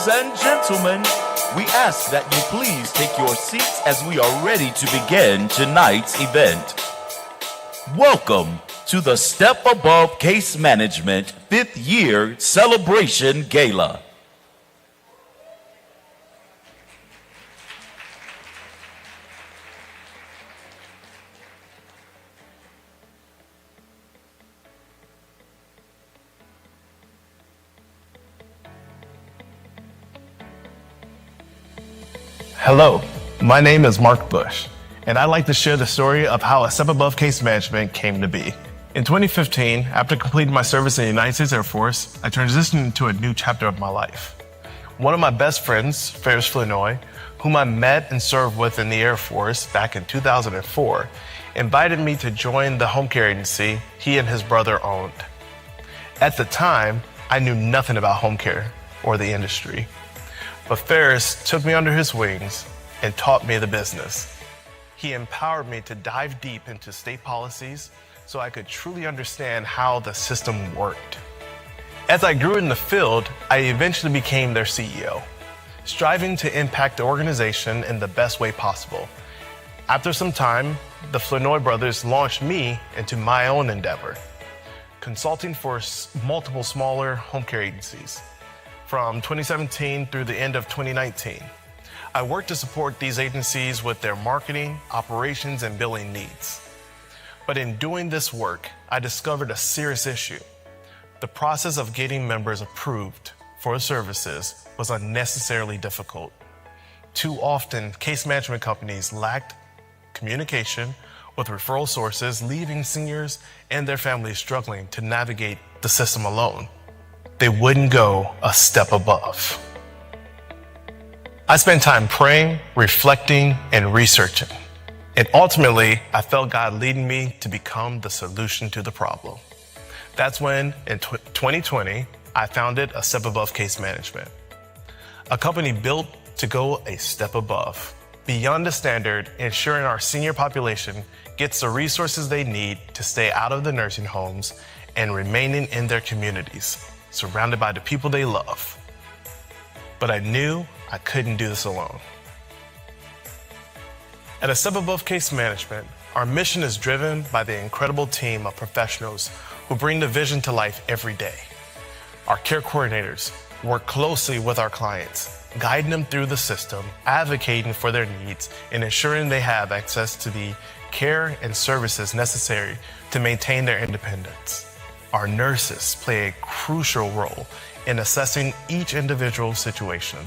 Ladies and gentlemen, we ask that you please take your seats as we are ready to begin tonight's event. Welcome to the Step Above Case Management 5th Year Celebration Gala. Hello, my name is Mark Bush, and I'd like to share the story of how a Step Above Case Management came to be. In 2015, after completing my service in the United States Air Force, I transitioned into a new chapter of my life. One of my best friends, Ferris Flournoy, whom I met and served with in the Air Force back in 2004, invited me to join the home care agency he and his brother owned. At the time, I knew nothing about home care or the industry. But Ferris took me under his wings and taught me the business. He empowered me to dive deep into state policies so I could truly understand how the system worked. As I grew in the field, I eventually became their CEO, striving to impact the organization in the best way possible. After some time, the Flournoy brothers launched me into my own endeavor, consulting for multiple smaller home care agencies. From 2017 through the end of 2019, I worked to support these agencies with their marketing, operations, and billing needs. But in doing this work, I discovered a serious issue. The process of getting members approved for services was unnecessarily difficult. Too often, case management companies lacked communication with referral sources, leaving seniors and their families struggling to navigate the system alone. They wouldn't go a step above. I spent time praying, reflecting, and researching. And ultimately, I felt God leading me to become the solution to the problem. That's when, in 2020, I founded A Step Above Case Management, a company built to go a step above, beyond the standard, ensuring our senior population gets the resources they need to stay out of the nursing homes and remaining in their communities, surrounded by the people they love. But I knew I couldn't do this alone. At A Step Above Case Management, our mission is driven by the incredible team of professionals who bring the vision to life every day. Our care coordinators work closely with our clients, guiding them through the system, advocating for their needs, and ensuring they have access to the care and services necessary to maintain their independence. Our nurses play a crucial role in assessing each individual situation,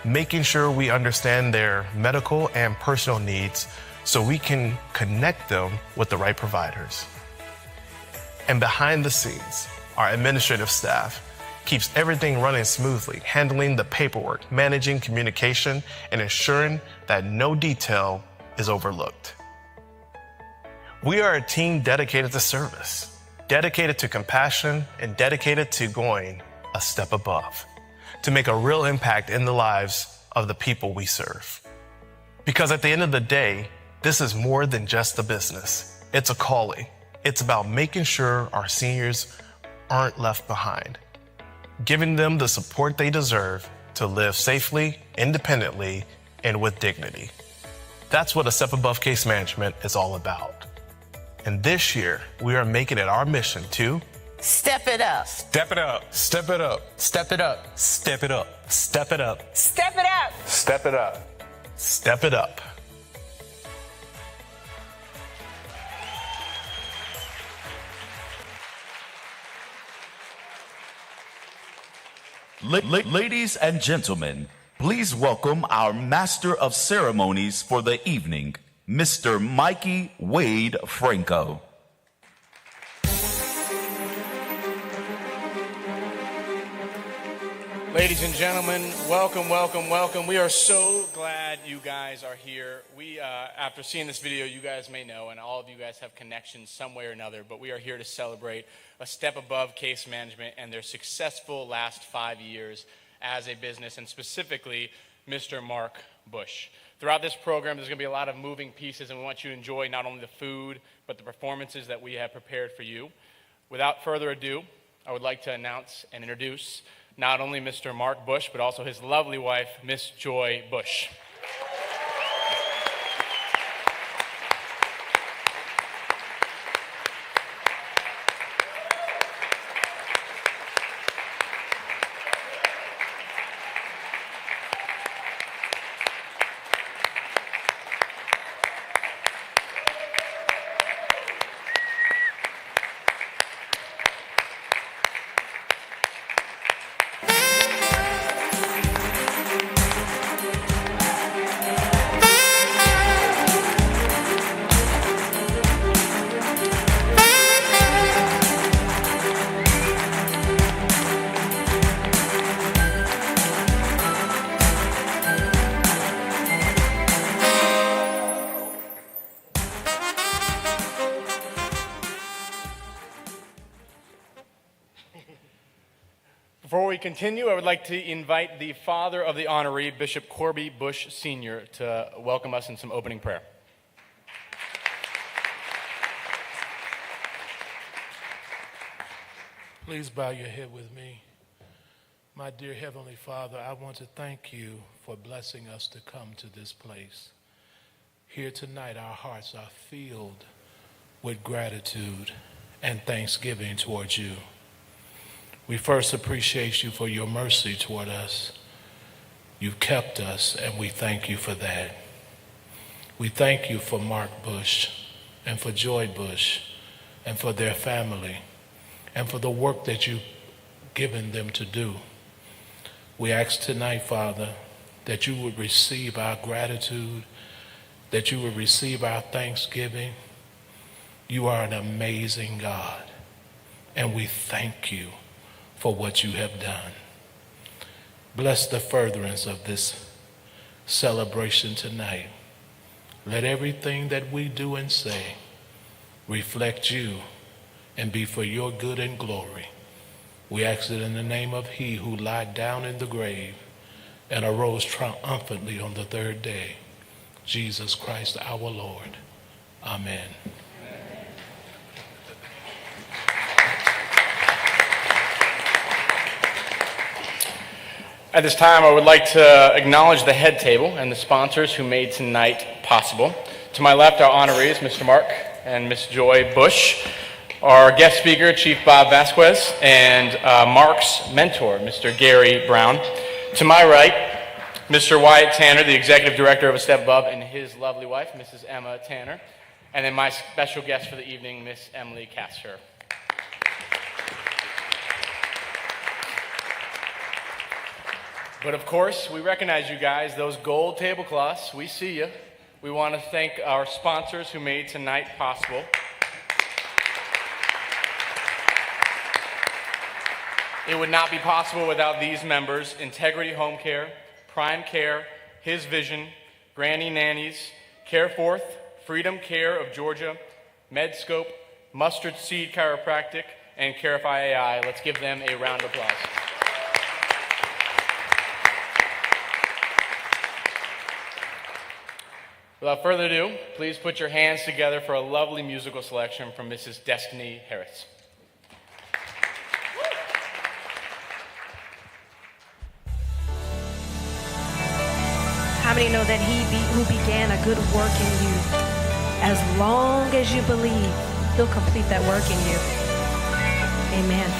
making sure we understand their medical and personal needs so we can connect them with the right providers. And behind the scenes, our administrative staff keeps everything running smoothly, handling the paperwork, managing communication, and ensuring that no detail is overlooked. We are a team dedicated to service, dedicated to compassion, and dedicated to going a step above, to make a real impact in the lives of the people we serve. Because at the end of the day, this is more than just a business. It's a calling. It's about making sure our seniors aren't left behind, giving them the support they deserve to live safely, independently, and with dignity. That's what A Step Above Case Management is all about. And this year, we are making it our mission to step it up. Step it up. Step it up. Step it up. Step it up. step it up. Step it up. Step it up. Step it up. Ladies and gentlemen, please welcome our Master of Ceremonies for the evening, Mr. Mikey Wade Franco. Ladies and gentlemen, welcome, welcome, welcome. We are so glad you guys are here. After seeing this video, you guys may know, and all of you guys have connections some way or another, but we are here to celebrate A Step Above Case Management and their successful last 5 years as a business, and specifically, Mr. Mark Bush. Throughout this program, there's going to be a lot of moving pieces, and we want you to enjoy not only the food, but the performances that we have prepared for you. Without further ado, I would like to announce and introduce not only Mr. Mark Bush, but also his lovely wife, Miss Joy Bush. Before we continue, I would like to invite the father of the honoree, Bishop Corby Bush Sr., to welcome us in some opening prayer. Please bow your head with me. My dear Heavenly Father, I want to thank you for blessing us to come to this place. Here tonight, our hearts are filled with gratitude and thanksgiving towards you. We first appreciate you for your mercy toward us. You've kept us, and we thank you for that. We thank you for Mark Bush and for Joy Bush and for their family and for the work that you've given them to do. We ask tonight, Father, that you would receive our gratitude, that you would receive our thanksgiving. You are an amazing God, and we thank you for what you have done. Bless the furtherance of this celebration tonight. Let everything that we do and say reflect you and be for your good and glory. We ask it in the name of he who lied down in the grave and arose triumphantly on the third day, Jesus Christ our Lord. Amen. At this time, I would like to acknowledge the head table and the sponsors who made tonight possible. To my left, our honorees, Mr. Mark and Miss Joy Bush, our guest speaker, Chief Bob Vasquez, and Mark's mentor, Mr. Gary Brown. To my right, Mr. Wyatt Tanner, the Executive Director of A Step Above, and his lovely wife, Mrs. Emma Tanner. And then my special guest for the evening, Miss Emily Castor. But of course, we recognize you guys, those gold tablecloths, we see you. We want to thank our sponsors who made tonight possible. It would not be possible without these members: Integrity Home Care, Prime Care, His Vision, Granny Nannies, Careforth, Freedom Care of Georgia, Medscope, Mustard Seed Chiropractic, and Carify AI. Let's give them a round of applause. Without further ado, please put your hands together for a lovely musical selection from Mrs. Destiny Harris. How many know that who began a good work in you, as long as you believe, he'll complete that work in you? Amen.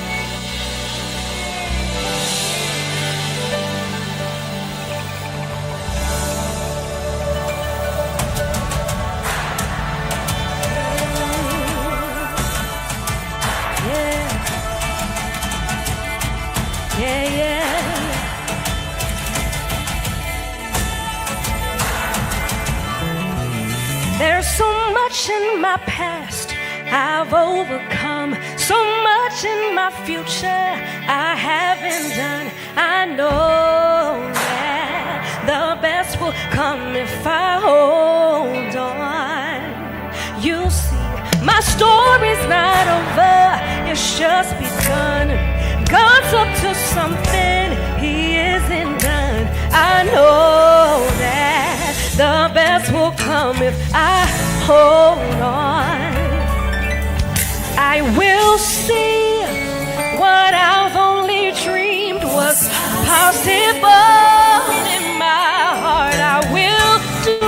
There's so much in my past I've overcome, so much in my future I haven't done. I know that the best will come if I hold on. You see, my story's not over, it's just begun. God's up to something he isn't done. I know that the best will come if I hold on. I will see what I've only dreamed was possible in my heart. I will do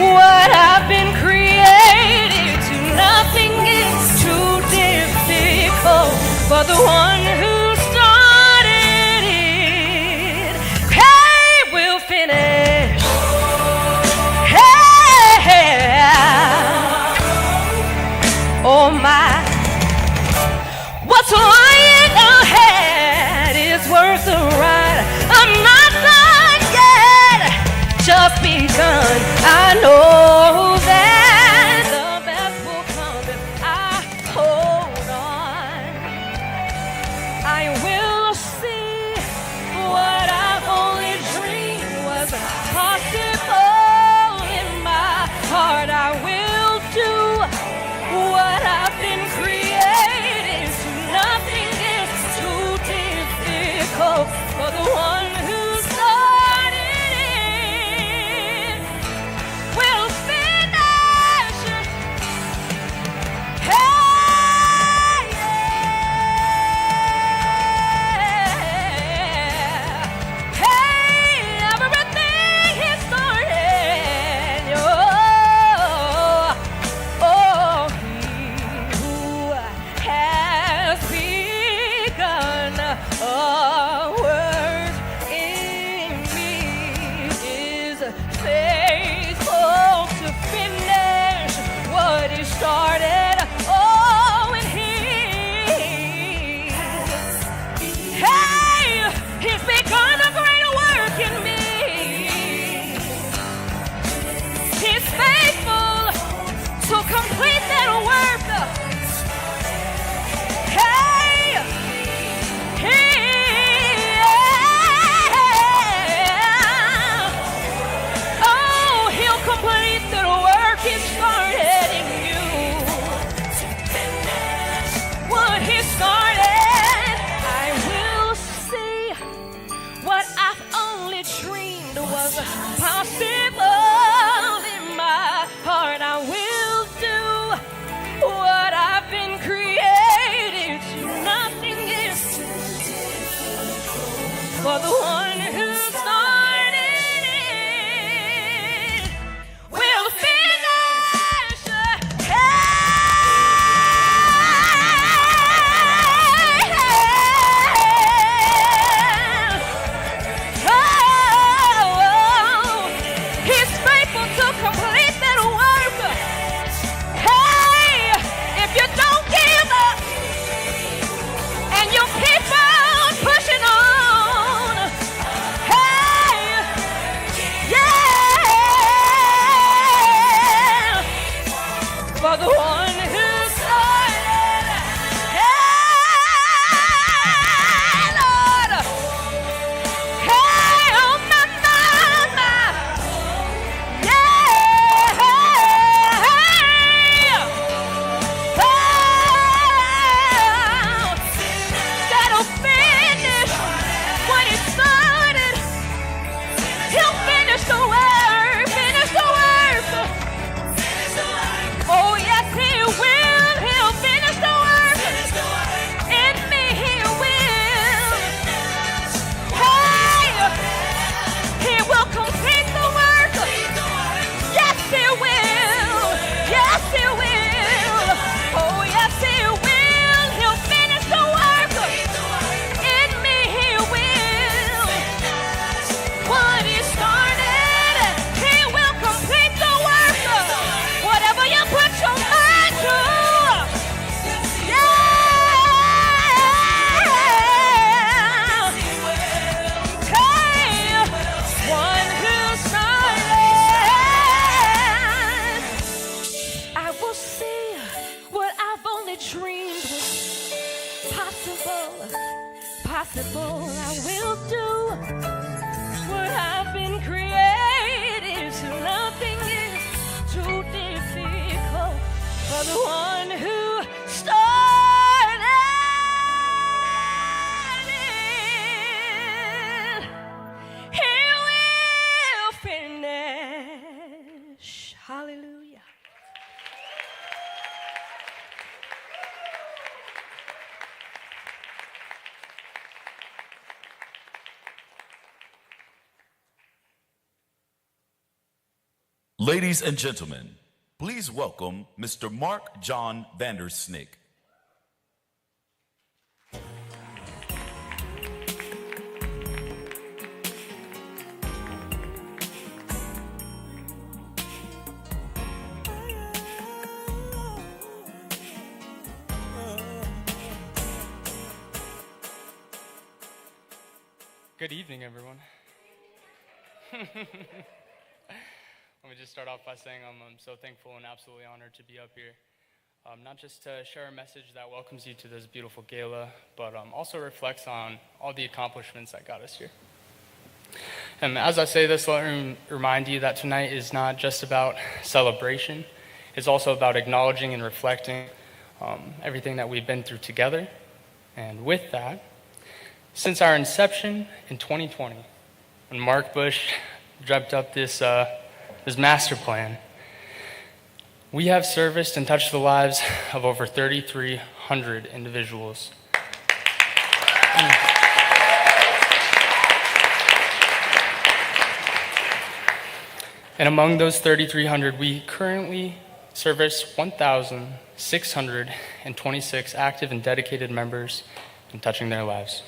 what I've been created to. Nothing is too difficult for the one who started it. Hey, we'll finish. Hey, oh my. What's lying ahead is worth the ride. I'm not done yet, just begun. I know that the best will come if I hold on. I will see what I've only dreamed was possible in my heart. I will do what I've been created to. Nothing is too difficult for the one who started it. We'll finish. Hey, yeah. Hey, everything he started. Oh, he who has begun a work in me is faithful to finish what he started. Oh, and he's begun a great work in me. He's faithful to complete that work. Oh, he'll complete the work he started in you. What he started, I will see what I've only dreamed was possible in my heart. I will do what I've been created to. Nothing is for the one who started it. We'll finish. He's faithful to complete that work. Hey, if you don't give up and you keep on pushing on, hey, yeah, for the one who started, hey, Lord, hey, oh my, yeah, that'll finish what it started. He'll finish the work, finish the work. Oh yes, he will. He'll finish the work. In me, he will. Hey, he will complete the work. Yes, he will. Yes, he will. Oh yes, he will. He'll finish the work. In me, he will. What he started, he will complete the work. Whatever you put your mind to. Yeah. Hey, one who started. I will see what I've only dreamed was possible. Possible, I will do what I've been created to. Nothing is too difficult for the one who started it. He will finish. Hallelujah. Ladies and gentlemen, please welcome Mr. Mark John Vandersnick. Good evening, everyone. Let me just start off by saying I'm so thankful and absolutely honored to be up here. Not just to share a message that welcomes you to this beautiful gala, but also reflects on all the accomplishments that got us here. And as I say this, let me remind you that tonight is not just about celebration. It's also about acknowledging and reflecting everything that we've been through together. And with that, since our inception in 2020, when Mark Bush dreamt up this master plan, we have serviced and touched the lives of over 3,300 individuals. And among those 3,300, we currently service 1,626 active and dedicated members in touching their lives.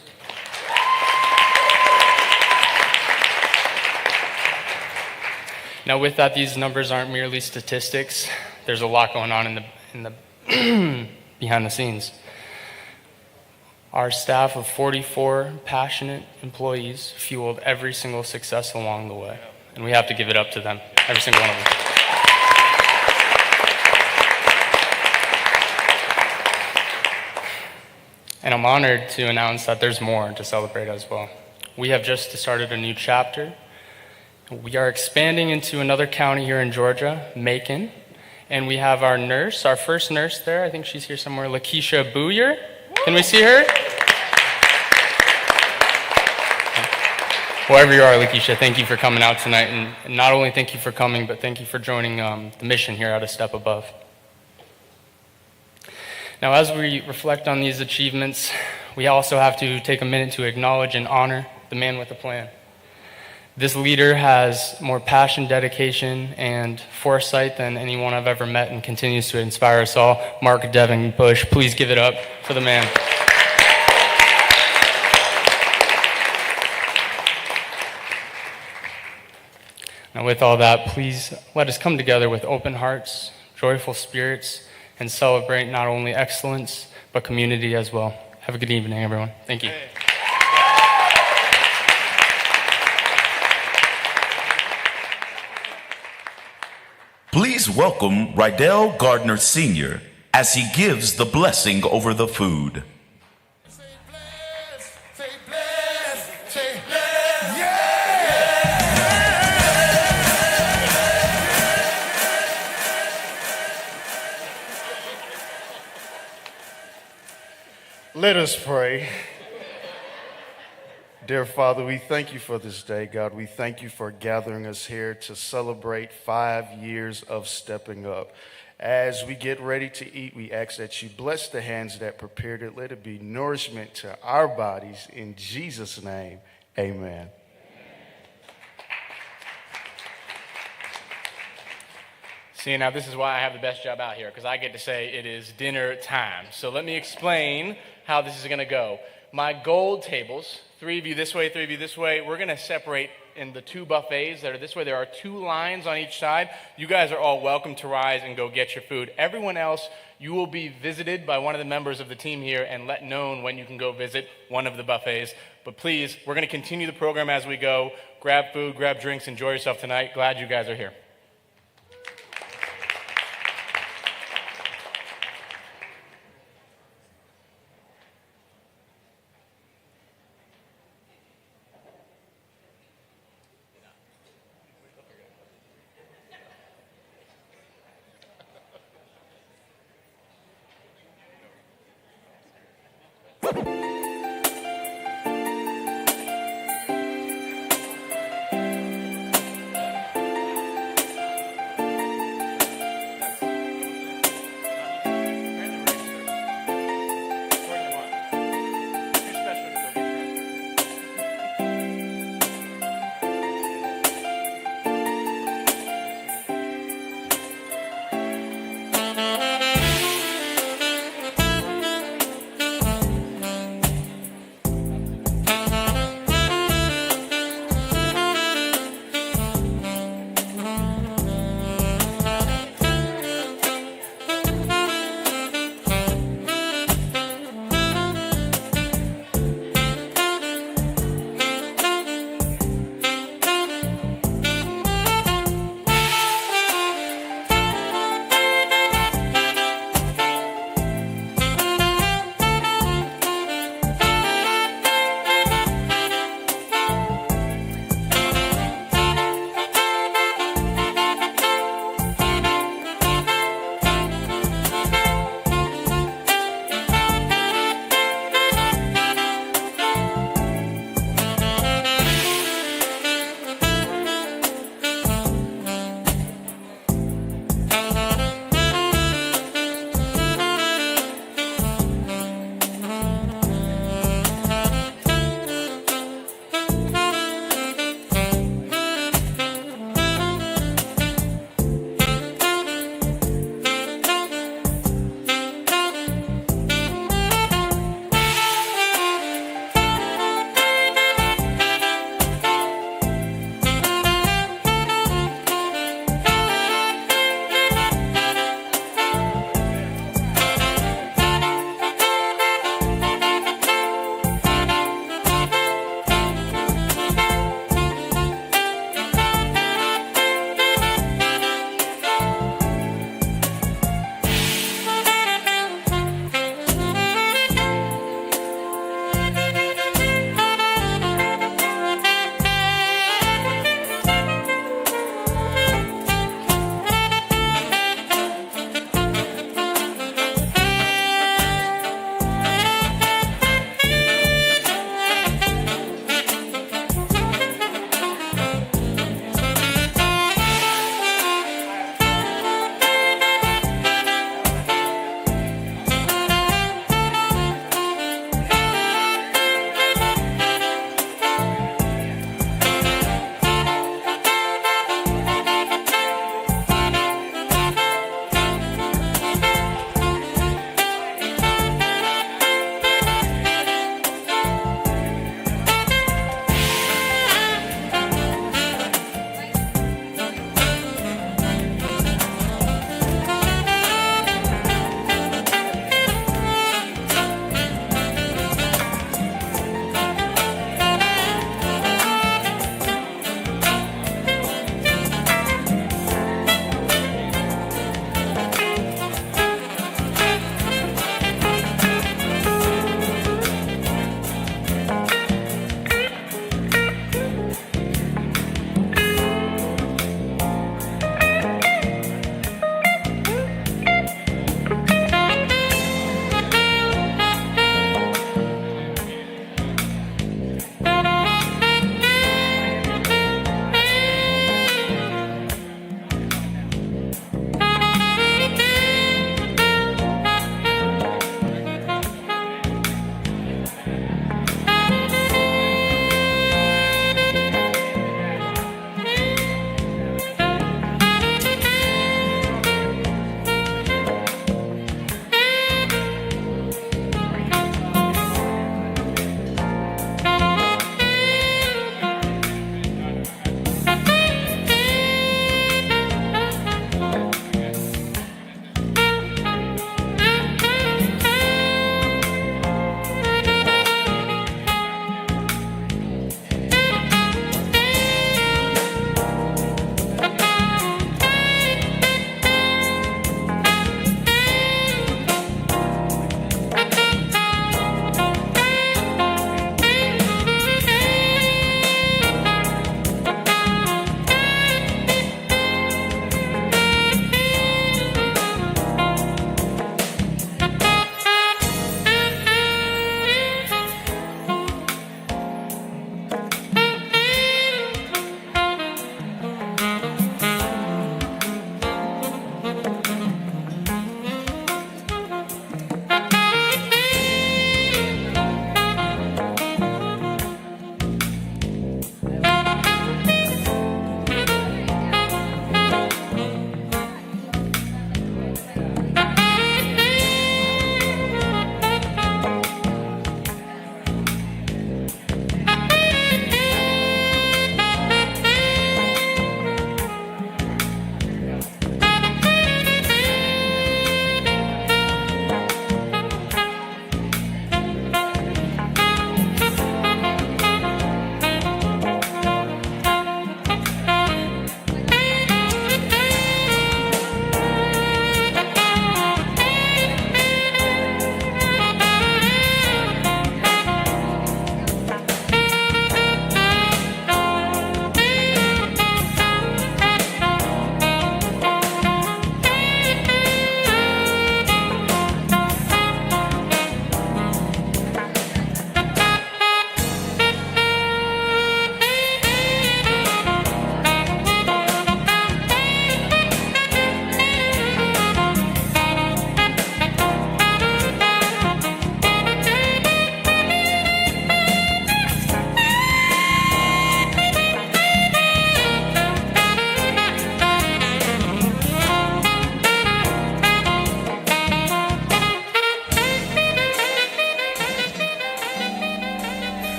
Now, with that, these numbers aren't merely statistics. There's a lot going on in the behind the scenes. Our staff of 44 passionate employees fueled every single success along the way, and we have to give it up to them, every single one of them. And I'm honored to announce that there's more to celebrate as well. We have just started a new chapter. We are expanding into another county here in Georgia, Macon, and we have our nurse, our first nurse there. I think she's here somewhere, Lakeisha Booyer. Can we see her? Wherever you are, Lakeisha, thank you for coming out tonight, and not only thank you for coming, but thank you for joining the mission here at A Step Above. Now, as we reflect on these achievements, we also have to take a minute to acknowledge and honor the man with a plan. This leader has more passion, dedication, and foresight than anyone I've ever met, and continues to inspire us all. Mark Devin Bush, please give it up for the man. Now, with all that, please let us come together with open hearts, joyful spirits, and celebrate not only excellence, but community as well. Have a good evening, everyone. Thank you. Please welcome Rydell Gardner Sr. as he gives the blessing over the food. Let us pray. Dear Father, we thank you for this day, God. We thank you for gathering us here to celebrate 5 years of stepping up. As we get ready to eat, we ask that you bless the hands that prepared it. Let it be nourishment to our bodies. In Jesus' name, amen. See, now this is why I have the best job out here, because I get to say it is dinner time. So let me explain how this is going to go. My gold tables, 3 of you this way, 3 of you this way, we're going to separate in the 2 buffets that are this way. There are 2 lines on each side. You guys are all welcome to rise and go get your food. Everyone else, you will be visited by one of the members of the team here and let known when you can go visit one of the buffets. But please, we're going to continue the program as we go. Grab food, grab drinks, enjoy yourself tonight. Glad you guys are here.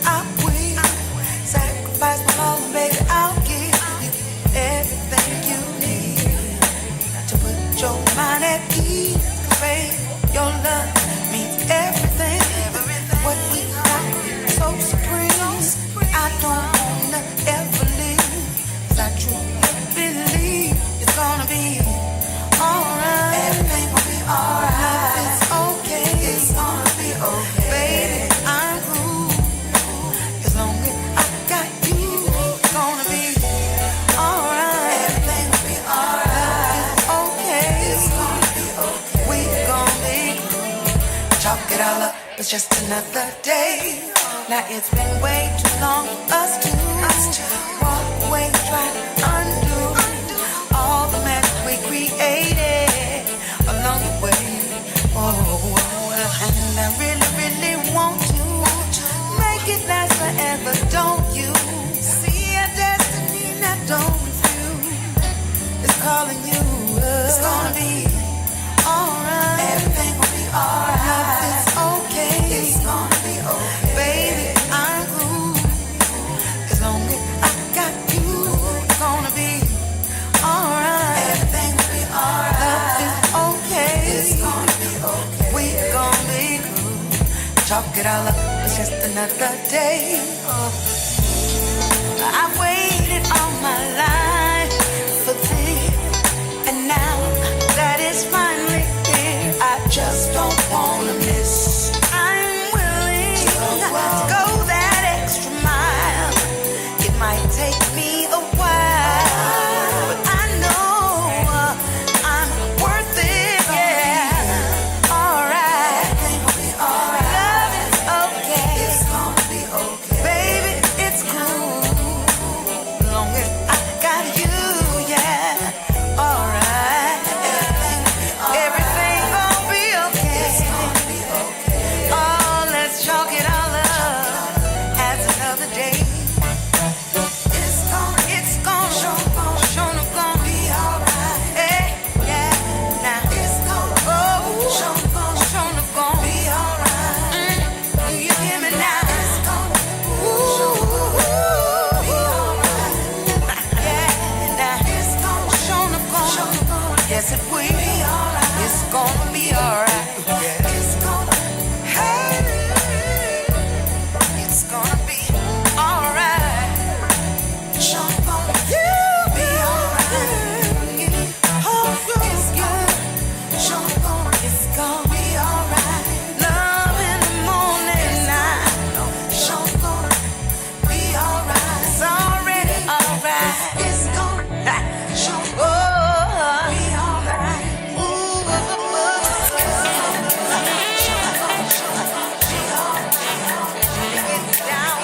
I will sacrifice my all, baby. I'll give you everything you need to put your mind at ease. 'Cause baby, your love means everything. What we got so supreme. I don't wanna ever leave. 'Cause I truly believe it's gonna be alright. Everything will be alright. It's okay. It's gonna be okay. Baby, I'm cool. As long as I got you, it's gonna be alright. Everything will be alright. It's okay. It's gonna be okay. We gonna be cool. Chalk it all up. It's just another day. Now it's been way too long for us to walk away, try to undo all the magic we created along the way. And I really, really want to make it last forever. Don't you see a destiny that don't refuse? It's calling you. It's gonna be alright. Everything will be alright. It's okay. It's gonna be okay. Baby, I'm cool. As long as I got you, it's gonna be alright. Everything will be alright. Love is okay. It's gonna be okay. We gonna be cool. Chalk it all up. It's just another day. I've waited all my life for this, and now that it's finally here, I just don't wanna miss. I'm willing to go that extra mile. It might take me a while, but I know I'm worth it, yeah. Alright, love is okay. It's gonna be okay. Baby, it's cool. Long as I got you, yeah. Alright, everything gonna be okay. It's gonna be okay. Oh, let's chalk it all up as another day. It's gonna be alright. Hey, yeah, now it's gonna be alright. Do you hear me now? It's gonna be alright. Yeah, now it's gonna yes, it will be alright. It's gonna be alright. Yeah, it's gonna. Hey, it's gonna be alright. You'll be alright. Oh, it's good. It's gonna be alright. Love in the morning, night. It's gonna be alright. It's already alright. It's gonna be alright. Get down.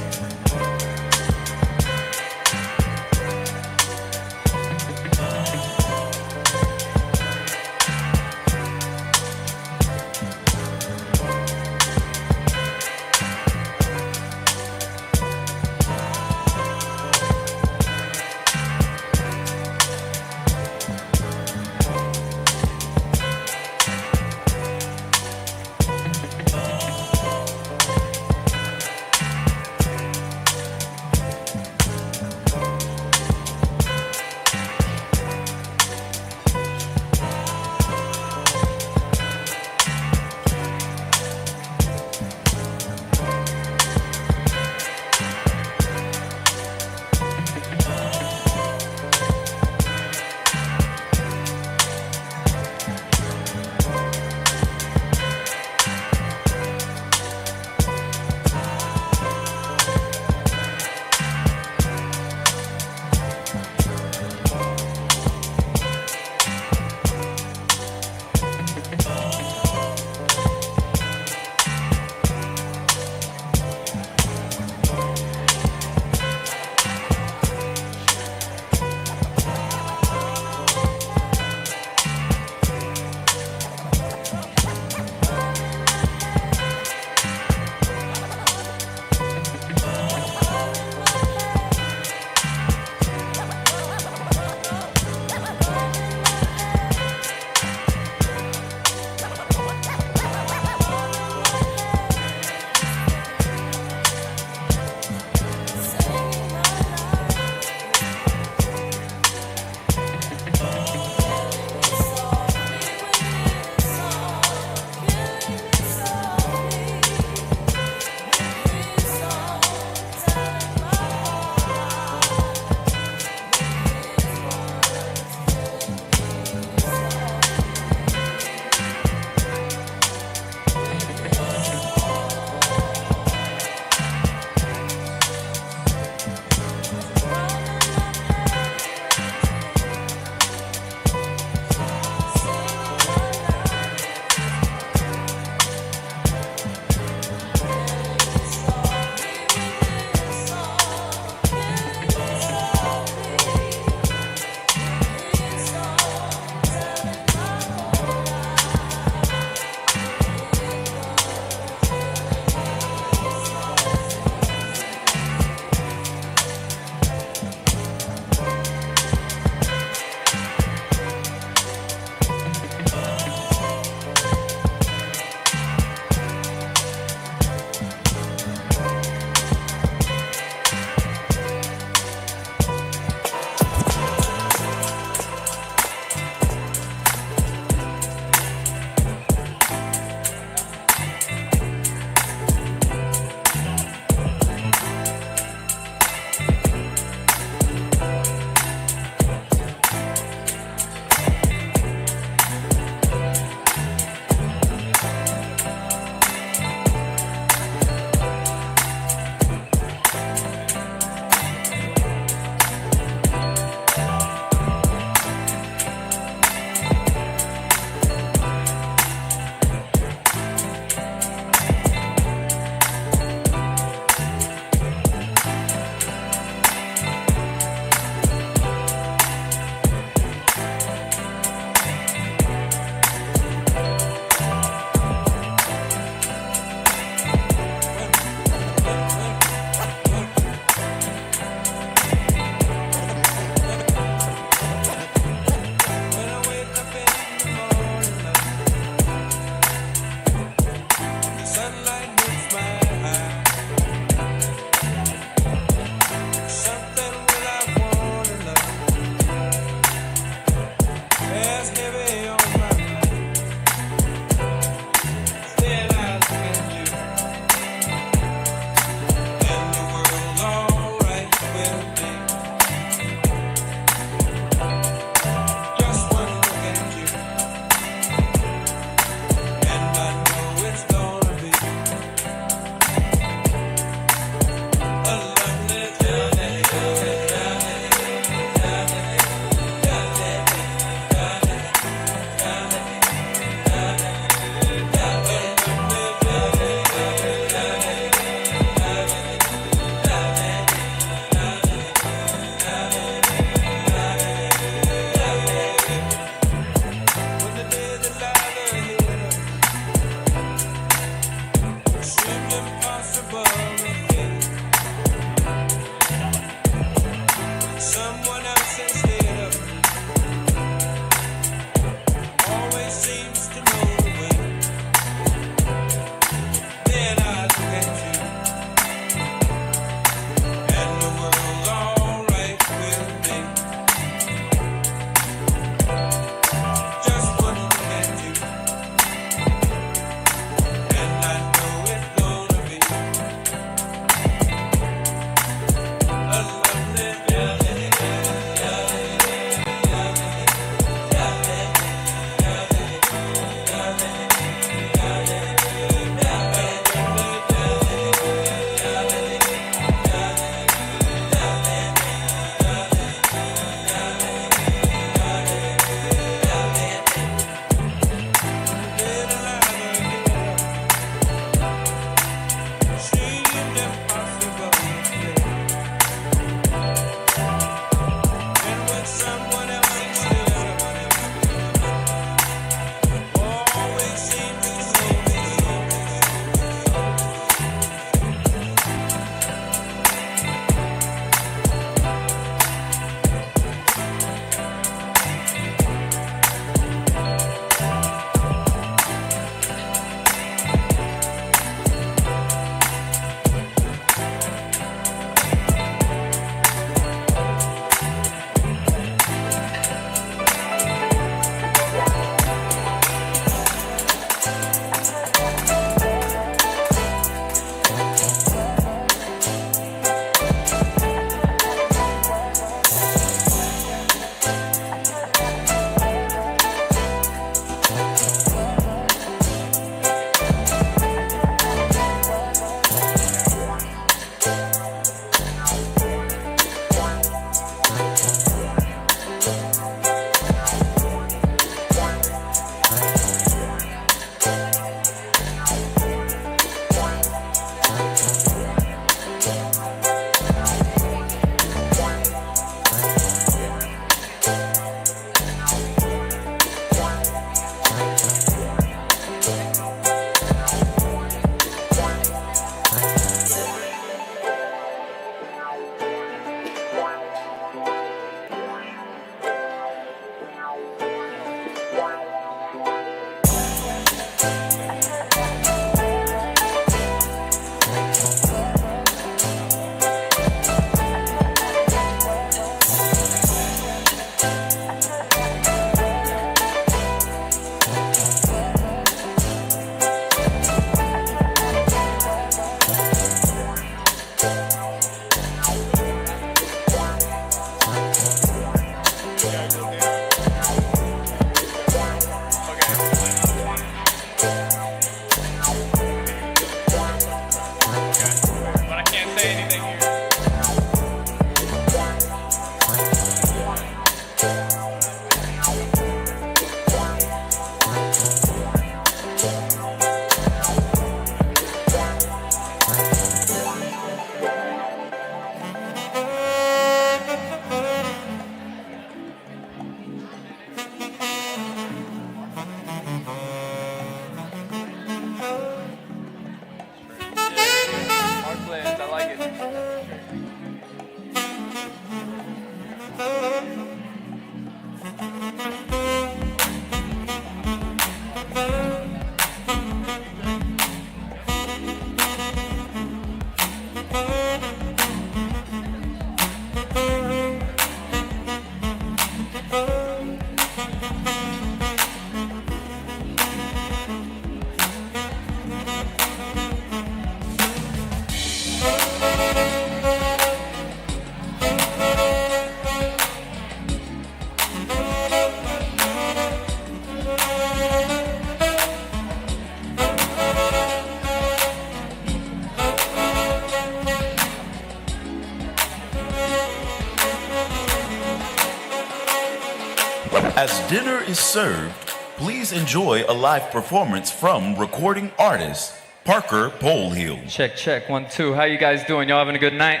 As dinner is served, please enjoy a live performance from recording artist Parker Polhill. Check, check, 1, 2. How you guys doing? Y'all having a good night?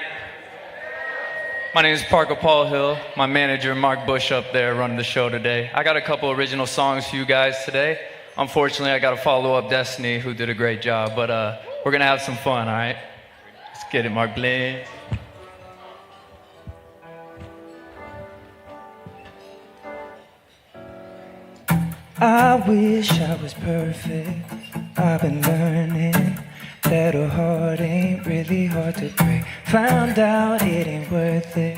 My name is Parker Polhill. My manager, Mark Bush, up there running the show today. I got a couple original songs for you guys today. Unfortunately, I got to follow up Destiny, who did a great job, but we're going to have some fun, all right? Let's get it, Mark Blaine. I wish I was perfect. I've been learning that a heart ain't really hard to break. Found out it ain't worth it.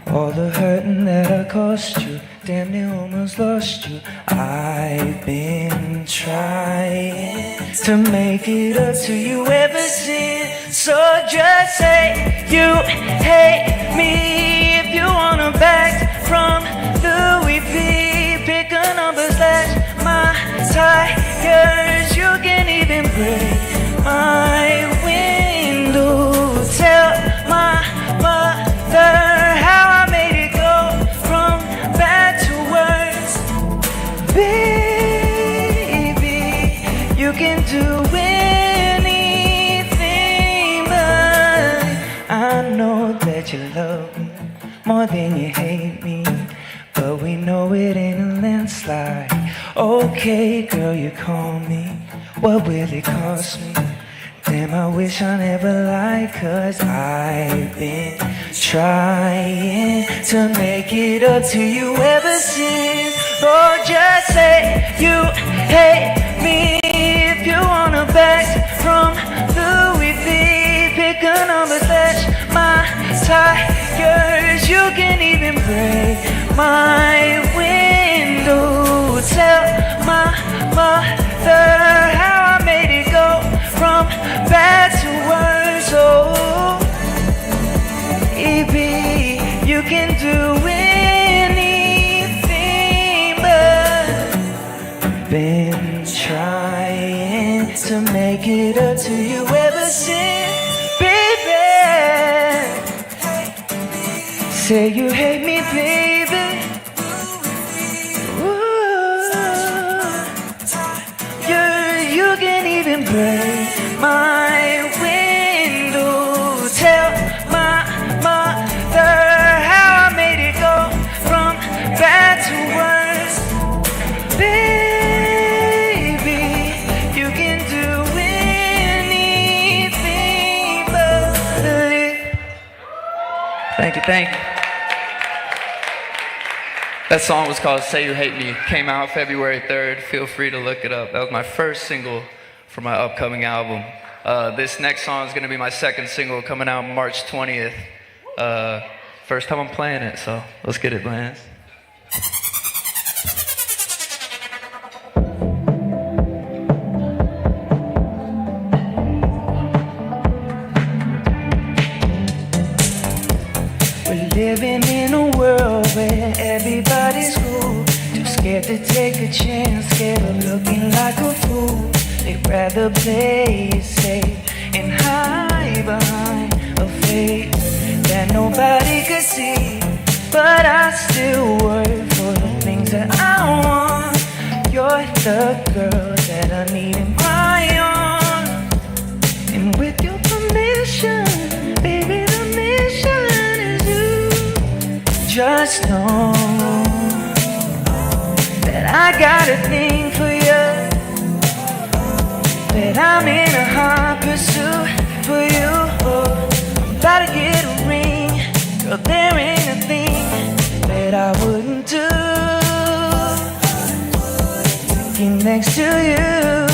All the hurting that I cost you, damn near almost lost you. I've been trying to make it up to you ever since. So just say you hate me if you wanna back from Louis V. Pick a number slash my tires. You can even break my window. Tell my mother how I made it go from bad to worse. Baby, you can do anything, but I know that you love me more than you hate me. But we know it ain't a landslide. Okay, girl, you call me. What will it cost me? Damn, I wish I never lied, 'cause I've been trying to make it up to you ever since. Oh, just say you hate me if you wanna back from Louis V. Pick a number, slash my tires. You can even break my window. Tell my mother how I made it go from bad to worse. Oh, baby, you can do anything, but been trying to make it up to you ever since, baby. Say you hate me, baby. You can even break my window. Tell my mother how I made it go from bad to worse. Baby, you can do anything but live. Thank you, thank you. That song was called Say You Hate Me. Came out February 3rd. Feel free to look it up. That was my first single for my upcoming album. This next song is going to be my second single coming out March 20th. First time I'm playing it, so let's get it, Lance. We're living in a world where everybody's cool, too scared to take a chance, scared of looking like a fool. They'd rather play it safe and hide behind a fate that nobody could see. But I still work for the things that I want. You're the girl that I need in my arms. And with your permission, baby, the mission is you. Just know that I got a thing for you, that I'm in a hot pursuit for you. I'm about to get a ring, girl, there ain't a thing that I wouldn't do. Sitting next to you,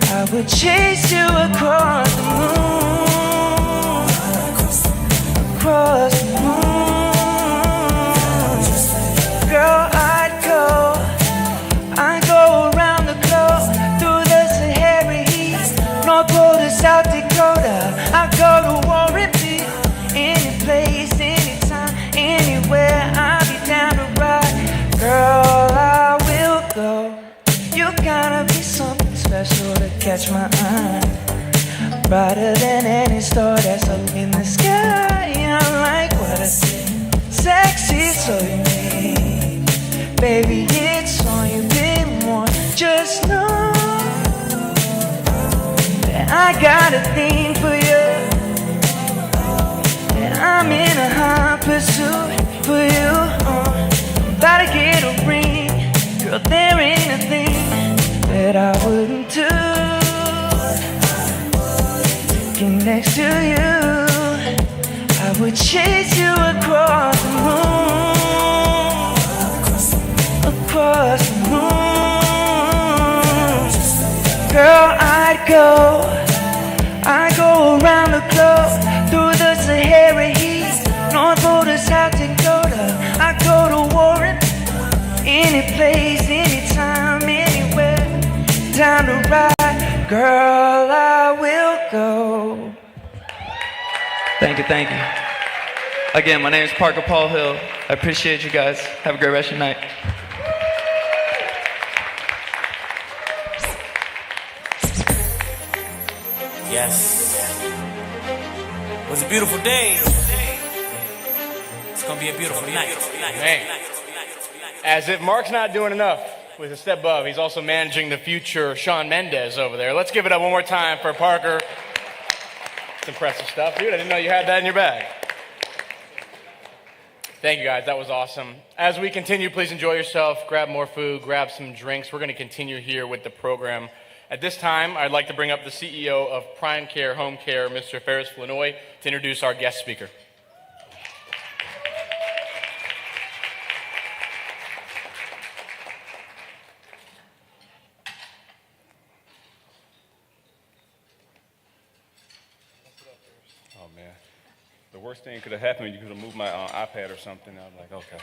I would chase you across the moon, across the moon. Girl, I'd go around the globe, through the Sahara heat, North Pole to South Dakota. I'd go to war and peace, any place, anytime, anywhere. I'll be down to ride. Girl, I will go. You gotta be something special to catch my eye, brighter than any star that's up in the sky. I'm like, what a sexy soul you need, baby, it's on you, bit more. Just know that I got a thing for you, that I'm in a hot pursuit for you. About to get a ring, girl, there ain't a thing that I wouldn't do. Sitting next to you, I would chase you across the moon, across the moon. Girl, I'd go around the globe, through the Sahara heat, North Pole to South Dakota. I'd go to war and any place, anytime, anywhere, down to ride. Girl, I will go. Thank you, thank you. Again, my name is Parker Paul Hill. I appreciate you guys. Have a great rest of your night. Yes. It was a beautiful day. It's gonna be a beautiful night. Man. As if Mark's not doing enough with a step above, he's also managing the future Shawn Mendes over there. Let's give it up one more time for Parker. It's impressive stuff, dude. I didn't know you had that in your bag. Thank you, guys. That was awesome. As we continue, please enjoy yourself. Grab more food, grab some drinks. We're going to continue here with the program. At this time, I'd like to bring up the CEO of Prime Care Home Care, Mr. Ferris Flanoy, to introduce our guest speaker. Oh, man. The worst thing could have happened, you could have moved my iPad or something. I was like, okay.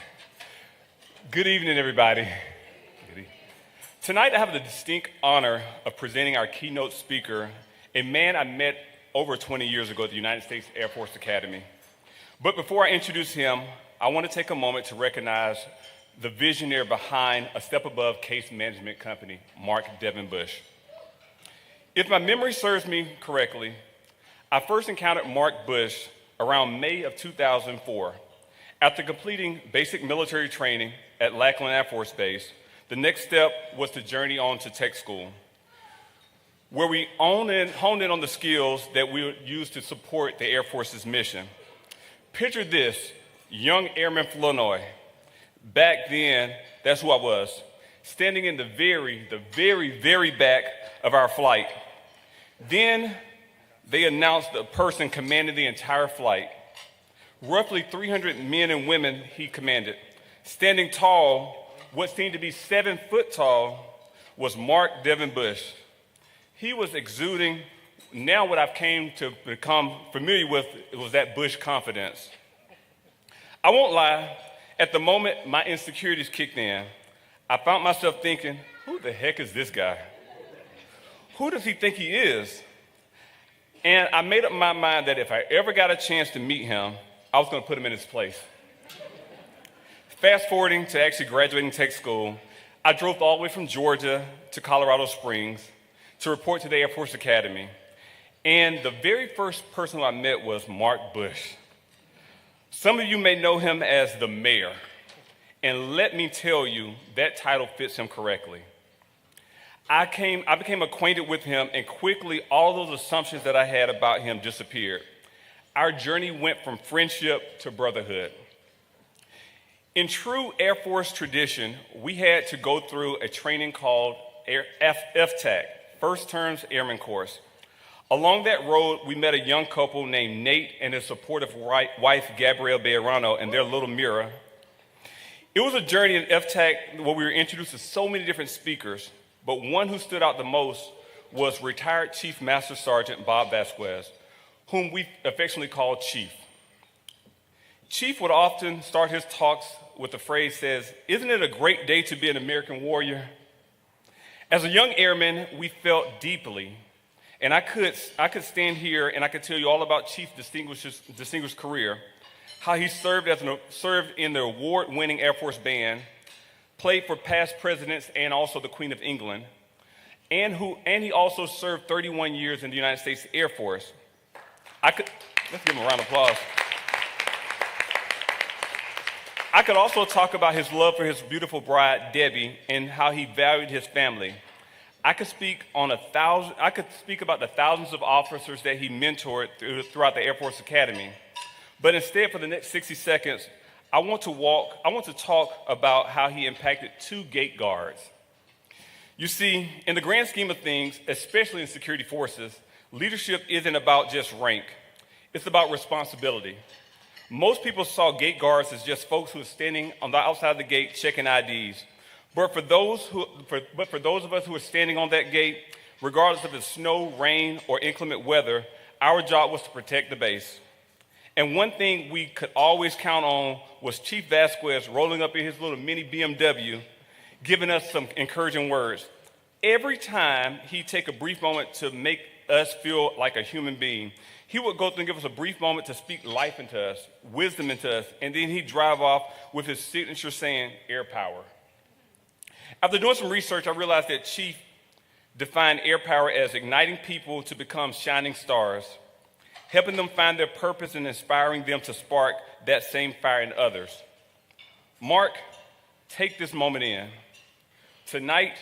Good evening, everybody. Good evening. Tonight, I have the distinct honor of presenting our keynote speaker, a man I met over 20 years ago at the United States Air Force Academy. But before I introduce him, I want to take a moment to recognize the visionary behind A Step Above Case Management Company, Mark Devin Bush. If my memory serves me correctly, I first encountered Mark Bush around May of 2004. After completing basic military training at Lackland Air Force Base, the next step was to journey on to tech school, where we honed in on the skills that we would use to support the Air Force's mission. Picture this, young Airman Flanoy. Back then, that's who I was, standing in the very back of our flight. Then they announced the person commanding the entire flight. Roughly 300 men and women he commanded, Standing tall, what seemed to be 7 foot tall, was Mark Devin Bush. He was exuding, now what I've came to become familiar with was that Bush confidence. I won't lie, at the moment my insecurities kicked in, I found myself thinking, who the heck is this guy? Who does he think he is? And I made up my mind that if I ever got a chance to meet him, I was going to put him in his place. Fast forwarding to actually graduating tech school, I drove all the way from Georgia to Colorado Springs to report to the Air Force Academy. And the very first person I met was Mark Bush. Some of you may know him as the mayor. And let me tell you, that title fits him correctly. I became acquainted with him, and quickly all those assumptions that I had about him disappeared. Our journey went from friendship to brotherhood. In true Air Force tradition, we had to go through a training called FTAC, First Terms Airman Course. Along that road, we met a young couple named Nate and his supportive wife, Gabrielle Bejarano, and their little Mira. It was a journey in FTAC where we were introduced to so many different speakers, but one who stood out the most was retired Chief Master Sergeant Bob Vasquez, whom we affectionately called Chief. Chief would often start his talks with the phrase says, "Isn't it a great day to be an American warrior?" As a young airman, we felt deeply, and I could stand here and I could tell you all about Chief's distinguished career, how he served in the award-winning Air Force Band, played for past presidents and also the Queen of England, and he also served 31 years in the United States Air Force. Let's give him a round of applause. I could also talk about his love for his beautiful bride, Debbie, and how he valued his family. I could speak about the thousands of officers that he mentored throughout the Air Force Academy. But instead, for the next 60 seconds, I want to talk about how he impacted 2 gate guards. You see, in the grand scheme of things, especially in security forces, leadership isn't about just rank. It's about responsibility. Most people saw gate guards as just folks who were standing on the outside of the gate checking IDs. But for those of us who are standing on that gate, regardless of the snow, rain, or inclement weather, our job was to protect the base. And one thing we could always count on was Chief Vasquez rolling up in his little mini BMW, giving us some encouraging words. Every time he'd take a brief moment to make us feel like a human being, he would go through and give us a brief moment to speak life into us, wisdom into us, and then he'd drive off with his signature saying, "Air Power." After doing some research, I realized that Chief defined air power as igniting people to become shining stars, helping them find their purpose and inspiring them to spark that same fire in others. Mark, take this moment in. Tonight,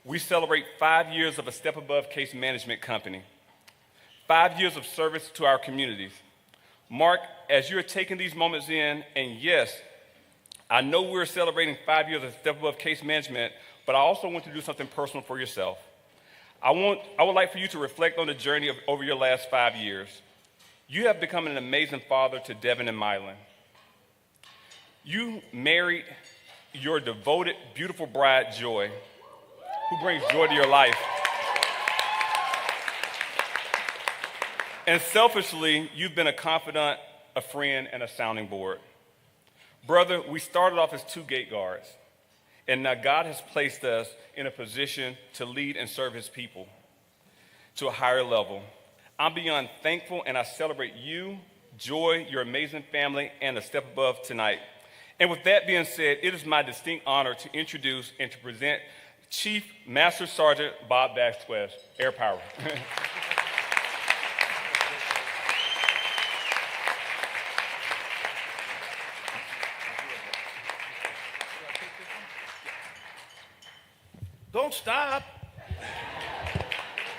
we celebrate 5 years of a Step Above Case Management Company, 5 years of service to our communities. Mark, as you're taking these moments in, and yes, I know we're celebrating 5 years of Step Above Case Management, but I also want to do something personal for yourself. I would like for you to reflect on the journey over your last 5 years. You have become an amazing father to Devin and Mylan. You married your devoted, beautiful bride, Joy, who brings joy to your life. And selfishly, you've been a confidant, a friend, and a sounding board. Brother, we started off as 2 gate guards, and now God has placed us in a position to lead and serve his people to a higher level. I'm beyond thankful, and I celebrate you, Joy, your amazing family, and a step above tonight. And with that being said, it is my distinct honor to introduce and to present Chief Master Sergeant Bob Vasquez, Air Power. Don't stop.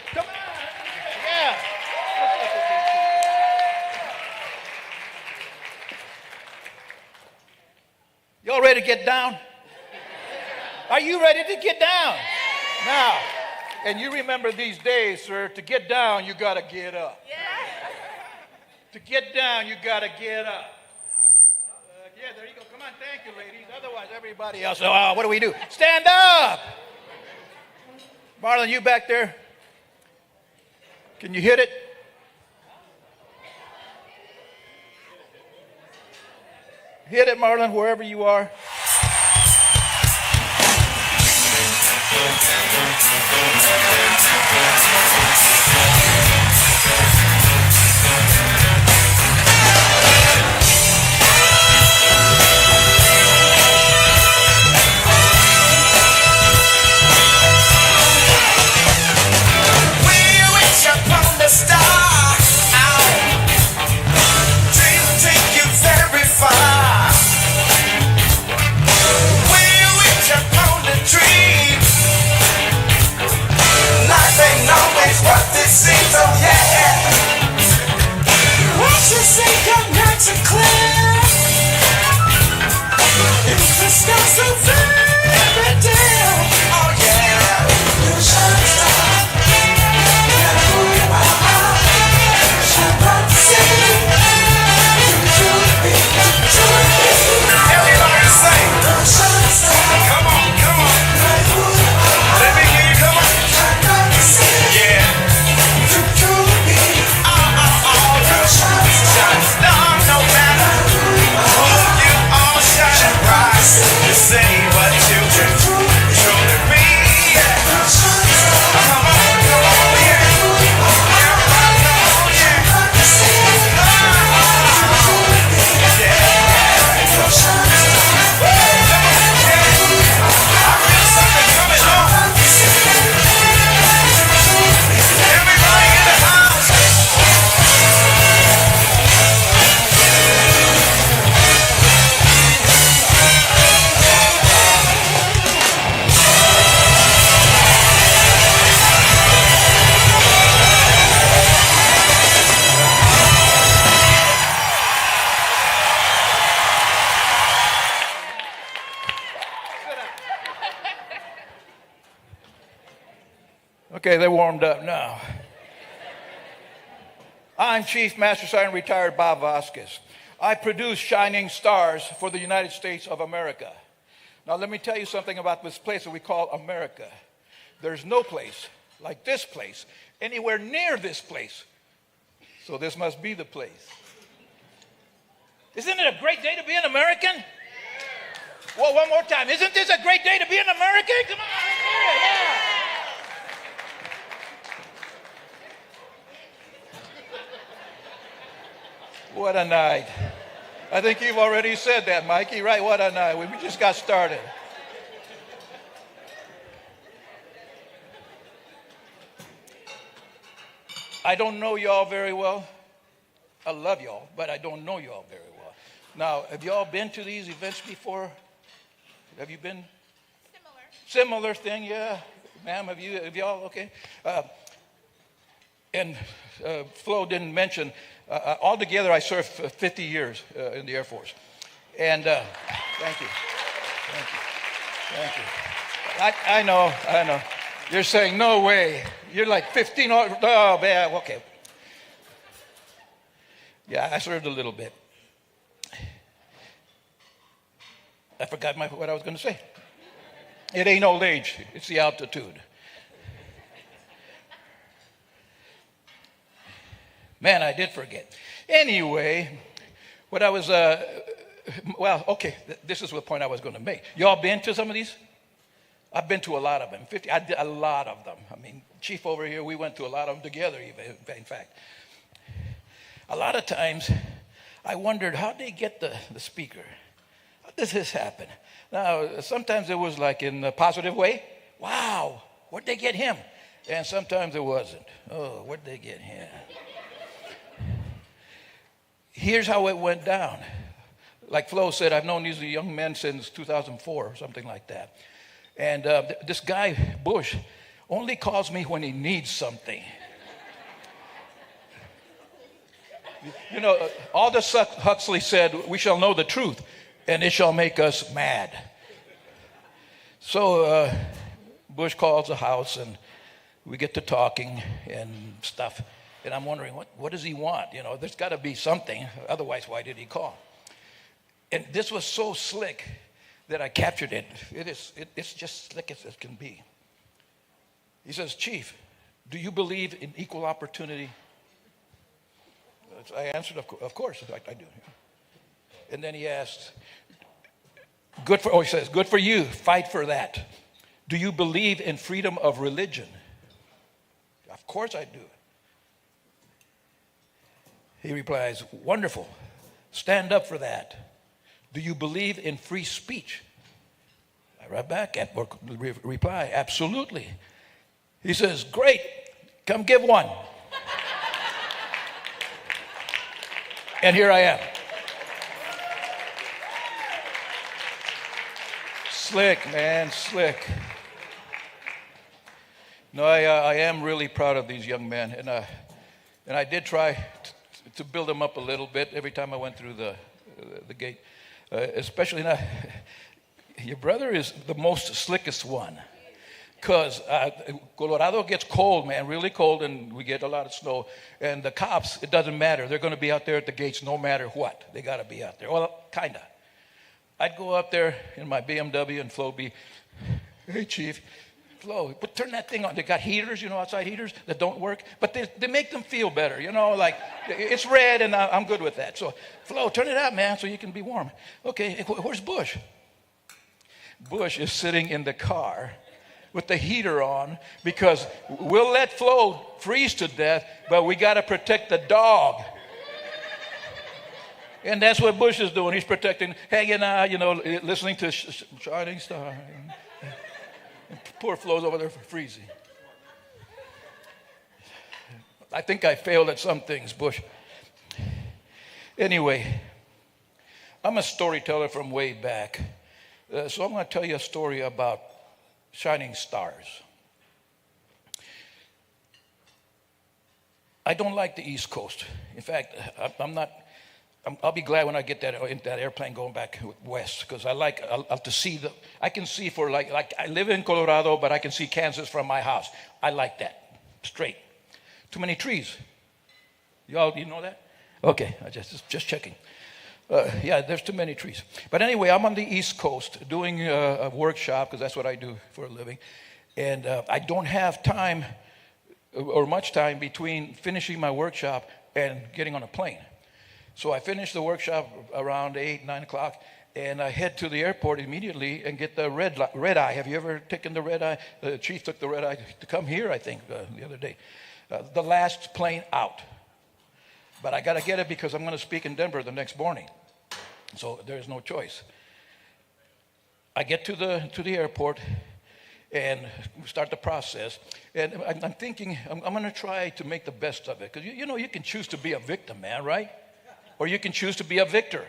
Come on. Yeah. Y'all ready to get down? Are you ready to get down? Now, and you remember these days, sir, to get down, you got to get up. To get down, you got to get up. Yeah, there you go. Come on, thank you, ladies. Otherwise, everybody else, what do we do? Stand up! Marlon, you back there? Can you hit it? Hit it, Marlon, wherever you are. Seems oh yeah. What you say your nights are clear. It's the sky so very dim. Oh yeah. You shine star. Yeah, who you are. Shine bright to see. Everybody sing. You shine star. Come on, come on. Let me hear you. Come on. Shine bright to see. Yeah. Say what you can truly be. Come on, yeah. I feel something coming on. Everybody in the house. Okay, they're warmed up now. I'm Chief Master Sergeant Retired Bob Vasquez. I produce shining stars for the United States of America. Now let me tell you something about this place that we call America. There's no place like this place anywhere near this place. So this must be the place. Isn't it a great day to be an American? Well, one more time. Isn't this a great day to be an American? Come on, yeah. What a night. I think you've already said that, Mikey, right? What a night. We just got started. I don't know y'all very well. I love y'all, but I don't know y'all very well. Now, have y'all been to these events before? Have you been? Similar thing, yeah. Ma'am, have y'all? Okay. And Flo didn't mention, altogether I served 50 years in the Air Force. And thank you. Thank you. I know. You're saying, no way. You're like 15. Oh, man, okay. Yeah, I served a little bit. I forgot what I was going to say. It ain't old age. It's the altitude. Man, I did forget. Anyway, what I was, okay, this is the point I was going to make. Y'all been to some of these? I've been to a lot of them. 50, I did a lot of them. I mean, Chief over here, we went to a lot of them together, even, in fact. A lot of times, I wondered, how'd they get the speaker? How does this happen? Now, sometimes it was like in a positive way. Wow, where'd they get him? And sometimes it wasn't. Oh, where'd they get him? Here's how it went down. Like Flo said, I've known these young men since 2004 or something like that. And this guy, Bush, only calls me when he needs something. You know, Aldous Huxley said, we shall know the truth, and it shall make us mad. So Bush calls the house, and we get to talking and stuff. And I'm wondering, what does he want? You know, there's got to be something. Otherwise, why did he call? And this was so slick that I captured it. It's just slick as it can be. He says, Chief, do you believe in equal opportunity? I answered, of course, I do. And then he asked, he says, good for you, fight for that. Do you believe in freedom of religion? Of course I do. He replies, wonderful, stand up for that. Do you believe in free speech? I write back, reply, absolutely. He says, great, come give one. And here I am. Slick, man, slick. No, I am really proud of these young men, and I did try to build them up a little bit every time I went through the gate. Especially now, your brother is the most slickest one, because Colorado gets cold, man, really cold, and we get a lot of snow. And the cops, it doesn't matter. They're going to be out there at the gates no matter what. They got to be out there. Well, kind of. I'd go up there in my BMW and Flo be, hey, Chief, Flo, but turn that thing on. They got heaters, outside heaters that don't work, but they make them feel better, like it's red and I'm good with that. So, Flo, turn it up, man, so you can be warm. Okay, where's Bush? Bush is sitting in the car with the heater on because we'll let Flo freeze to death, but we got to protect the dog. And that's what Bush is doing. He's protecting, hanging out, listening to Shining Star. Poor Flo's over there freezing. I think I failed at some things, Bush. Anyway, I'm a storyteller from way back. So I'm going to tell you a story about shining stars. I don't like the East Coast. In fact, I'll be glad when I get that airplane going back west, because I can see for like I live in Colorado, but I can see Kansas from my house. I like that, straight. Too many trees. You know that? Okay, I just checking. Yeah, there's too many trees. But anyway, I'm on the East Coast doing a workshop, because that's what I do for a living. And I don't have time or much time between finishing my workshop and getting on a plane. So I finish the workshop around 8, 9 o'clock, and I head to the airport immediately and get the red eye. Have you ever taken the red eye? The chief took the red eye to come here, I think, the other day. The last plane out. But I got to get it because I'm going to speak in Denver the next morning. So there's no choice. I get to the airport and start the process. And I'm thinking, I'm going to try to make the best of it. Because, you can choose to be a victim, man, right? Or you can choose to be a victor,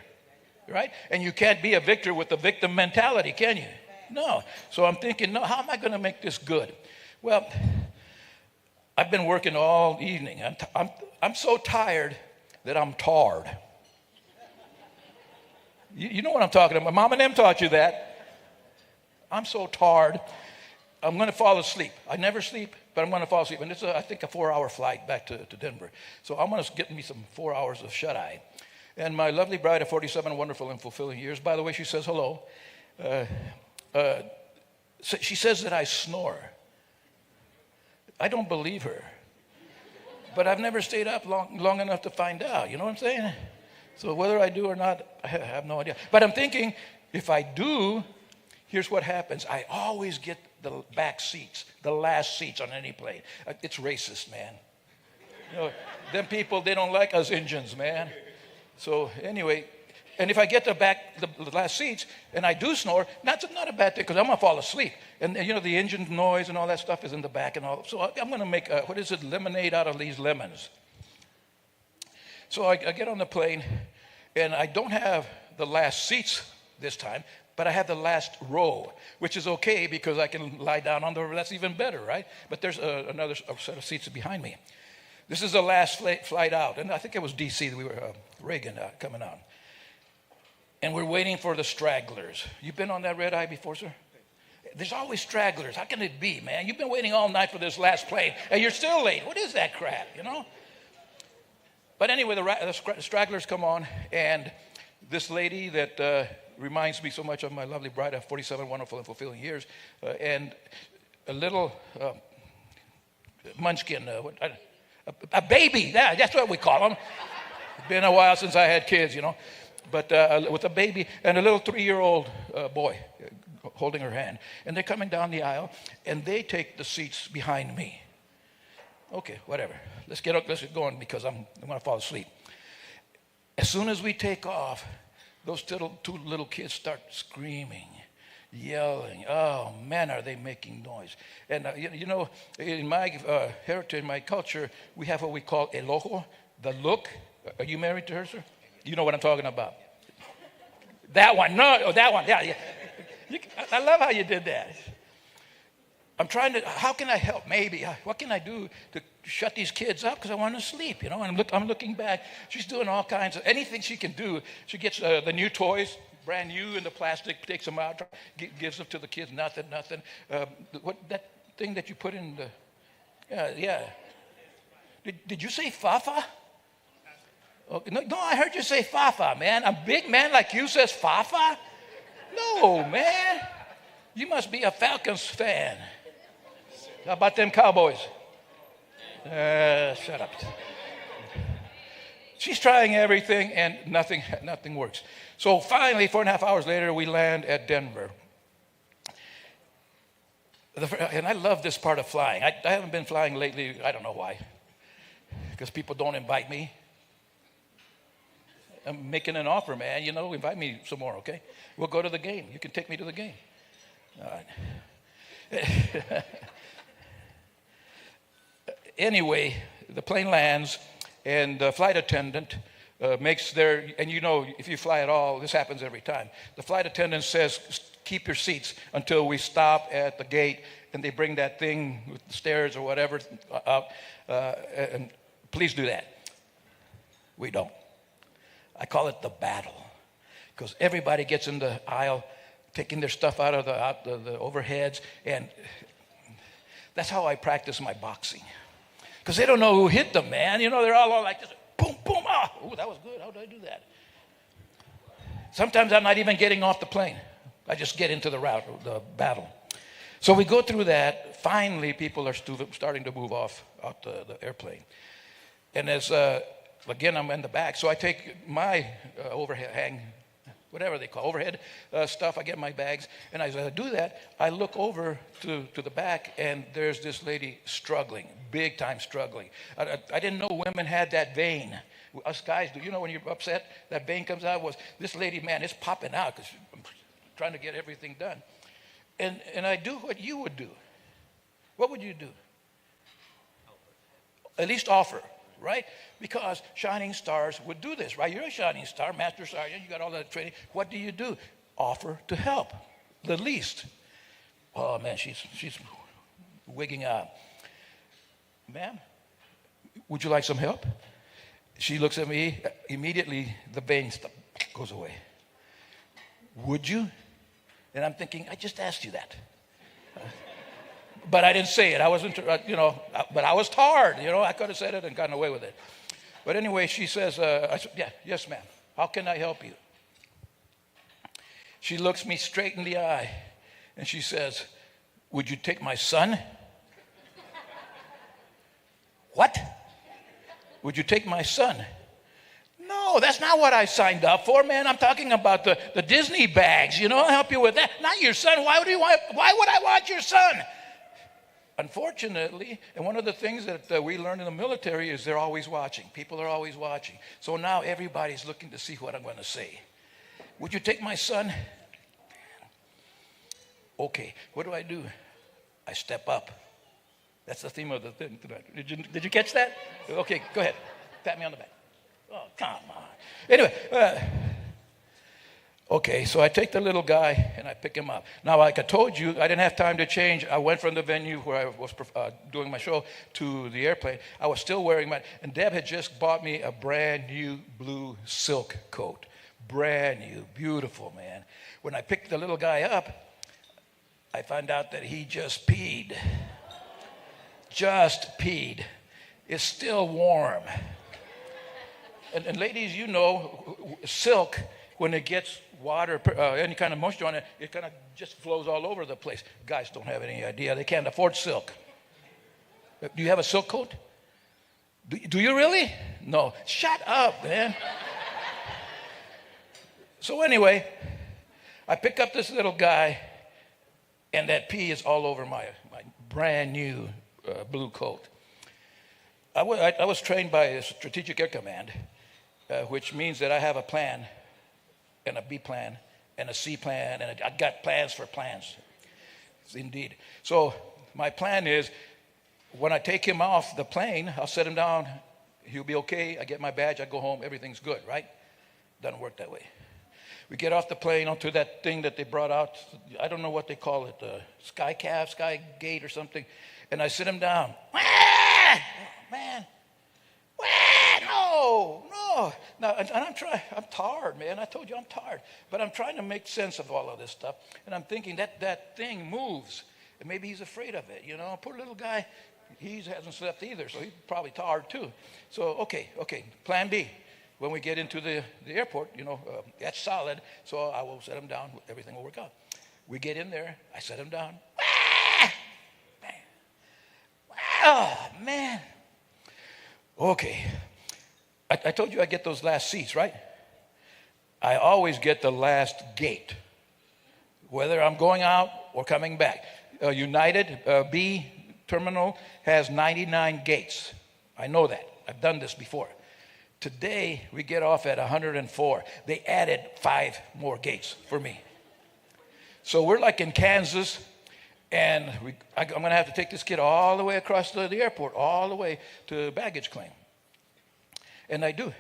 right? And you can't be a victor with the victim mentality, can you? No. So I'm thinking, no, how am I going to make this good? Well, I've been working all evening. I'm so tired that I'm tarred. You know what I'm talking about. Mom and them taught you that. I'm so tarred, I'm going to fall asleep. I never sleep, but I'm going to fall asleep. And it's, I think, a 4-hour flight back to Denver. So I'm going to get me some 4 hours of shut-eye. And my lovely bride of 47 wonderful and fulfilling years, by the way, she says hello. She says that I snore. I don't believe her. But I've never stayed up long enough to find out. You know what I'm saying? So whether I do or not, I have no idea. But I'm thinking, if I do, here's what happens. I always get the back seats, the last seats on any plane. It's racist, man. Them people, they don't like us Indians, man. So anyway, and if I get the last seats and I do snore, that's not a bad thing, because I'm going to fall asleep. And the engine noise and all that stuff is in the back and all. So I'm going to make, lemonade out of these lemons. So I get on the plane, and I don't have the last seats this time, but I have the last row, which is okay because I can lie down on that's even better, right? But there's another set of seats behind me. This is the last flight out, and I think it was D.C. We were Reagan coming out. And we're waiting for the stragglers. You've been on that red eye before, sir? There's always stragglers. How can it be, man? You've been waiting all night for this last plane, and you're still late. What is that crap, But anyway, the stragglers come on, and this lady that reminds me so much of my lovely bride of 47 wonderful and fulfilling years, and a little munchkin, a baby. Yeah, that's what we call them. It's been a while since I had kids, you know. But with a baby and a little 3-year-old boy holding her hand. And they're coming down the aisle, and they take the seats behind me. Okay, whatever. Let's get going because I'm going to fall asleep. As soon as we take off, those two little kids start screaming, yelling. Oh, man, are they making noise. And, you know, in my heritage, in my culture, we have what we call el ojo, the look. Are you married to her, sir? You know what I'm talking about. That one. No, that one. Yeah. I love how you did that. I'm trying to, how can I help? Maybe. What can I do to shut these kids up? Because I want to sleep, you know. And I'm looking back. She's doing all kinds of, anything she can do. She gets the new toys, brand new in the plastic, takes them out, gives them to the kids. Nothing. What that thing that you put in the, yeah. Did you say Fafa? Okay, no, I heard you say Fafa, man. A big man like you says Fafa? No, man. You must be a Falcons fan. How about them Cowboys? Shut up. She's trying everything, and nothing works. So finally, 4.5 hours later, we land at Denver. And I love this part of flying. I haven't been flying lately. I don't know why. Because people don't invite me. I'm making an offer, man. You know, invite me some more, okay? We'll go to the game. You can take me to the game. All right. Anyway, the plane lands, and the flight attendant makes and you know, if you fly at all, this happens every time. The flight attendant says, keep your seats until we stop at the gate, and they bring that thing with the stairs or whatever out, and please do that. We don't. I call it the battle, because everybody gets in the aisle, taking their stuff out of the overheads, and that's how I practice my boxing. Because they don't know who hit them, man. You know, they're all like this, boom, boom, ah. Oh, that was good. How did I do that? Sometimes I'm not even getting off the plane. I just get into the battle. So we go through that. Finally, people are starting to move off the airplane. And as, again, I'm in the back. So I take my overhead stuff. I get my bags. And as I do that, I look over to the back, and there's this lady struggling, big time struggling. I didn't know women had that vein. Us guys do. You know, when you're upset, that vein comes out. This lady, man, it's popping out because I'm trying to get everything done. And I do what you would do. What would you do? At least offer. Right? Because shining stars would do this, right? You're a shining star, master sergeant, you got all that training. What do? Offer to help, the least. Oh, man, she's wigging out. Ma'am, would you like some help? She looks at me, immediately the vein goes away. Would you? And I'm thinking, I just asked you that. But I didn't say it. I wasn't, but I was tired. You know, I could have said it and gotten away with it. But anyway, she says, I said, yeah, yes, ma'am. How can I help you? She looks me straight in the eye, and she says, would you take my son? What? Would you take my son? No, that's not what I signed up for, man. I'm talking about the Disney bags. You know, I'll help you with that. Not your son. Why would I want your son? Unfortunately, and one of the things that we learn in the military is they're always watching. People are always watching. So now everybody's looking to see what I'm going to say. Would you take my son? Okay, what do? I step up. That's the theme of the thing tonight. Did you catch that? Okay, go ahead. Pat me on the back. Oh, come on. Anyway, okay, so I take the little guy and I pick him up. Now, like I told you, I didn't have time to change. I went from the venue where I was doing my show to the airplane. I was still wearing and Deb had just bought me a brand new blue silk coat. Brand new, beautiful, man. When I picked the little guy up, I found out that he just peed. Just peed. It's still warm. And ladies, you know, silk, when it gets water, any kind of moisture on it, it kind of just flows all over the place. Guys don't have any idea. They can't afford silk. Do you have a silk coat? Do you really? No. Shut up, man. So anyway, I pick up this little guy, and that pee is all over my brand new blue coat. I was trained by a Strategic Air Command, which means that I have a plan, and a B plan, and a C plan, and I got plans for plans. Indeed. So my plan is, when I take him off the plane, I'll set him down. He'll be okay. I get my badge. I go home. Everything's good, right? Doesn't work that way. We get off the plane onto that thing that they brought out. I don't know what they call it, Sky Gate or something. And I sit him down. Oh, man. No. Now, and I'm tired, man. I told you I'm tired. But I'm trying to make sense of all of this stuff. And I'm thinking that thing moves. And maybe he's afraid of it, you know. Poor little guy. He hasn't slept either, so he's probably tired too. So, okay. Plan B. When we get into the airport, you know, that's solid. So I will set him down. Everything will work out. We get in there. I set him down. Oh, man. Okay. I told you I get those last seats, right? I always get the last gate, whether I'm going out or coming back. United B terminal has 99 gates. I know that. I've done this before. Today, we get off at 104. They added 5 more gates for me. So we're like in Kansas, and I'm going to have to take this kid all the way across the airport, all the way to baggage claim. And I do.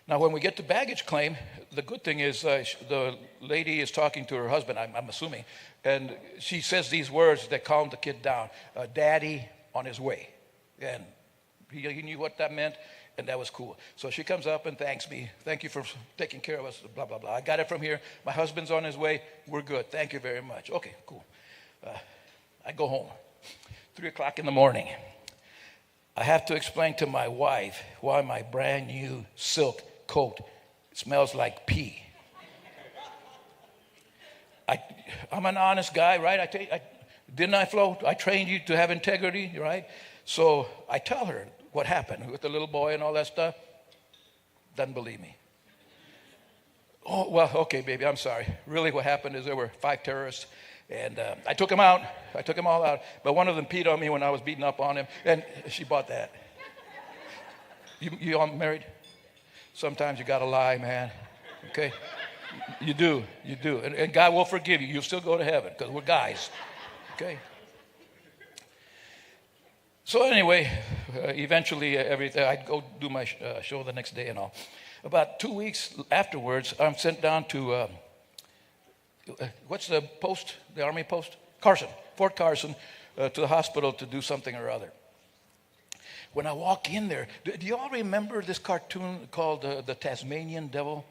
Now, when we get to baggage claim, the good thing is the lady is talking to her husband, I'm assuming, and she says these words that calm the kid down. Daddy on his way. And he knew what that meant, and that was cool. So she comes up and thanks me. Thank you for taking care of us, blah, blah, blah. I got it from here. My husband's on his way. We're good. Thank you very much. Okay, cool. I go home. 3 o'clock in the morning. I have to explain to my wife why my brand new silk coat smells like pee. I'm an honest guy, right? Didn't I, Flo? I trained you to have integrity, right? So I tell her what happened with the little boy and all that stuff. Doesn't believe me. Oh, well, okay, baby, I'm sorry. Really what happened is there were 5 terrorists, and I took them out. I took them all out. But one of them peed on me when I was beating up on him, and she bought that. You all married? Sometimes you got to lie, man. Okay? You do. And God will forgive you. You'll still go to heaven because we're guys. Okay? So anyway, eventually everything, I'd go do my show the next day and all. About 2 weeks afterwards, I'm sent down to, what's the post, the Army post? Fort Carson, to the hospital to do something or other. When I walk in there, do you all remember this cartoon called The Tasmanian Devil?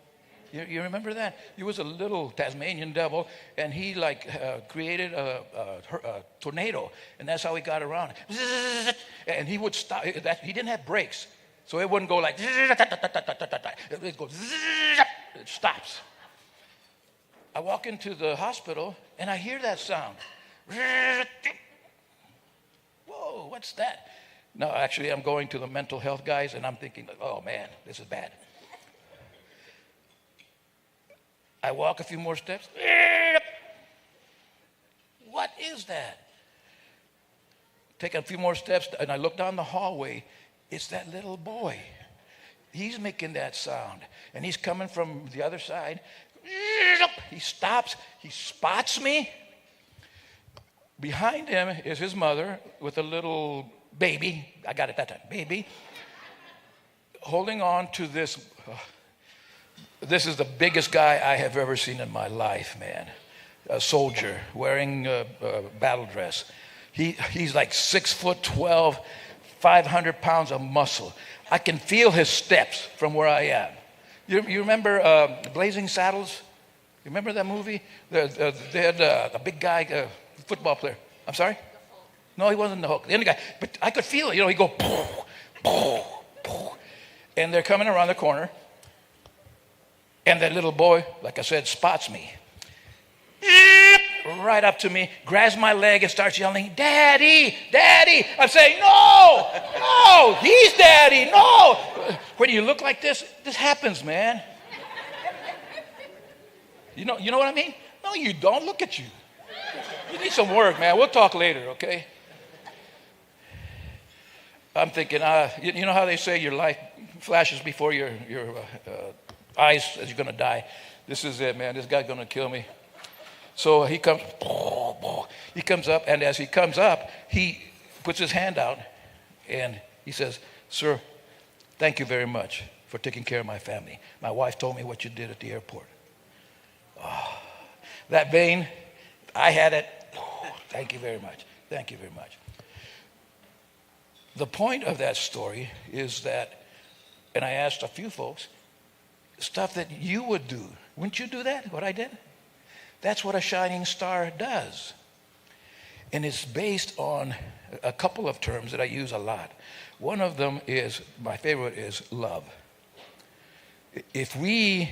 You remember that? He was a little Tasmanian devil, and he created a tornado, and that's how he got around. And he would stop. He didn't have brakes, so it wouldn't go like. It goes. It stops. I walk into the hospital, and I hear that sound. Whoa, what's that? No, actually, I'm going to the mental health guys, and I'm thinking, oh man, this is bad. I walk a few more steps. What is that? Take a few more steps, and I look down the hallway. It's that little boy. He's making that sound, and he's coming from the other side. He stops. He spots me. Behind him is his mother with a little baby. I got it that time. Baby. Holding on to this. This is the biggest guy I have ever seen in my life, man. A soldier wearing a battle dress. He's like 6'12", 500 pounds of muscle. I can feel his steps from where I am. You remember Blazing Saddles? You remember that movie? They had a big guy, football player. I'm sorry? No, he wasn't the Hulk. The other guy. But I could feel it. You know, he'd go, poof, poof, poof. And they're coming around the corner. And that little boy, like I said, spots me. Right up to me, grabs my leg and starts yelling, "Daddy, Daddy!" I'm saying, "No, no, he's Daddy, no." When you look like this happens, man. You know what I mean? No, you don't. Look at you. You need some work, man. We'll talk later, okay? I'm thinking, you know how they say your life flashes before your eyes as you're going to die? This is it, man. This guy's going to kill me. So he comes up, and as he comes up, he puts his hand out, and he says, "Sir, thank you very much for taking care of my family. My wife told me what you did at the airport." Oh, that vein, I had it. Oh, thank you very much. Thank you very much. The point of that story is that, and I asked a few folks, stuff that you would do. Wouldn't you do that, what I did? That's what a shining star does. And it's based on a couple of terms that I use a lot. One of them is, my favorite is love. If we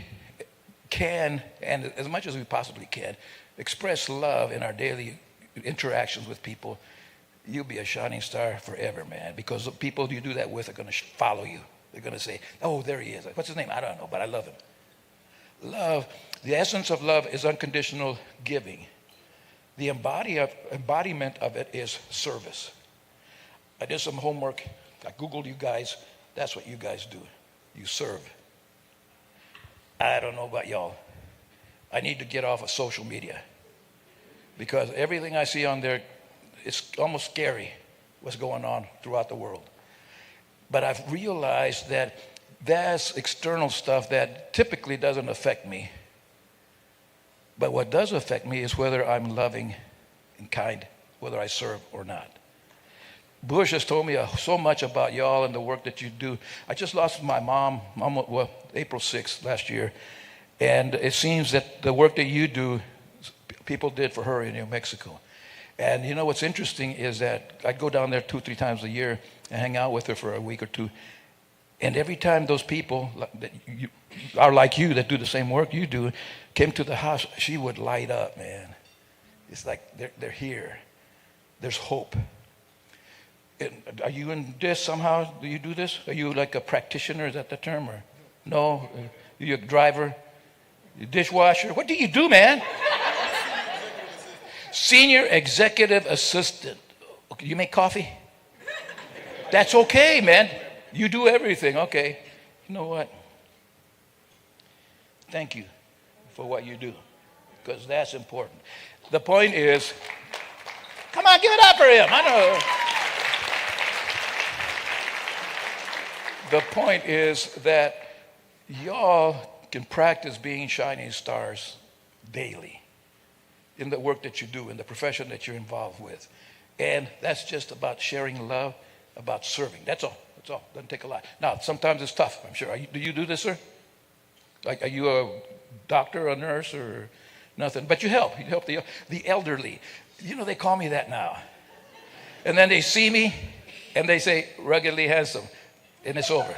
can, and as much as we possibly can, express love in our daily interactions with people, you'll be a shining star forever, man. Because the people you do that with are going to follow you. They're going to say, "Oh, there he is. What's his name? I don't know, but I love him." Love, the essence of love is unconditional giving. The embodiment of it is service. I did some homework. I Googled you guys. That's what you guys do. You serve. I don't know about y'all. I need to get off of social media because everything I see on there, it's almost scary what's going on throughout the world. But I've realized that that's external stuff that typically doesn't affect me. But what does affect me is whether I'm loving and kind, whether I serve or not. Bush has told me so much about y'all and the work that you do. I just lost my mom, April 6th last year. And it seems that the work that you do, people did for her in New Mexico. And you know what's interesting is that I go down there 2-3 times a year and hang out with her for a week or two. And every time those people that are like you, that do the same work you do, came to the house, she would light up, man. It's like they're here. There's hope. Are you in this somehow? Do you do this? Are you like a practitioner? Is that the term? Or no? Are you a driver? You dishwasher? What do you do, man? Senior executive assistant. Okay, you make coffee? That's okay, man. You do everything. Okay. You know what? Thank you for what you do, because that's important. The point is, come on, give it up for him. I know. The point is that y'all can practice being shining stars daily in the work that you do, in the profession that you're involved with. And that's just about sharing love, about serving. That's all. That's all. Doesn't take a lot. Now, sometimes it's tough, I'm sure. Do you do this, sir? Like, are you a doctor, a nurse, or nothing? But you help. You help the elderly. You know, they call me that now. And then they see me, and they say, "Ruggedly handsome," and it's over.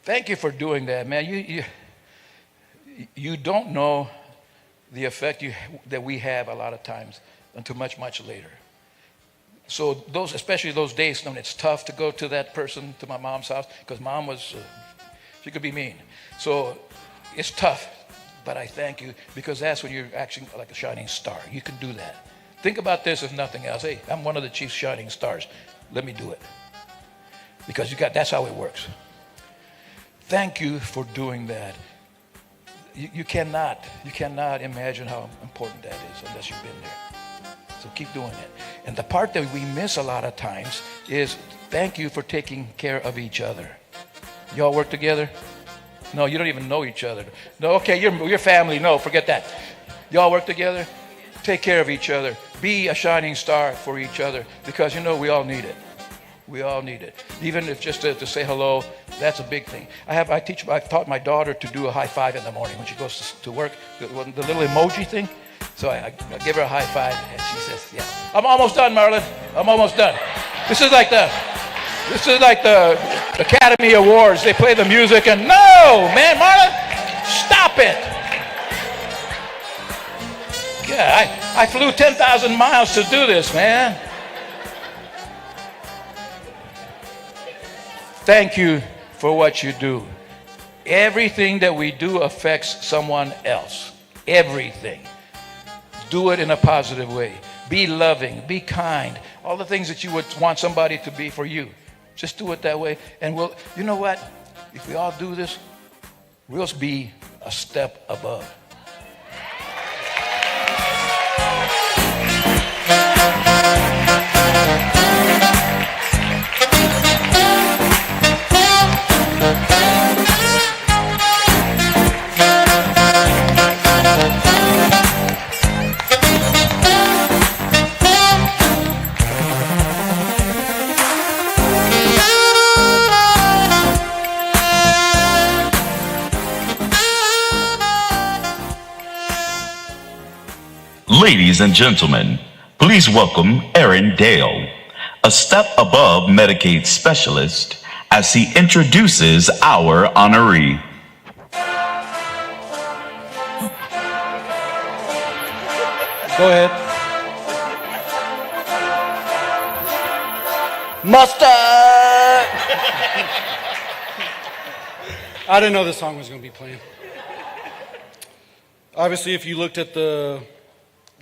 Thank you for doing that, man. You don't know the effect that we have a lot of times until much, much later. So especially those days when it's tough to go to that person, to my mom's house, because mom was, she could be mean. So it's tough, but I thank you, because that's when you're acting like a shining star. You can do that. Think about this if nothing else. Hey, I'm one of the chief shining stars. Let me do it. Because that's how it works. Thank you for doing that. You cannot imagine how important that is unless you've been there. So keep doing it. And the part that we miss a lot of times is thank you for taking care of each other. Y'all work together? No, you don't even know each other. No, okay, you're family. No, forget that. Y'all work together? Take care of each other. Be a shining star for each other, because you know we all need it. We all need it. Even if just to say hello, that's a big thing. I've taught my daughter to do a high five in the morning when she goes to work, the little emoji thing. So I give her a high five, and she says, "Yeah, I'm almost done, Marlon. I'm almost done." This is like the Academy Awards. They play the music and no, man, Marlon, stop it. Yeah, I flew 10,000 miles to do this, man. Thank you for what you do. Everything that we do affects someone else. Everything. Do it in a positive way. Be loving, be kind. All the things that you would want somebody to be for you. Just do it that way. And we'll, you know what? If we all do this, we'll be a step above. Ladies and gentlemen, please welcome Aaron Dale, a step above Medicaid specialist, as he introduces our honoree. Go ahead. Mustard! I didn't know this song was going to be playing. Obviously, if you looked at the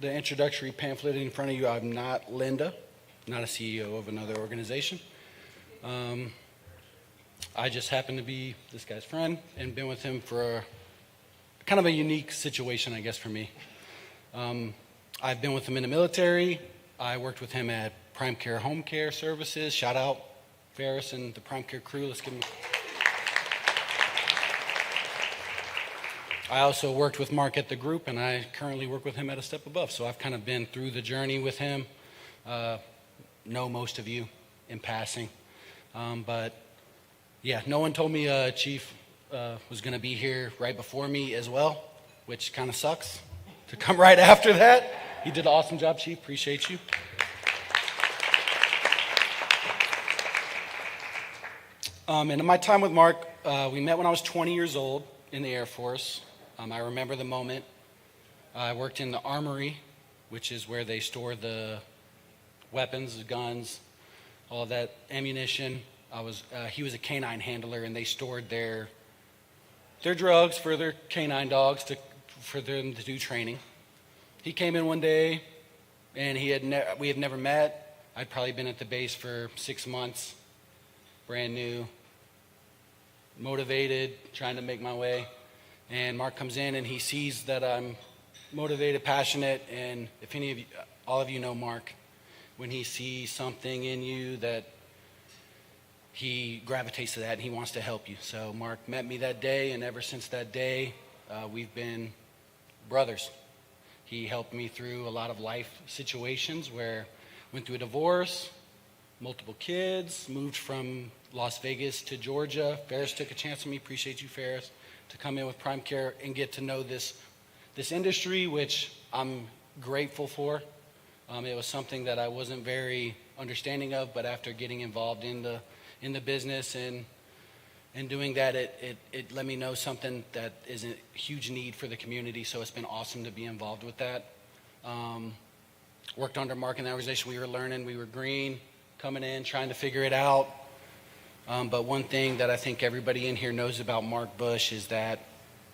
introductory pamphlet in front of you, I'm not Linda, not a CEO of another organization. I just happen to be this guy's friend and been with him for kind of a unique situation, I guess, for me. I've been with him in the military. I worked with him at Prime Care Home Care Services. Shout out Ferris and the Prime Care crew. Let's give him. I also worked with Mark at the group, and I currently work with him at A Step Above. So I've kind of been through the journey with him. Know most of you in passing. But yeah, no one told me Chief was going to be here right before me as well, which kind of sucks to come right after that. You did an awesome job, Chief. Appreciate you. And in my time with Mark, we met when I was 20 years old in the Air Force. I remember the moment. I worked in the armory, which is where they store the weapons, the guns, all that ammunition. He was a canine handler, and they stored their drugs for their canine dogs for them to do training. He came in one day, and we had never met. I'd probably been at the base for 6 months, brand new, motivated, trying to make my way. And Mark comes in, and he sees that I'm motivated, passionate, and if all of you know Mark, when he sees something in you that he gravitates to that and he wants to help you. So Mark met me that day, and ever since that day, we've been brothers. He helped me through a lot of life situations where I went through a divorce, multiple kids, moved from Las Vegas to Georgia. Ferris took a chance on me. Appreciate you, Ferris, to come in with Prime Care and get to know this industry, which I'm grateful for. It was something that I wasn't very understanding of, but after getting involved in the business and doing that, it let me know something that is a huge need for the community. So it's been awesome to be involved with that. Worked under Mark in the organization. We were learning. We were green, coming in, trying to figure it out. But one thing that I think everybody in here knows about Mark Bush is that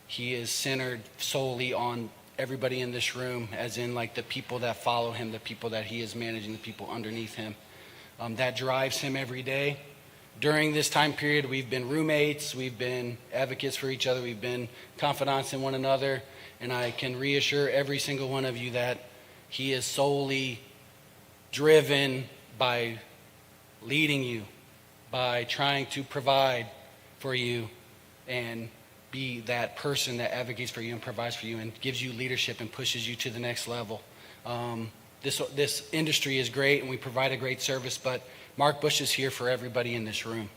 he is centered solely on everybody in this room, as in like the people that follow him, the people that he is managing, the people underneath him. That drives him every day. During this time period, we've been roommates, we've been advocates for each other, we've been confidants in one another, and I can reassure every single one of you that he is solely driven by leading you, by trying to provide for you and be that person that advocates for you and provides for you and gives you leadership and pushes you to the next level. This industry is great and we provide a great service, but Mark Bush is here for everybody in this room.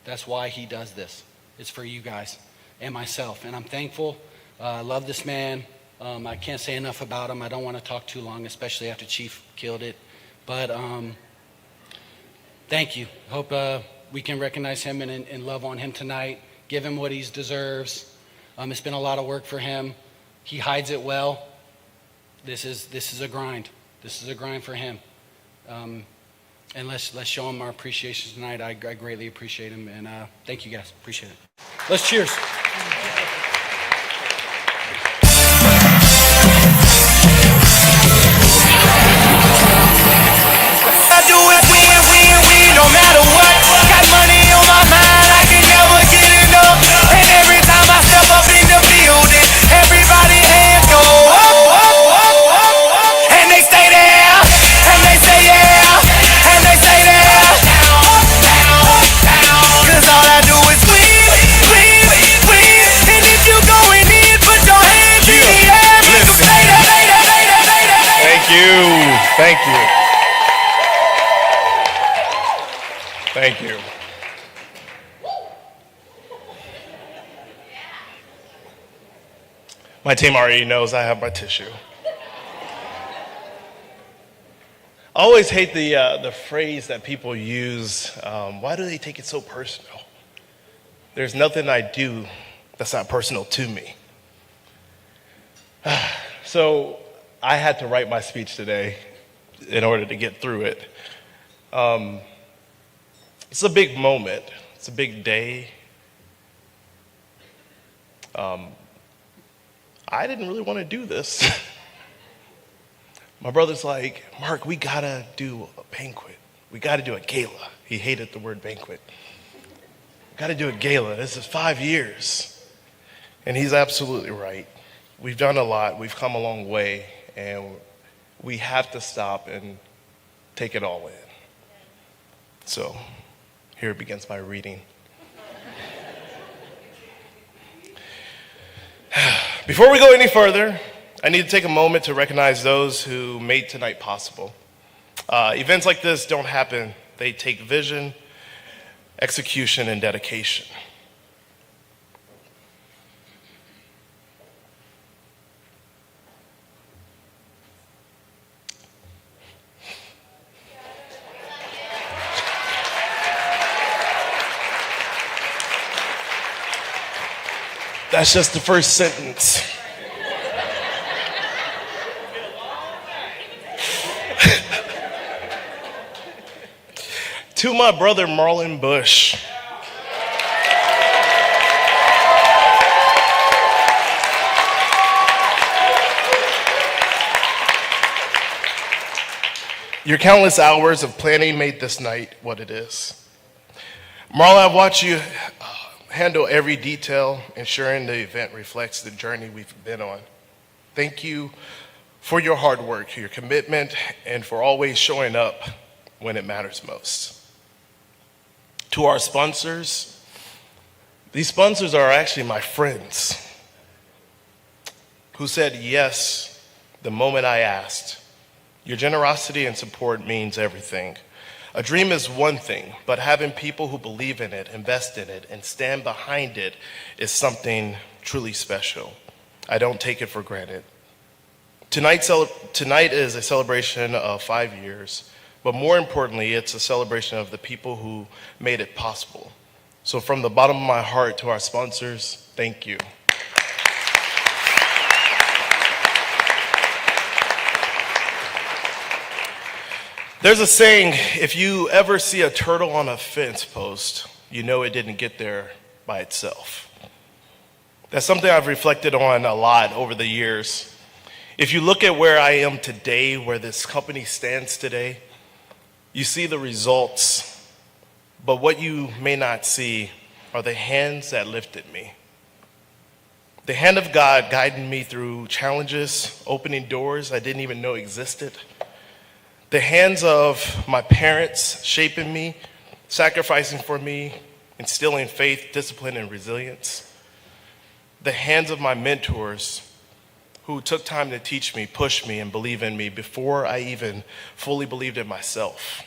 That's why he does this. It's for you guys and myself, and I'm thankful. I love this man. I can't say enough about him. I don't want to talk too long, especially after Chief killed it, but thank you. Hope we can recognize him and love on him tonight, give him what he deserves. It's been a lot of work for him. He hides it well. This is a grind. This is a grind for him. And let's show him our appreciation tonight. I greatly appreciate him, and thank you guys. Appreciate it. Let's cheers. I do it win, no matter what. Got money on my mind, I can never get enough. And every time I step up in the building, everybody hands go up. And they stay there, and they say yeah, and they say there. Cause all I do is win. And if you going in, put your hands in the air. Make 'em say that. Thank you. Thank you. Thank you. My team already knows I have my tissue. I always hate the phrase that people use, why do they take it so personal? There's nothing I do that's not personal to me. So I had to write my speech today in order to get through it. It's a big moment. It's a big day. I didn't really want to do this. My brother's like, Mark, we gotta do a banquet. We gotta do a gala. He hated the word banquet. Gotta do a gala. This is 5 years. And he's absolutely right. We've done a lot. We've come a long way. And we have to stop and take it all in. So here begins my reading. Before we go any further, I need to take a moment to recognize those who made tonight possible. Events like this don't happen. They take vision, execution, and dedication. That's just the first sentence. To my brother Marlon Bush. Your countless hours of planning made this night what it is. Marlon, I've watched you handle every detail, ensuring the event reflects the journey we've been on. Thank you for your hard work, your commitment, and for always showing up when it matters most. To our sponsors, these sponsors are actually my friends who said yes the moment I asked. Your generosity and support means everything. A dream is one thing, but having people who believe in it, invest in it, and stand behind it is something truly special. I don't take it for granted. Tonight is a celebration of 5 years, but more importantly, it's a celebration of the people who made it possible. So from the bottom of my heart to our sponsors, thank you. There's a saying, if you ever see a turtle on a fence post, you know it didn't get there by itself. That's something I've reflected on a lot over the years. If you look at where I am today, where this company stands today, you see the results, but what you may not see are the hands that lifted me. The hand of God guiding me through challenges, opening doors I didn't even know existed. The hands of my parents shaping me, sacrificing for me, instilling faith, discipline, and resilience. The hands of my mentors who took time to teach me, push me, and believe in me before I even fully believed in myself.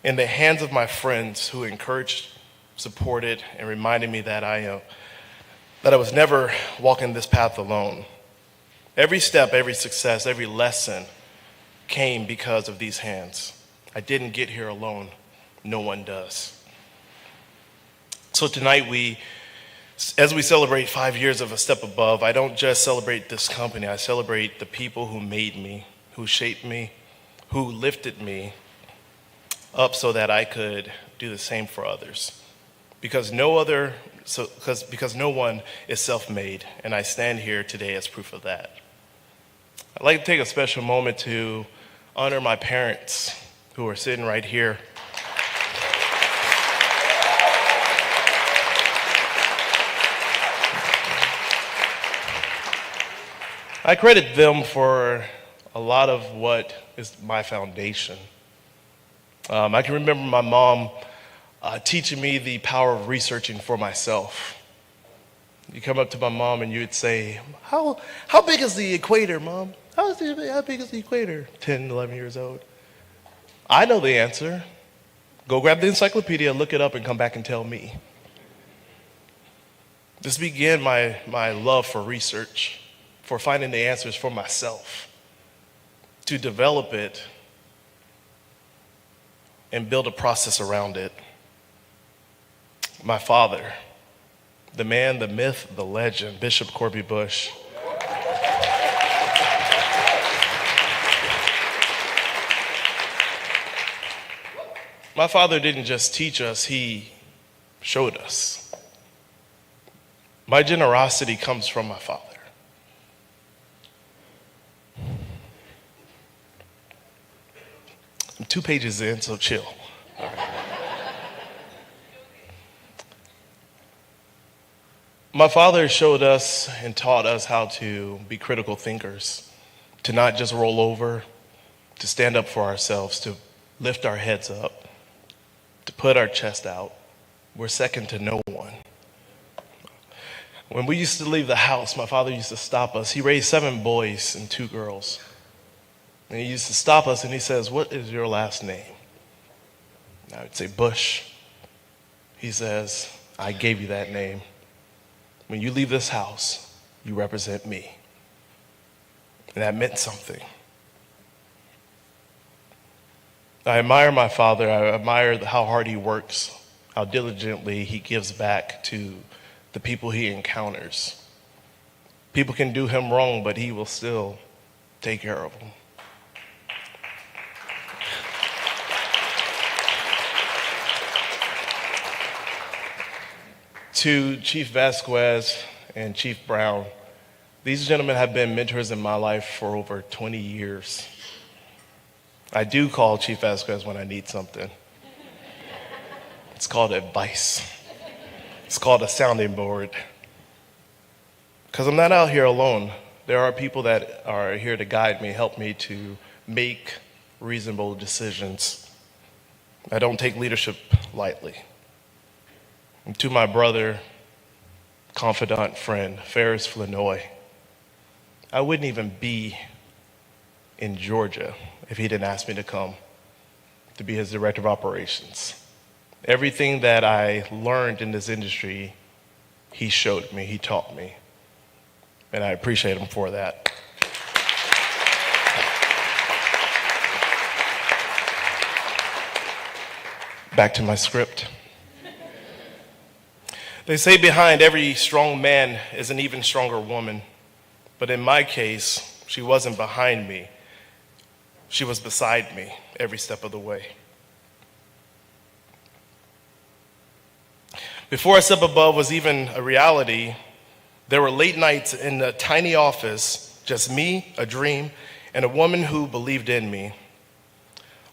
And the hands of my friends who encouraged, supported, and reminded me that I was never walking this path alone. Every step, every success, every lesson came because of these hands. I didn't get here alone. No one does. So tonight as we celebrate 5 years of A Step Above, I don't just celebrate this company, I celebrate the people who made me, who shaped me, who lifted me up so that I could do the same for others. Because no one is self-made, and I stand here today as proof of that. I'd like to take a special moment to honor my parents who are sitting right here. I credit them for a lot of what is my foundation. I can remember my mom teaching me the power of researching for myself. You come up to my mom and you would say, how big is the equator, Mom? How big is the equator? 10, 11 years old. I know the answer. Go grab the encyclopedia, look it up, and come back and tell me. This began my love for research, for finding the answers for myself, to develop it and build a process around it. My father, the man, the myth, the legend, Bishop Corby Bush. My father didn't just teach us, he showed us. My generosity comes from my father. I'm 2 pages in, so chill. All right. My father showed us and taught us how to be critical thinkers, to not just roll over, to stand up for ourselves, to lift our heads up, to put our chest out. We're second to no one. When we used to leave the house, my father used to stop us. He raised 7 boys and 2 girls. And he used to stop us and he says, "What is your last name?" And I would say, "Bush." He says, "I gave you that name. When you leave this house, you represent me." And that meant something. I admire my father. I admire how hard he works, how diligently he gives back to the people he encounters. People can do him wrong, but he will still take care of them. To Chief Vasquez and Chief Brown, these gentlemen have been mentors in my life for over 20 years. I do call Chief Vasquez when I need something. It's called advice. It's called a sounding board. Because I'm not out here alone. There are people that are here to guide me, help me to make reasonable decisions. I don't take leadership lightly. And to my brother, confidant, friend, Ferris Flanoy, I wouldn't even be in Georgia if he didn't ask me to come to be his director of operations. Everything that I learned in this industry, he showed me, he taught me. And I appreciate him for that. Back to my script. They say behind every strong man is an even stronger woman. But in my case, she wasn't behind me. She was beside me every step of the way. Before A Step Above was even a reality, there were late nights in a tiny office, just me, a dream, and a woman who believed in me.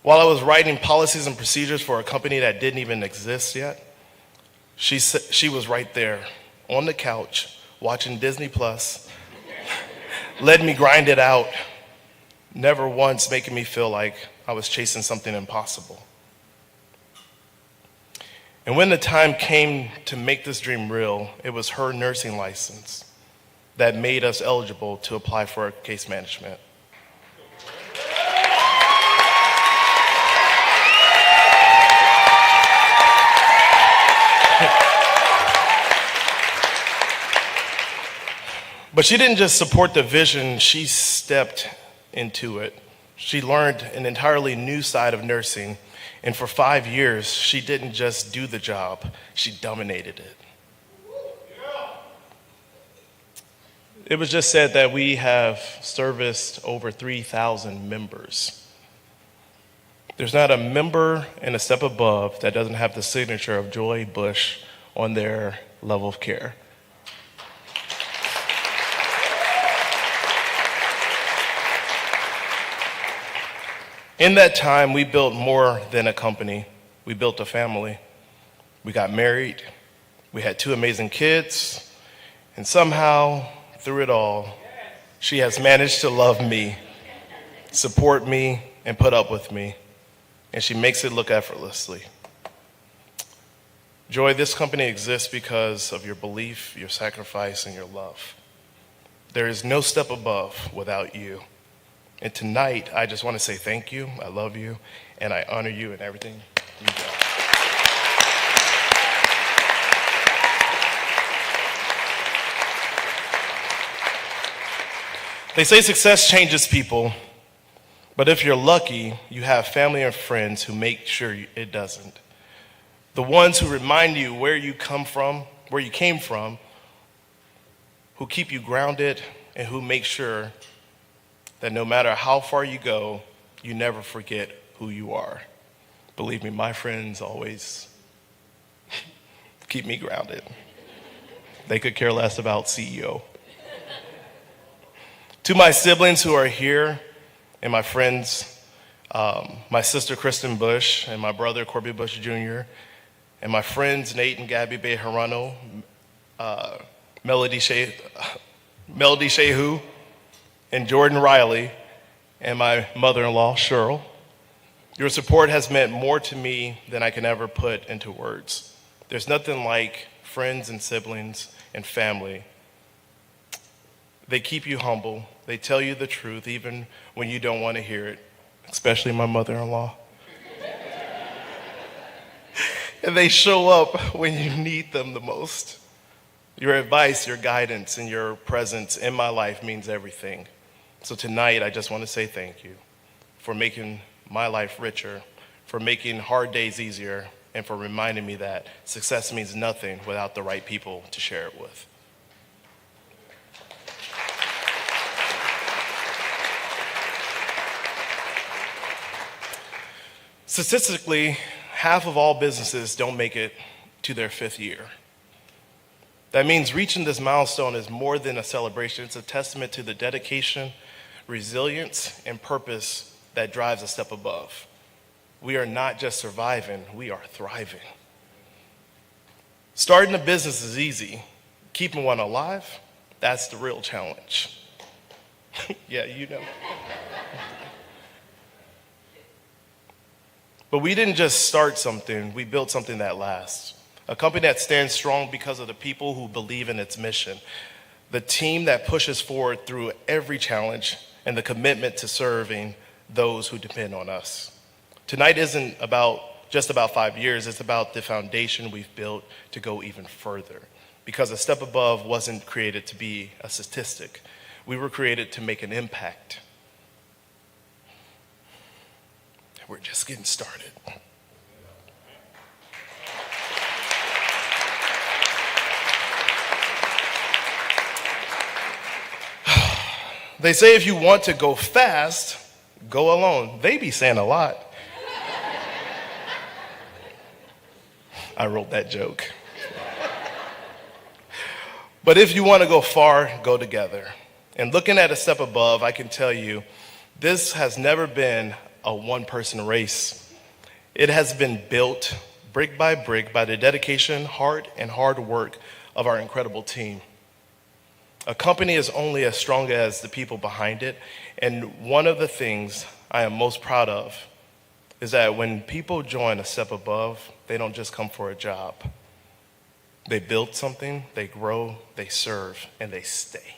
While I was writing policies and procedures for a company that didn't even exist yet, she was right there on the couch watching Disney Plus, let me grind it out, never once making me feel like I was chasing something impossible. And when the time came to make this dream real, it was her nursing license that made us eligible to apply for case management. But she didn't just support the vision, she stepped into it. She learned an entirely new side of nursing, and for 5 years, she didn't just do the job, she dominated it. It was just said that we have serviced over 3,000 members. There's not a member in A Step Above that doesn't have the signature of Joy Bush on their level of care. In that time, we built more than a company. We built a family. We got married. We had 2 amazing kids. And somehow, through it all, she has managed to love me, support me, and put up with me. And she makes it look effortlessly. Joy, this company exists because of your belief, your sacrifice, and your love. There is no step above without you. And tonight, I just want to say thank you, I love you, and I honor you in everything you do. They say success changes people, but if you're lucky, you have family and friends who make sure it doesn't. The ones who remind you where you came from, who keep you grounded, and who make sure that no matter how far you go, you never forget who you are. Believe me, my friends always keep me grounded. They could care less about CEO. To my siblings who are here, and my friends, my sister Kristen Bush, and my brother Corby Bush Jr., and my friends Nate and Gabby Bejarano, Melody Shehu, and Jordan Riley, and my mother-in-law, Cheryl. Your support has meant more to me than I can ever put into words. There's nothing like friends and siblings and family. They keep you humble. They tell you the truth even when you don't want to hear it, especially my mother-in-law. And they show up when you need them the most. Your advice, your guidance, and your presence in my life means everything. So tonight, I just want to say thank you for making my life richer, for making hard days easier, and for reminding me that success means nothing without the right people to share it with. Statistically, half of all businesses don't make it to their 5th year. That means reaching this milestone is more than a celebration. It's a testament to the dedication, resilience, and purpose that drives A Step Above. We are not just surviving, we are thriving. Starting a business is easy. Keeping one alive, that's the real challenge. Yeah, you know. But we didn't just start something, we built something that lasts. A company that stands strong because of the people who believe in its mission. The team that pushes forward through every challenge and the commitment to serving those who depend on us. Tonight isn't just about 5 years, it's about the foundation we've built to go even further. Because A Step Above wasn't created to be a statistic. We were created to make an impact. We're just getting started. They say if you want to go fast, go alone. They be saying a lot. I wrote that joke. But if you want to go far, go together. And looking at A Step Above, I can tell you, this has never been a one-person race. It has been built brick by the dedication, heart, and hard work of our incredible team. A company is only as strong as the people behind it, and one of the things I am most proud of is that when people join A Step Above, they don't just come for a job. They build something, they grow, they serve, and they stay.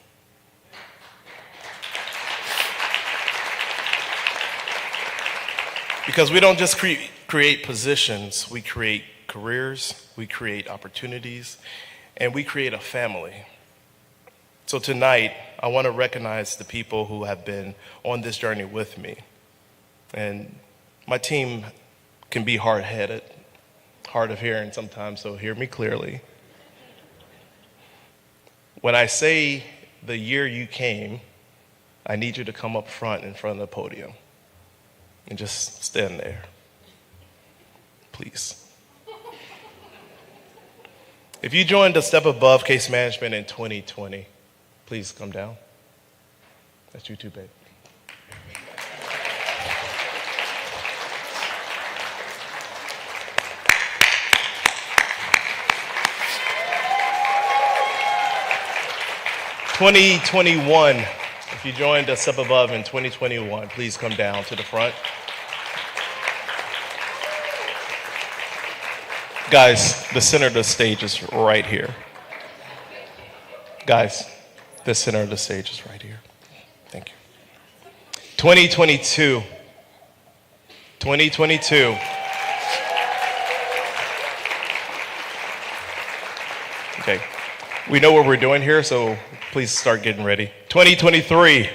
Because we don't just create positions, we create careers, we create opportunities, and we create a family. So tonight, I want to recognize the people who have been on this journey with me. And my team can be hard-headed, hard of hearing sometimes, so hear me clearly. When I say the year you came, I need you to come up front in front of the podium and just stand there, please. If you joined a step above case management in 2020, please come down. That's you too, babe. (2021), if you joined a step above in 2021, please come down to the front. Guys, the center of the stage is right here. Guys, the center of the stage is right here. Thank you. 2022. Okay, we know what we're doing here, so please start getting ready. 2023.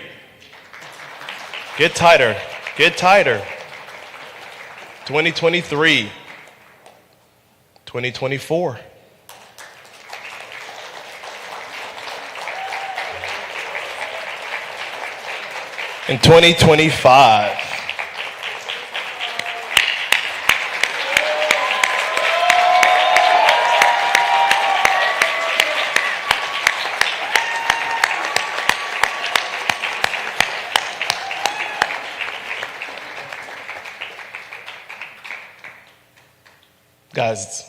Get tighter. 2023. 2024. In 2025. Guys,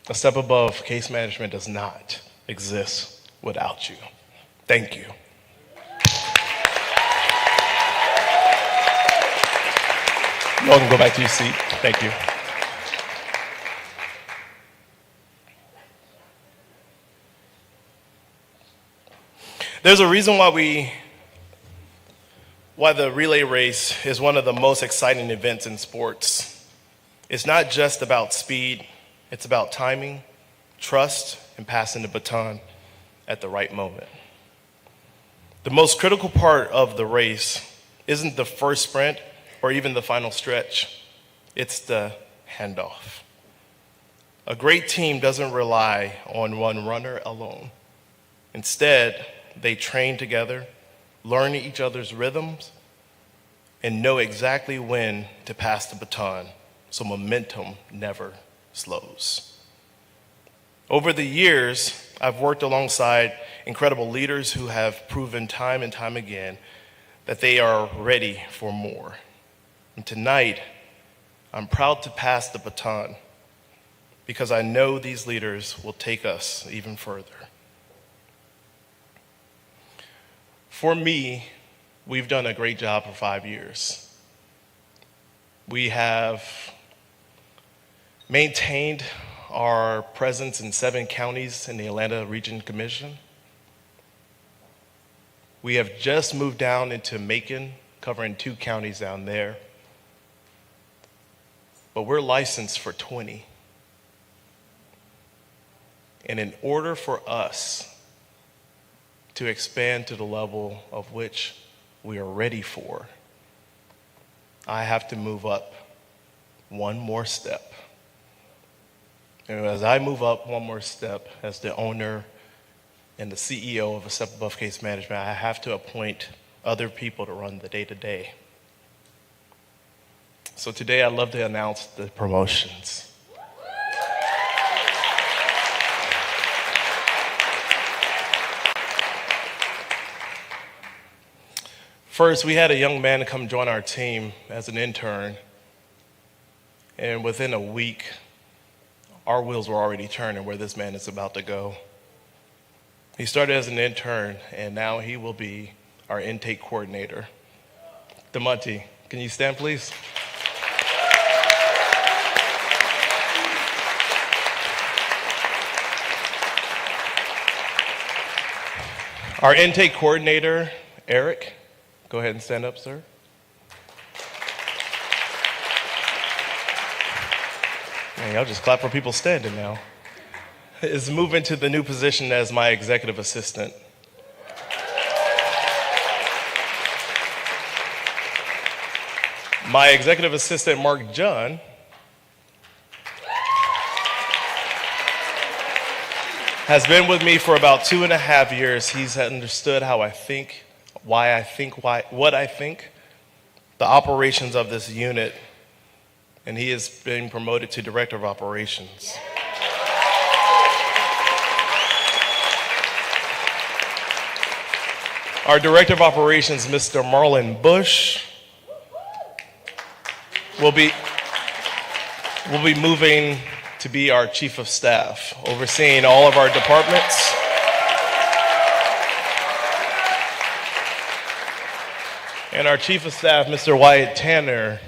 a step above case management does not exist without you. Thank you. You all can go back to your seat. Thank you. There's a reason why the relay race is one of the most exciting events in sports. It's not just about speed, it's about timing, trust, and passing the baton at the right moment. The most critical part of the race isn't the first sprint or even the final stretch, it's the handoff. A great team doesn't rely on one runner alone. Instead, they train together, learn each other's rhythms, and know exactly when to pass the baton, so momentum never slows. Over the years, I've worked alongside incredible leaders who have proven time and time again that they are ready for more. And tonight, I'm proud to pass the baton because I know these leaders will take us even further. For me, we've done a great job for 5 years. We have maintained our presence in 7 counties in the Atlanta Region Commission. We have just moved down into Macon, covering 2 counties down there. But we're licensed for 20. And in order for us to expand to the level of which we are ready for, I have to move up one more step. And as I move up one more step as the owner and the CEO of a Step Above Case Management, I have to appoint other people to run the day-to-day. So today I'd love to announce the promotions. First, we had a young man come join our team as an intern, and within a week, our wheels were already turning where this man is about to go. He started as an intern, and now he will be our intake coordinator. Demonte, can you stand, please? Our intake coordinator, Eric, go ahead and stand up, sir. Man, y'all just clap for people standing now. Is moving to the new position as my executive assistant. My executive assistant, Mark John, has been with me for about 2.5 years. He's understood how I think, why I think, what I think, the operations of this unit, and he is being promoted to Director of Operations. Our Director of Operations, Mr. Marlon Bush, will be moving to be our Chief of Staff, overseeing all of our departments. And our Chief of Staff, Mr. Wyatt Tanner,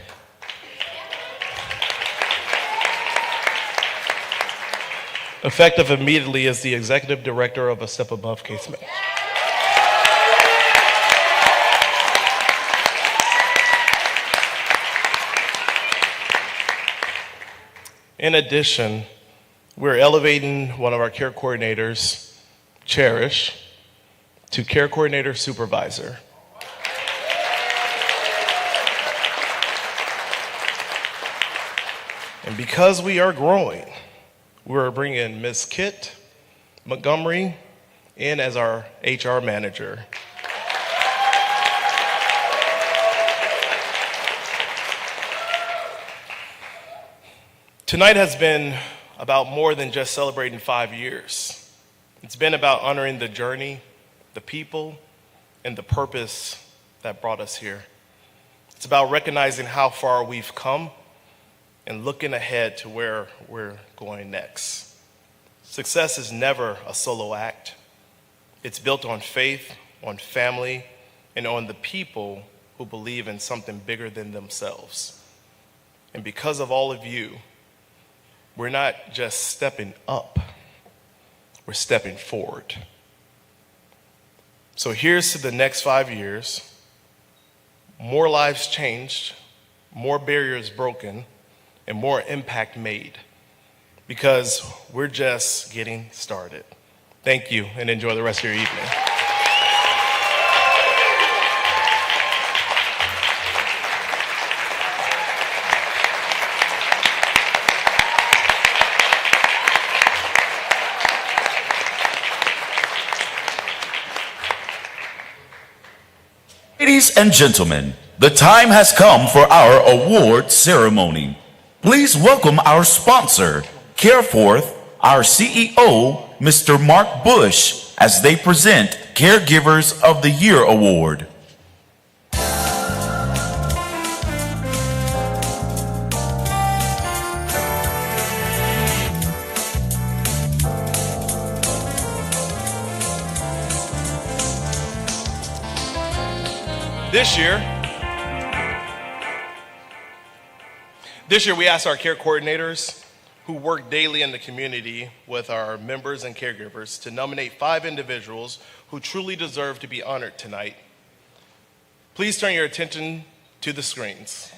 effective immediately as the Executive Director of A Step Above Case Management. In addition, we're elevating one of our care coordinators, Cherish, to Care Coordinator Supervisor. And because we are growing, we're bringing Ms. Kit Montgomery in as our HR manager. Tonight has been about more than just celebrating 5 years. It's been about honoring the journey, the people, and the purpose that brought us here. It's about recognizing how far we've come and looking ahead to where we're going next. Success is never a solo act. It's built on faith, on family, and on the people who believe in something bigger than themselves. And because of all of you, we're not just stepping up, we're stepping forward. So here's to the next 5 years. More lives changed, more barriers broken, and more impact made, because we're just getting started. Thank you, and enjoy the rest of your evening. Ladies and gentlemen, the time has come for our award ceremony. Please welcome our sponsor, CareForth, our CEO, Mr. Mark Bush, as they present Caregivers of the Year Award. This year we asked our care coordinators who work daily in the community with our members and caregivers to nominate 5 individuals who truly deserve to be honored tonight. Please turn your attention to the screens.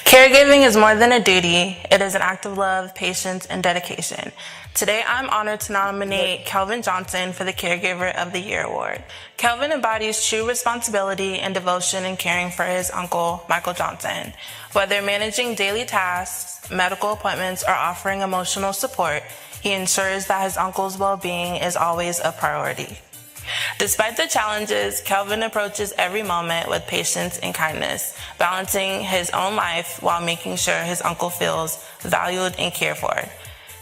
Caregiving is more than a duty. It is an act of love, patience, and dedication. Today, I'm honored to nominate Kelvin Johnson for the Caregiver of the Year Award. Kelvin embodies true responsibility and devotion in caring for his uncle, Michael Johnson. Whether managing daily tasks, medical appointments, or offering emotional support, he ensures that his uncle's well-being is always a priority. Despite the challenges, Kelvin approaches every moment with patience and kindness, balancing his own life while making sure his uncle feels valued and cared for.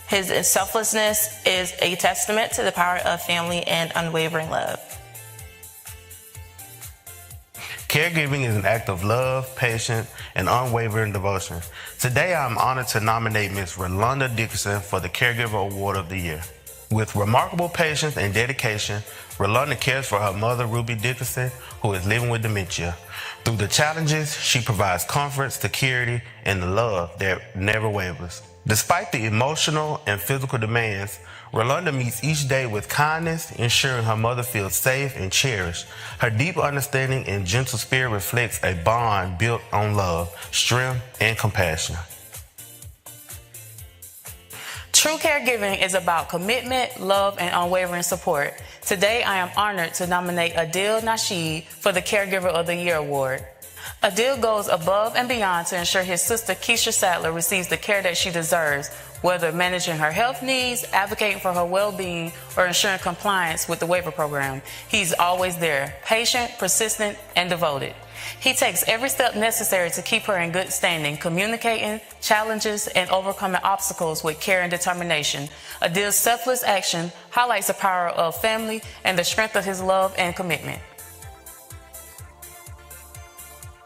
His selflessness is a testament to the power of family and unwavering love. Caregiving is an act of love, patience, and unwavering devotion. Today, I'm honored to nominate Ms. Rolanda Dickerson for the Caregiver Award of the Year. With remarkable patience and dedication, Rolanda cares for her mother, Ruby Dickerson, who is living with dementia. Through the challenges, she provides comfort, security, and the love that never wavers. Despite the emotional and physical demands, Rolanda meets each day with kindness, ensuring her mother feels safe and cherished. Her deep understanding and gentle spirit reflects a bond built on love, strength, and compassion. True caregiving is about commitment, love, and unwavering support. Today, I am honored to nominate Adil Nasheed for the Caregiver of the Year Award. Adil goes above and beyond to ensure his sister Keisha Sadler receives the care that she deserves, whether managing her health needs, advocating for her well-being, or ensuring compliance with the waiver program. He's always there, patient, persistent, and devoted. He takes every step necessary to keep her in good standing, communicating challenges and overcoming obstacles with care and determination. Adil's selfless action highlights the power of family and the strength of his love and commitment.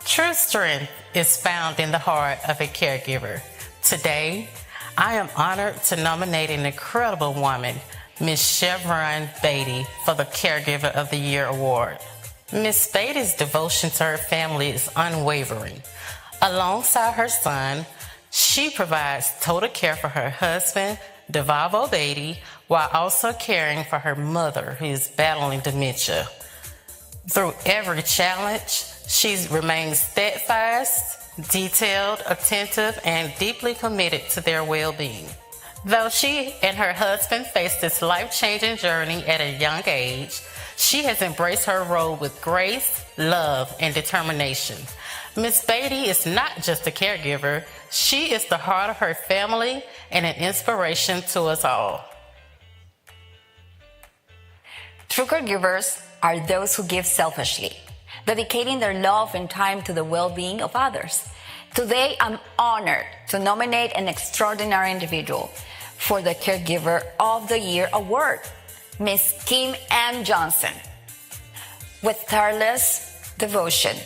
True strength is found in the heart of a caregiver. Today, I am honored to nominate an incredible woman, Ms. Chevron Beatty, for the Caregiver of the Year Award. Ms. Beatty's devotion to her family is unwavering. Alongside her son, she provides total care for her husband, Devavo Beatty, while also caring for her mother, who is battling dementia. Through every challenge, she remains steadfast, detailed, attentive, and deeply committed to their well-being. Though she and her husband faced this life-changing journey at a young age, she has embraced her role with grace, love, and determination. Miss Beatty is not just a caregiver, she is the heart of her family and an inspiration to us all. True caregivers are those who give selfishly, dedicating their love and time to the well-being of others. Today, I'm honored to nominate an extraordinary individual for the Caregiver of the Year Award, Ms. Kim M. Johnson. With tireless devotion,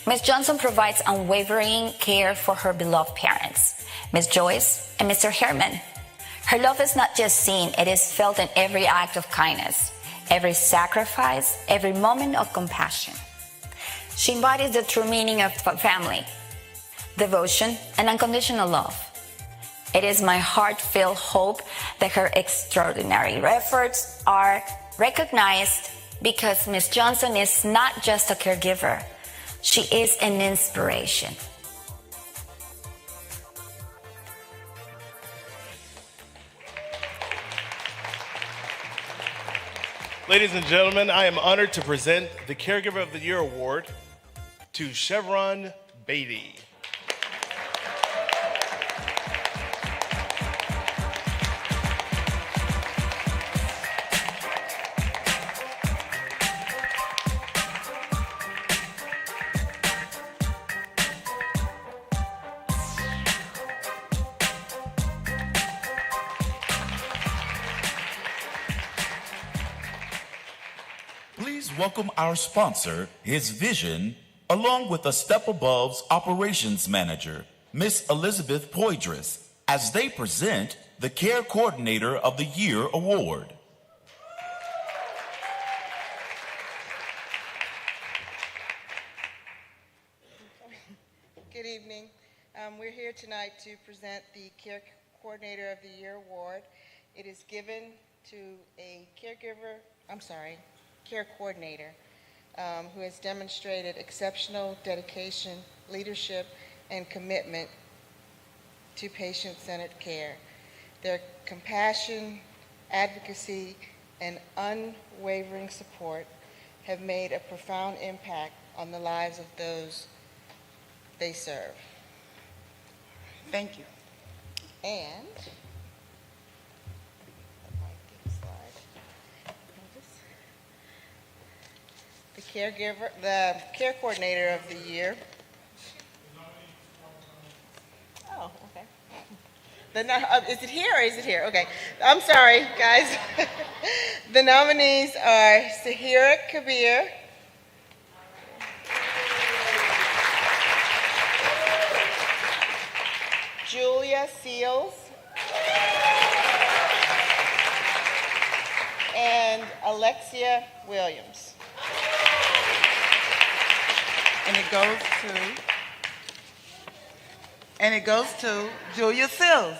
Ms. Johnson provides unwavering care for her beloved parents, Ms. Joyce and Mr. Herman. Her love is not just seen, it is felt in every act of kindness, every sacrifice, every moment of compassion. She embodies the true meaning of family, devotion, and unconditional love. It is my heart-filled hope that her extraordinary efforts are recognized because Ms. Johnson is not just a caregiver, she is an inspiration. Ladies and gentlemen, I am honored to present the Caregiver of the Year Award to Chevron Beatty. Please welcome our sponsor, His Vision, along with a Step Above's Operations Manager, Miss Elizabeth Poydras, as they present the Care Coordinator of the Year Award. Good evening. We're here tonight to present the Care Coordinator of the Year Award. It is given to a care coordinator who has demonstrated exceptional dedication, leadership, and commitment to patient-centered care. Their compassion, advocacy, and unwavering support have made a profound impact on the lives of those they serve. Thank you. And the Care Coordinator of the Year. Oh, okay. Is it here or is it here? Okay. I'm sorry, guys. The nominees are Sahira Kabir, Julia Seals, and Alexia Williams. And it goes to Julia Sills.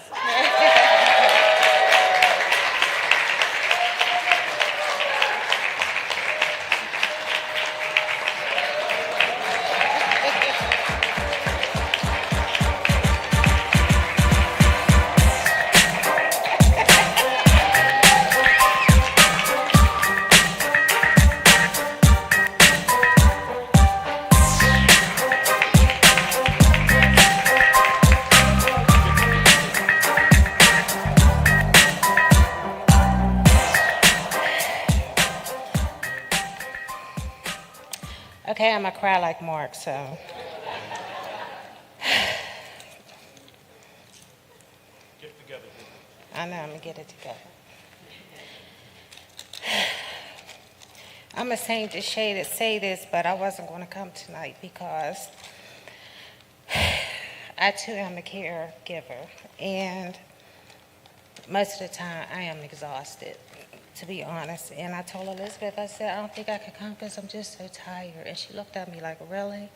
I'm going to cry like Mark, so. Get it together. I know, I'm going to get it together. I'm ashamed to say this, but I wasn't going to come tonight because I too am a caregiver, and most of the time I am exhausted, to be honest. And I told Elizabeth, I said, I don't think I could come because I'm just so tired. And she looked at me like, really?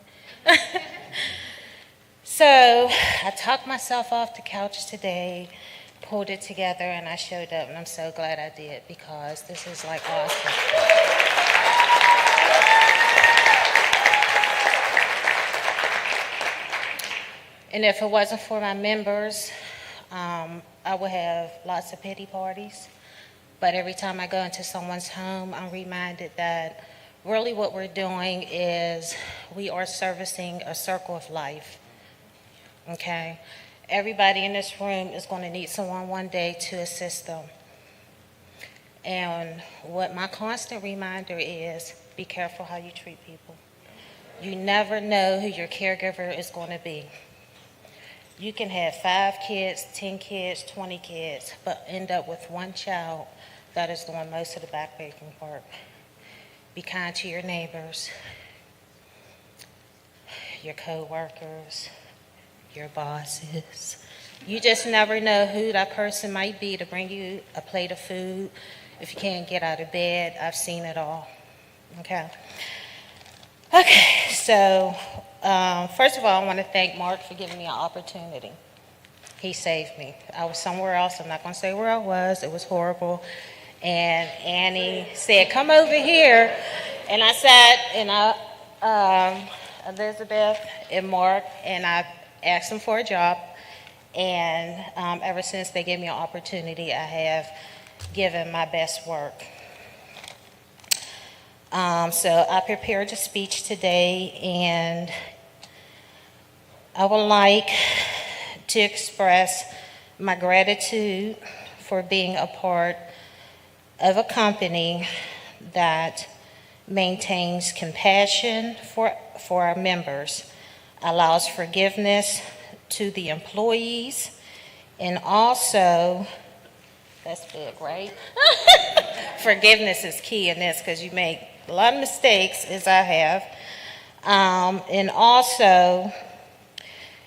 So I talked myself off the couch today, pulled it together, and I showed up, and I'm so glad I did because this is like awesome. And if it wasn't for my members, I would have lots of pity parties. But every time I go into someone's home, I'm reminded that really what we're doing is we are servicing a circle of life. Okay? Everybody in this room is going to need someone one day to assist them. And what my constant reminder is, be careful how you treat people. You never know who your caregiver is going to be. You can have 5 kids, 10 kids, 20 kids, but end up with one child that is doing most of the backbreaking work. Be kind to your neighbors, your co-workers, your bosses. You just never know who that person might be to bring you a plate of food. If you can't get out of bed, I've seen it all. Okay, so first of all, I want to thank Mark for giving me an opportunity. He saved me. I was somewhere else. I'm not going to say where I was. It was horrible. And Annie said, come over here. And I sat, and Elizabeth and Mark, and I asked them for a job. And ever since they gave me an opportunity, I have given my best work. So I prepared a speech today, and I would like to express my gratitude for being a part of a company that maintains compassion for our members, allows forgiveness to the employees, and also, that's big, right? Forgiveness is key in this because you make a lot of mistakes, as I have, and also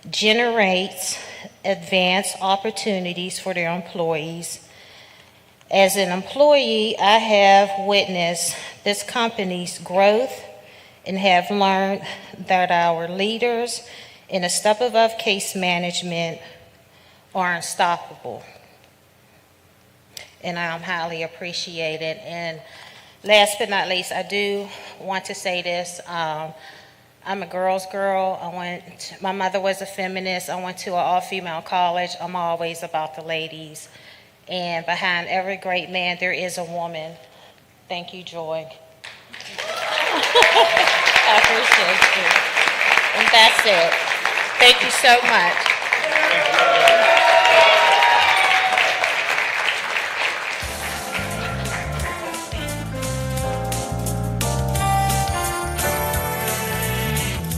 generates advanced opportunities for their employees. As an employee, I have witnessed this company's growth and have learned that our leaders in a step above case management are unstoppable. And I'm highly appreciated. And last but not least, I do want to say this. I'm a girl's girl. My mother was a feminist. I went to an all-female college. I'm always about the ladies. And behind every great man, there is a woman. Thank you, Joy. I appreciate you. And that's it. Thank you so much.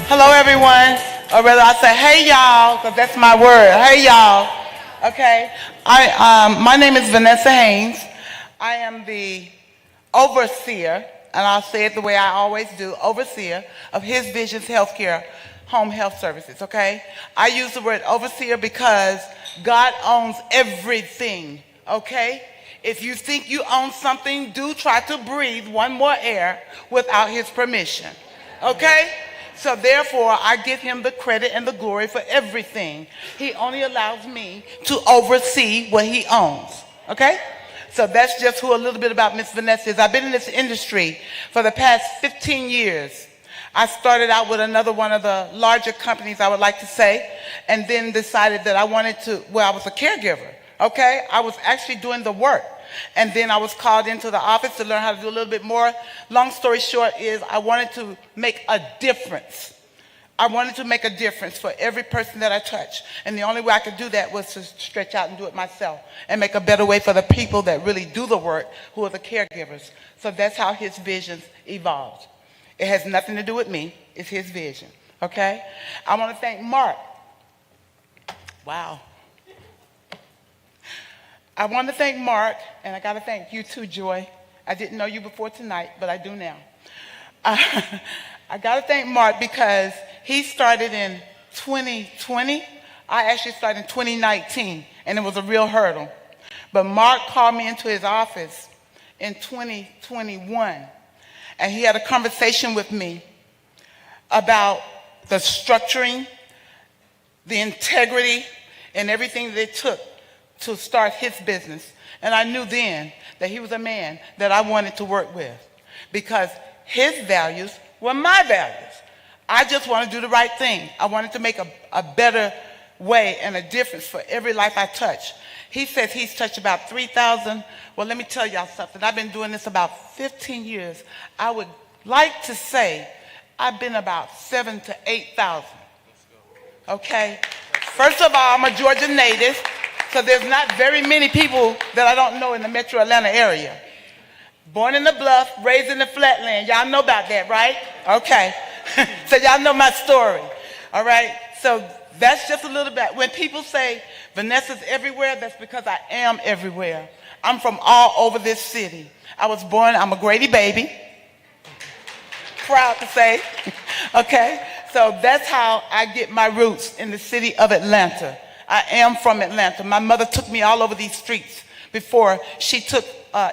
Hello, everyone. Or rather, I say, hey, y'all, because that's my word. Hey, y'all. Okay. My name is Vanessa Haynes. I am the overseer, and I'll say it the way I always do, overseer of His Visions Healthcare Home Health Services, okay? I use the word overseer because God owns everything, okay? If you think you own something, do try to breathe one more air without His permission, okay? So therefore, I give Him the credit and the glory for everything. He only allows me to oversee what He owns, okay? So that's just who a little bit about Miss Vanessa is. I've been in this industry for the past 15 years. I started out with another one of the larger companies, I would like to say, and then decided that I wanted to, I was a caregiver, okay? I was actually doing the work. And then I was called into the office to learn how to do a little bit more. Long story short is I wanted to make a difference. I wanted to make a difference for every person that I touch. And the only way I could do that was to stretch out and do it myself and make a better way for the people that really do the work, who are the caregivers. So that's how His Visions evolved. It has nothing to do with me. is his vision, okay? I want to thank Mark. Wow. I want to thank Mark, and I got to thank you too, Joy. I didn't know you before tonight, but I do now. I got to thank Mark because he started in 2020. I actually started in 2019, and it was a real hurdle. But Mark called me into his office in 2021, and he had a conversation with me about the structuring, the integrity, and everything that it took to start his business. And I knew then that he was a man that I wanted to work with because his values were my values. I just wanted to do the right thing. I wanted to make a better way and a difference for every life I touch. He says he's touched about 3,000. Well, let me tell y'all something. I've been doing this about 15 years. I would like to say I've been about 7,000 to 8,000. Okay? First of all, I'm a Georgia native, so there's not very many people that I don't know in the metro Atlanta area. Born in the Bluff, raised in the Flatland. Y'all know about that, right? Okay. So y'all know my story. All right? So that's just a little bit. When people say Vanessa's everywhere, that's because I am everywhere. I'm from all over this city. I was born, I'm a Grady baby. Proud to say. Okay? So that's how I get my roots in the city of Atlanta. I am from Atlanta. My mother took me all over these streets before she took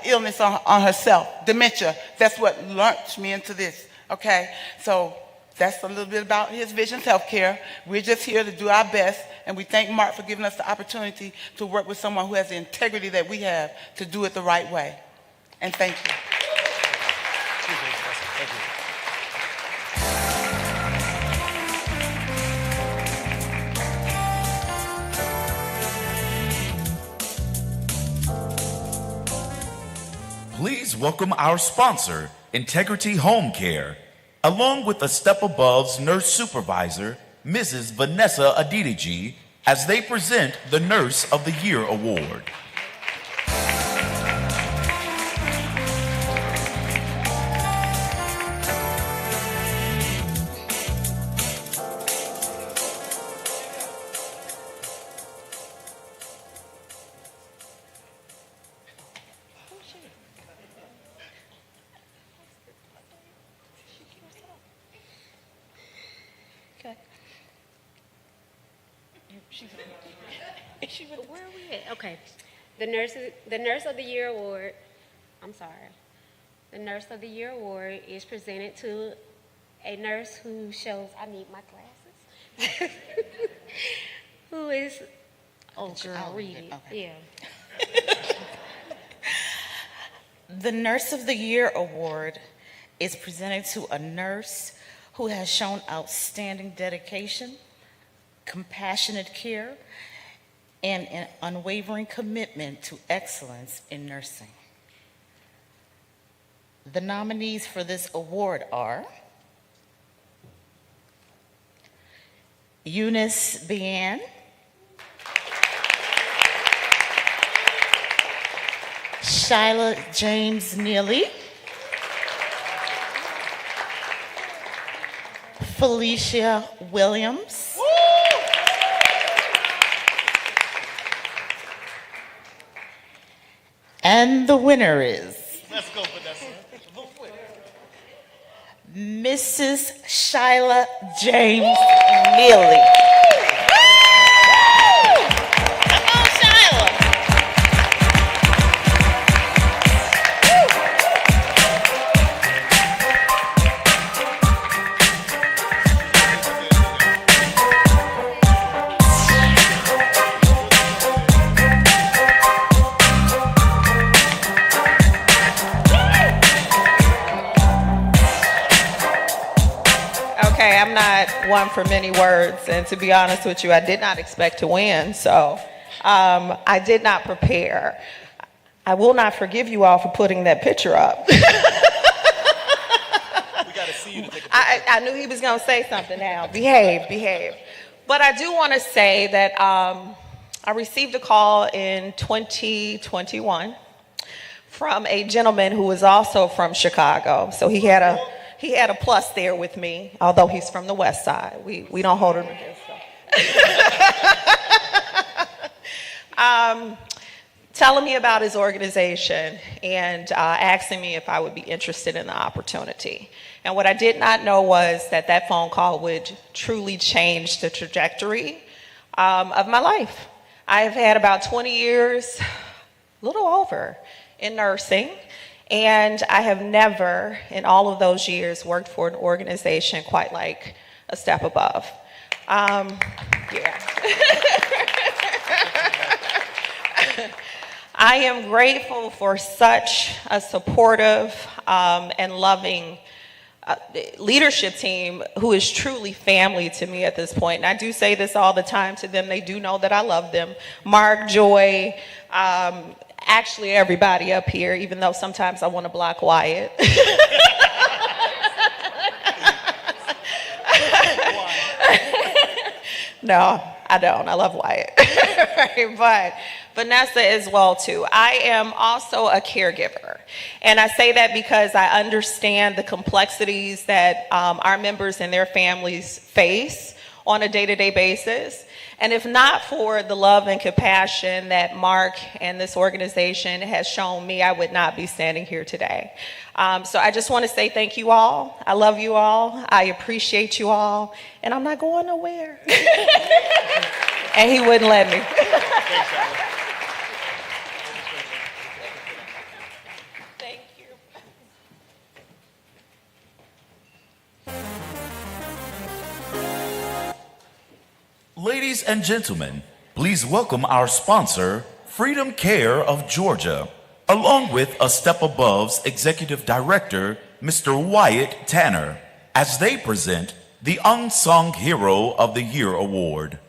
illness on herself, dementia. That's what launched me into this, okay? So that's a little bit about His Visions Healthcare. We're just here to do our best, and we thank Mark for giving us the opportunity to work with someone who has the integrity that we have to do it the right way. And thank you. Thank you. Please welcome our sponsor, Integrity Home Care, along with a Step Above's nurse supervisor, Mrs. Vanessa Adidiji, as they present the Nurse of the Year Award. Where are we at? Okay. The Nurse of the Year Award, I'm sorry. The Nurse of the Year Award is presented to a nurse who shows, I need my glasses, who is, oh girl, read it. Okay. Yeah. The Nurse of the Year Award is presented to a nurse who has shown outstanding dedication, compassionate care, and an unwavering commitment to excellence in nursing. The nominees for this award are Eunice Bian, Shyla James Neely, Felicia Williams, and the winner is Let's go, Vanessa. Mrs. Shyla James Neely. Okay, I'm not one for many words, and to be honest with you, I did not expect to win, so I did not prepare. I will not forgive you all for putting that picture up. We got to see you to take a picture. I knew he was going to say something now. Behave. But I do want to say that I received a call in 2021 from a gentleman who was also from Chicago. So he had he had a plus there with me, although he's from the West Side. We don't hold him against him. Telling me about his organization and asking me if I would be interested in the opportunity. And what I did not know was that phone call would truly change the trajectory of my life. I've had about 20 years, a little over, in nursing, and I have never, in all of those years, worked for an organization quite like A Step Above. I am grateful for such a supportive and loving leadership team who is truly family to me at this point. And I do say this all the time to them. They do know that I love them. Mark, Joy, actually everybody up here, even though sometimes I want to block Wyatt. No, I don't. I love Wyatt. But Vanessa as well too. I am also a caregiver. And I say that because I understand the complexities that our members and their families face on a day-to-day basis. And if not for the love and compassion that Mark and this organization has shown me, I would not be standing here today. So I just want to say thank you all. I love you all. I appreciate you all. And I'm not going nowhere. And he wouldn't let me. Thank you. Ladies and gentlemen, please welcome our sponsor, Freedom Care of Georgia, along with A Step Above's Executive Director, Mr. Wyatt Tanner, as they present the Unsung Hero of the Year Award.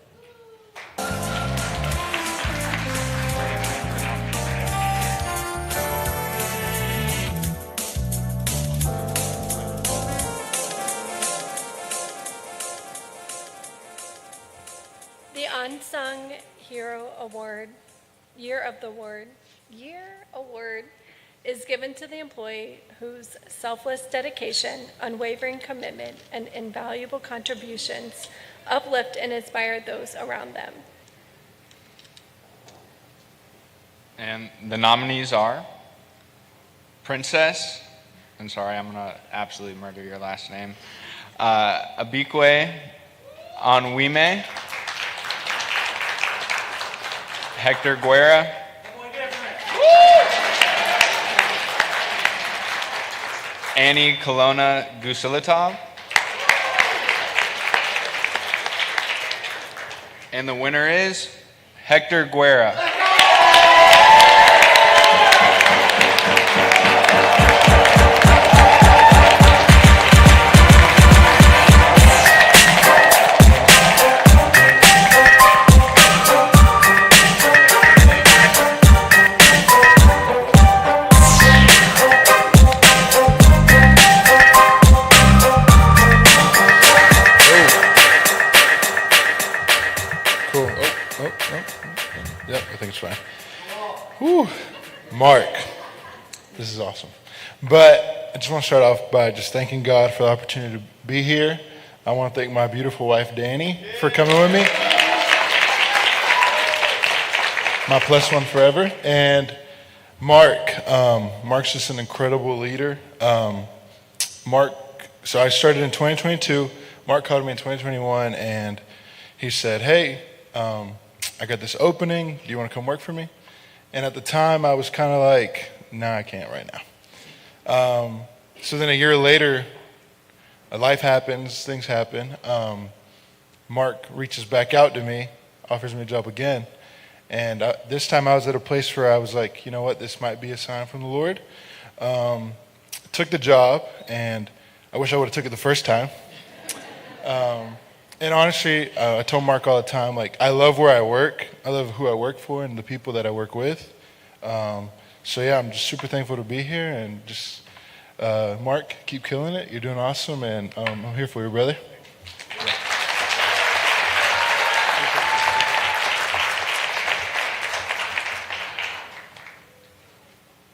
The Unsung Hero Award, Year Award is given to the employee whose selfless dedication, unwavering commitment, and invaluable contributions uplift and inspire those around them. And the nominees are Princess, I'm sorry, I'm gonna absolutely murder your last name, Abikwe Onwime, Hector Guerra, Annie Colonna Gusilitov, and the winner is Hector Guerra. Yep, I think it's fine. Whew. Mark, this is awesome. But I just want to start off by just thanking God for the opportunity to be here. I want to thank my beautiful wife, Danny, for coming with me. My plus one forever. And Mark, Mark's just an incredible leader. Mark, so I started in 2022. Mark called me in 2021 and he said, hey, I got this opening. Do you want to come work for me? And at the time, I was kind of like, nah, I can't right now. So then a year later, life happens, things happen. Mark reaches back out to me, offers me a job again. And this time I was at a place where I was like, you know what, this might be a sign from the Lord. Took the job, and I wish I would have took it the first time. And honestly, I told Mark all the time, like, I love where I work. I love who I work for and the people that I work with. So yeah, I'm just super thankful to be here. And just, Mark, keep killing it. You're doing awesome. And I'm here for you, brother.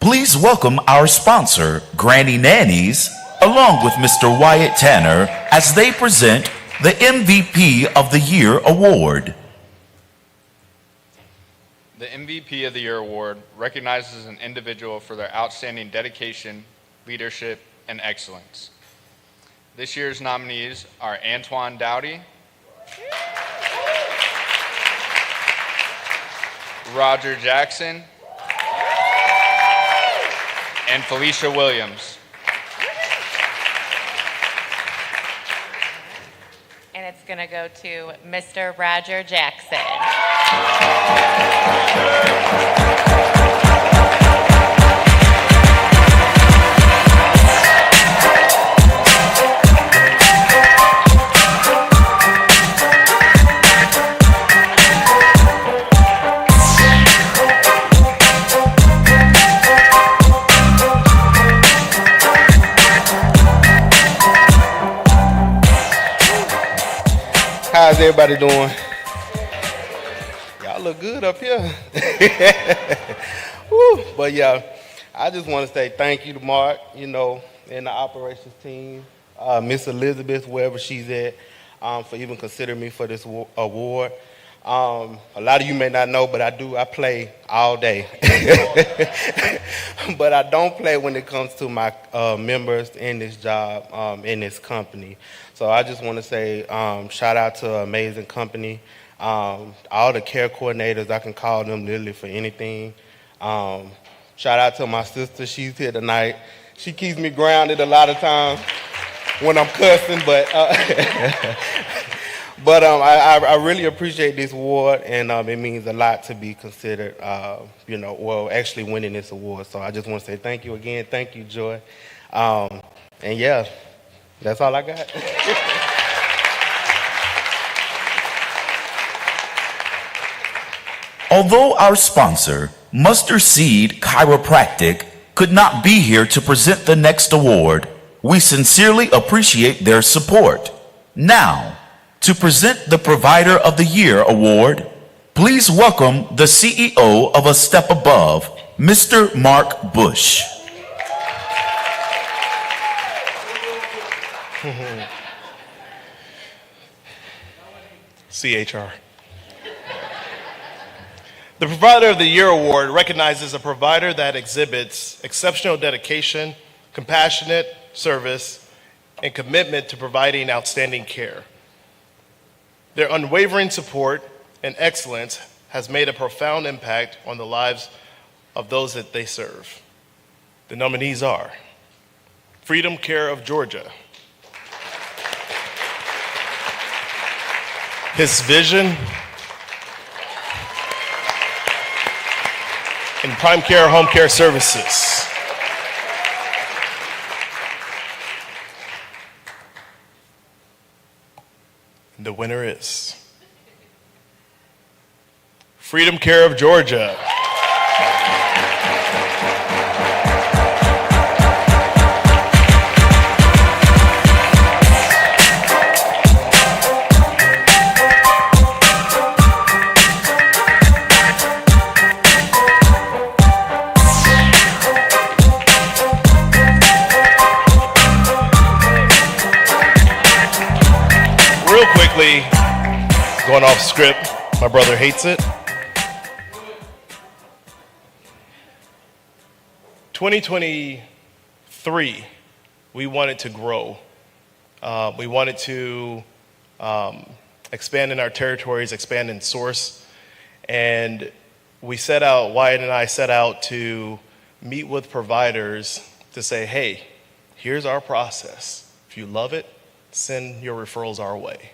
Please welcome our sponsor, Granny Nannies, along along with Mr. Wyatt Tanner as they present the MVP of the Year award. The MVP of the Year award recognizes an individual for their outstanding dedication, leadership, and excellence. This year's nominees are Antoine Dowdy, Roger Jackson, and Felicia Williams. And it's going to go to Mr. Roger Jackson. How's everybody doing? Y'all look good up here. Woo. But yeah, I just want to say thank you to Mark, and the operations team, Miss Elizabeth, wherever she's at, for even considering me for this award. A lot of you may not know, but I play all day. But I don't play when it comes to my members in this job, in this company. So I just want to say shout out to an amazing company. All the care coordinators, I can call them literally for anything. Shout out to my sister, she's here tonight. She keeps me grounded a lot of times when I'm cussing, but but I really appreciate this award, and it means a lot to be considered, actually winning this award. So I just want to say thank you again. Thank you, Joy. And yeah, that's all I got. Although our sponsor, Mustard Seed Chiropractic, could not be here to present the next award, we sincerely appreciate their support. Now, to present the Provider of the Year award, please welcome the CEO of A Step Above, Mr. Mark Bush. CHR. The Provider of the Year award recognizes a provider that exhibits exceptional dedication, compassionate service, and commitment to providing outstanding care. Their unwavering support and excellence has made a profound impact on the lives of those that they serve. The nominees are Freedom Care of Georgia, His Vision, and Prime Care Home Care Services. The winner is Freedom Care of Georgia. Real quickly, going off script, my brother hates it. 2023, we wanted to grow. We wanted to expand in our territories, expand in source. And Wyatt and I set out to meet with providers to say, hey, here's our process. If you love it, send your referrals our way.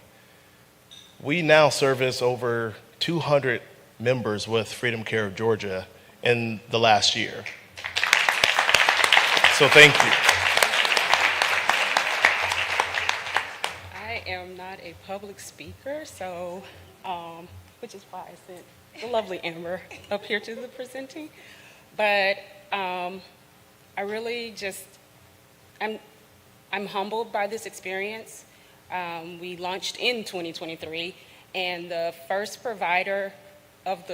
We now service over 200 members with Freedom Care of Georgia in the last year. So thank you. I am not a public speaker, so, which is why I sent the lovely Amber up here to the presenting. But I really just, I'm humbled by this experience. We launched in 2023, and the first provider of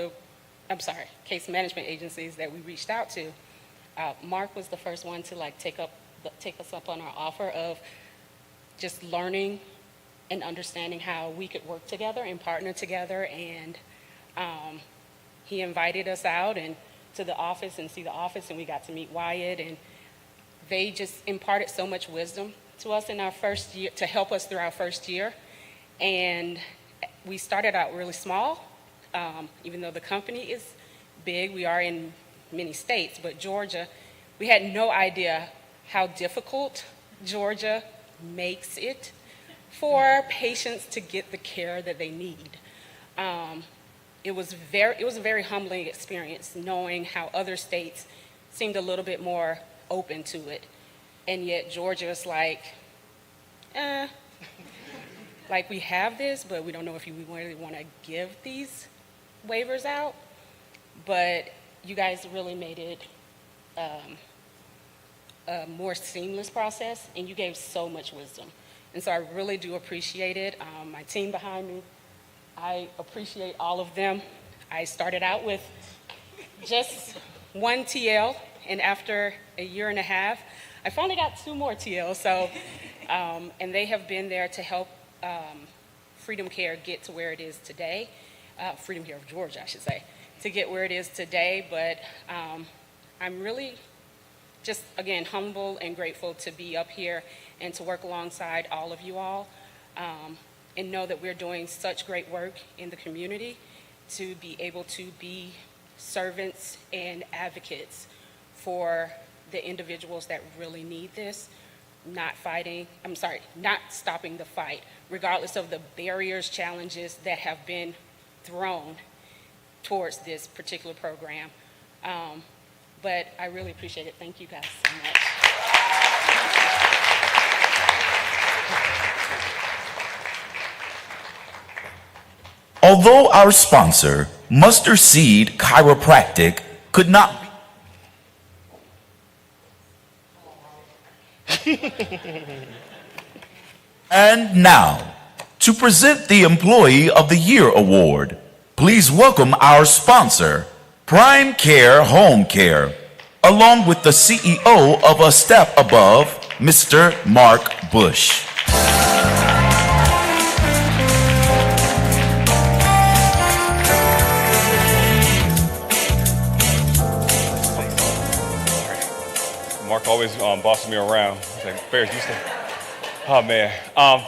case management agencies that we reached out to, Mark was the first one to take up take us up on our offer of just learning and understanding how we could work together and partner together. And he invited us out and to the office and see the office, and we got to meet Wyatt, and they just imparted so much wisdom to us in our first year to help us through our first year. And we started out really small, even though the company is big. We are in many states, but Georgia, we had no idea how difficult Georgia makes it for patients to get the care that they need. It was a very humbling experience knowing how other states seemed a little bit more open to it, and yet Georgia is like, like we have this, but we don't know if we really want to give these waivers out. But you guys really made it a more seamless process, and you gave so much wisdom. And so I really do appreciate it. My team behind me, I appreciate all of them. I started out with just one TL, and after a year and a half, I finally got 2 more TLs. So, and they have been there to help Freedom Care get to where it is today. Freedom Care of Georgia, I should say, to get where it is today. But I'm really just, again, humble and grateful to be up here and to work alongside all of you all, and know that we're doing such great work in the community to be able to be servants and advocates for the individuals that really need this, not stopping the fight, regardless of the barriers, challenges that have been thrown towards this particular program. But I really appreciate it. Thank you guys so much. Although our sponsor, Mustard Seed Chiropractic, could not And now, to present the Employee of the Year Award, please welcome our sponsor, Prime Care Home Care, along with the CEO of A Step Above, Mr. Mark Bush. Mark always bossing me around. He's like, Ferris, you stay. Oh, man.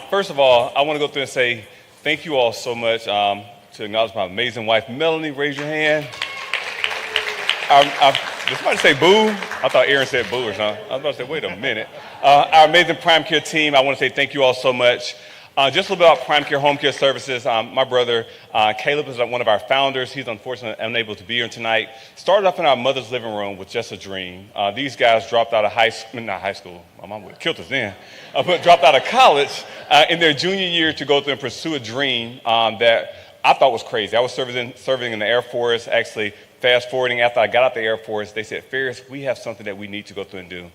First of all, I want to go through and say thank you all so much to acknowledge my amazing wife, Melanie. Raise your hand. Did somebody say boo? I thought Aaron said boo or something. I was about to say, wait a minute. Our amazing Prime Care team, I want to say thank you all so much. Just a little bit about Prime Care Home Care Services. My brother, Caleb, is one of our founders. He's unfortunately unable to be here tonight. Started off in our mother's living room with just a dream. These guys dropped out of not high school. My mom would have killed us then. But dropped out of college in their junior year to go through and pursue a dream that I thought was crazy. I was serving in the Air Force. Actually, fast forwarding, after I got out the Air Force, they said, Ferris, we have something that we need to go through and do.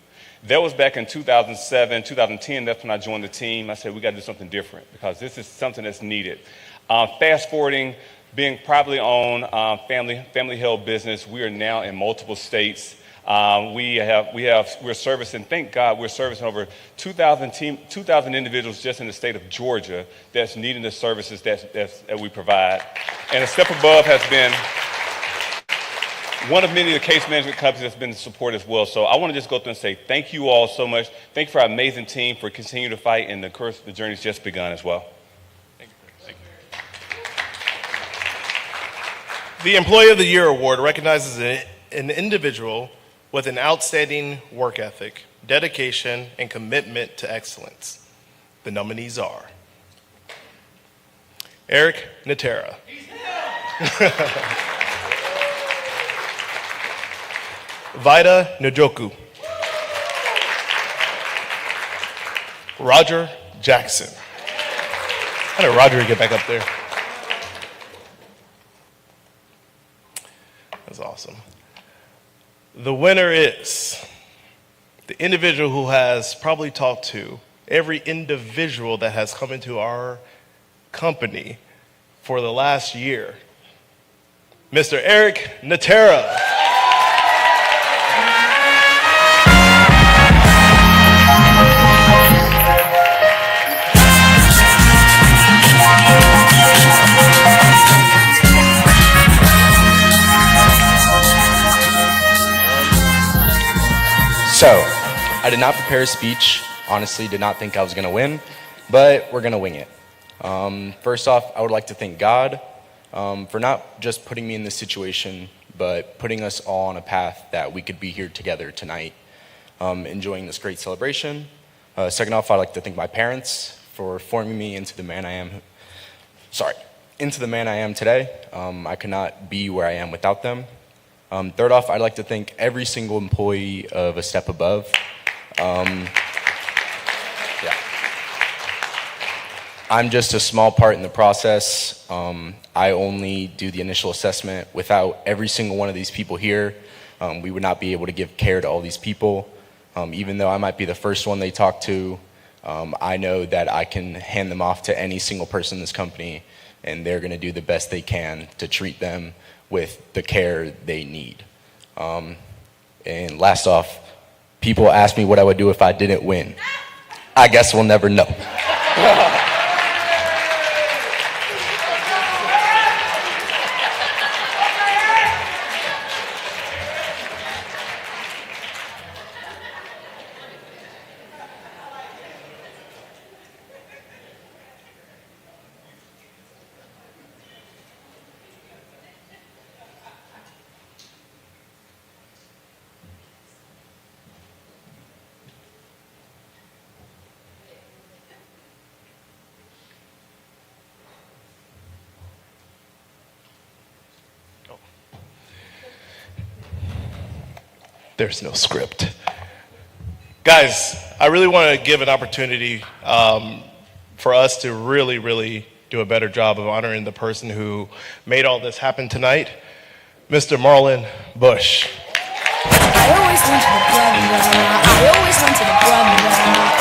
That was back in 2007, 2010. That's when I joined the team. I said, we got to do something different because this is something that's needed. Fast forwarding, being privately owned, family-held business, we are now in multiple states. We're servicing, thank God, we're servicing over 2,000 individuals just in the state of Georgia that's needing the services that we provide. And A Step Above has been one of many of the case management companies that's been supported as well. So I want to just go through and say thank you all so much. Thank you for our amazing team for continuing to fight, and of course, the journey's just begun as well. Thank you. Thank you. The Employee of the Year Award recognizes an individual with an outstanding work ethic, dedication, and commitment to excellence. The nominees are Eric Natera. Vida Njoku. Roger Jackson. How did Roger get back up there? That's awesome. The winner is the individual who has probably talked to every individual that has come into our company for the last year, Mr. Eric Natera. So, I did not prepare a speech. Honestly, did not think I was going to win, but we're going to wing it. First off, I would like to thank God for not just putting me in this situation, but putting us all on a path that we could be here together tonight, enjoying this great celebration. Second off, I'd like to thank my parents for forming me into the man I am. Into the man I am today. I could not be where I am without them. Third off, I'd like to thank every single employee of A Step Above. I'm just a small part in the process. I only do the initial assessment. Without every single one of these people here, we would not be able to give care to all these people. Even though I might be the first one they talk to, I know that I can hand them off to any single person in this company, and they're gonna do the best they can to treat them with the care they need. And last off, people ask me what I would do if I didn't win. I guess we'll never know. There's no script. Guys, I really want to give an opportunity for us to really do a better job of honoring the person who made all this happen tonight, Mr. Marlon Bush. I always wanted a brother, I always wanted a brother,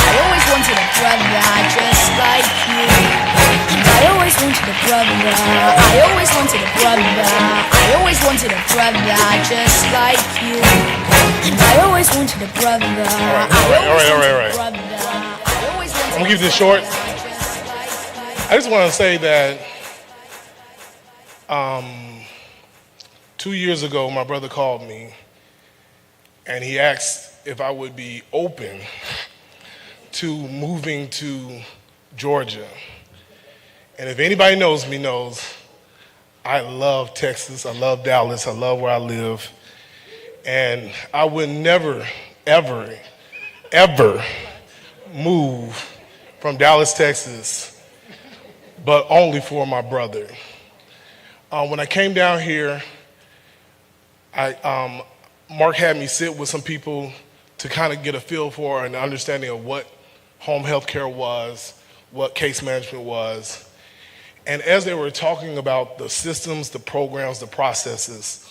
I always wanted a brother just like you. I always wanted a brother, I always wanted a brother, I always wanted a brother just like you. I always wanted a brother, All right. I'm gonna keep this short. I just want to say that 2 years ago, my brother called me and he asked if I would be open to moving to Georgia. And if anybody knows me knows, I love Texas, I love Dallas, I love where I live. And I would never, ever move from Dallas, Texas, but only for my brother. When I came down here, Mark had me sit with some people to kind of get a feel for an understanding of what home health care was, what case management was. And as they were talking about the systems, the programs, the processes,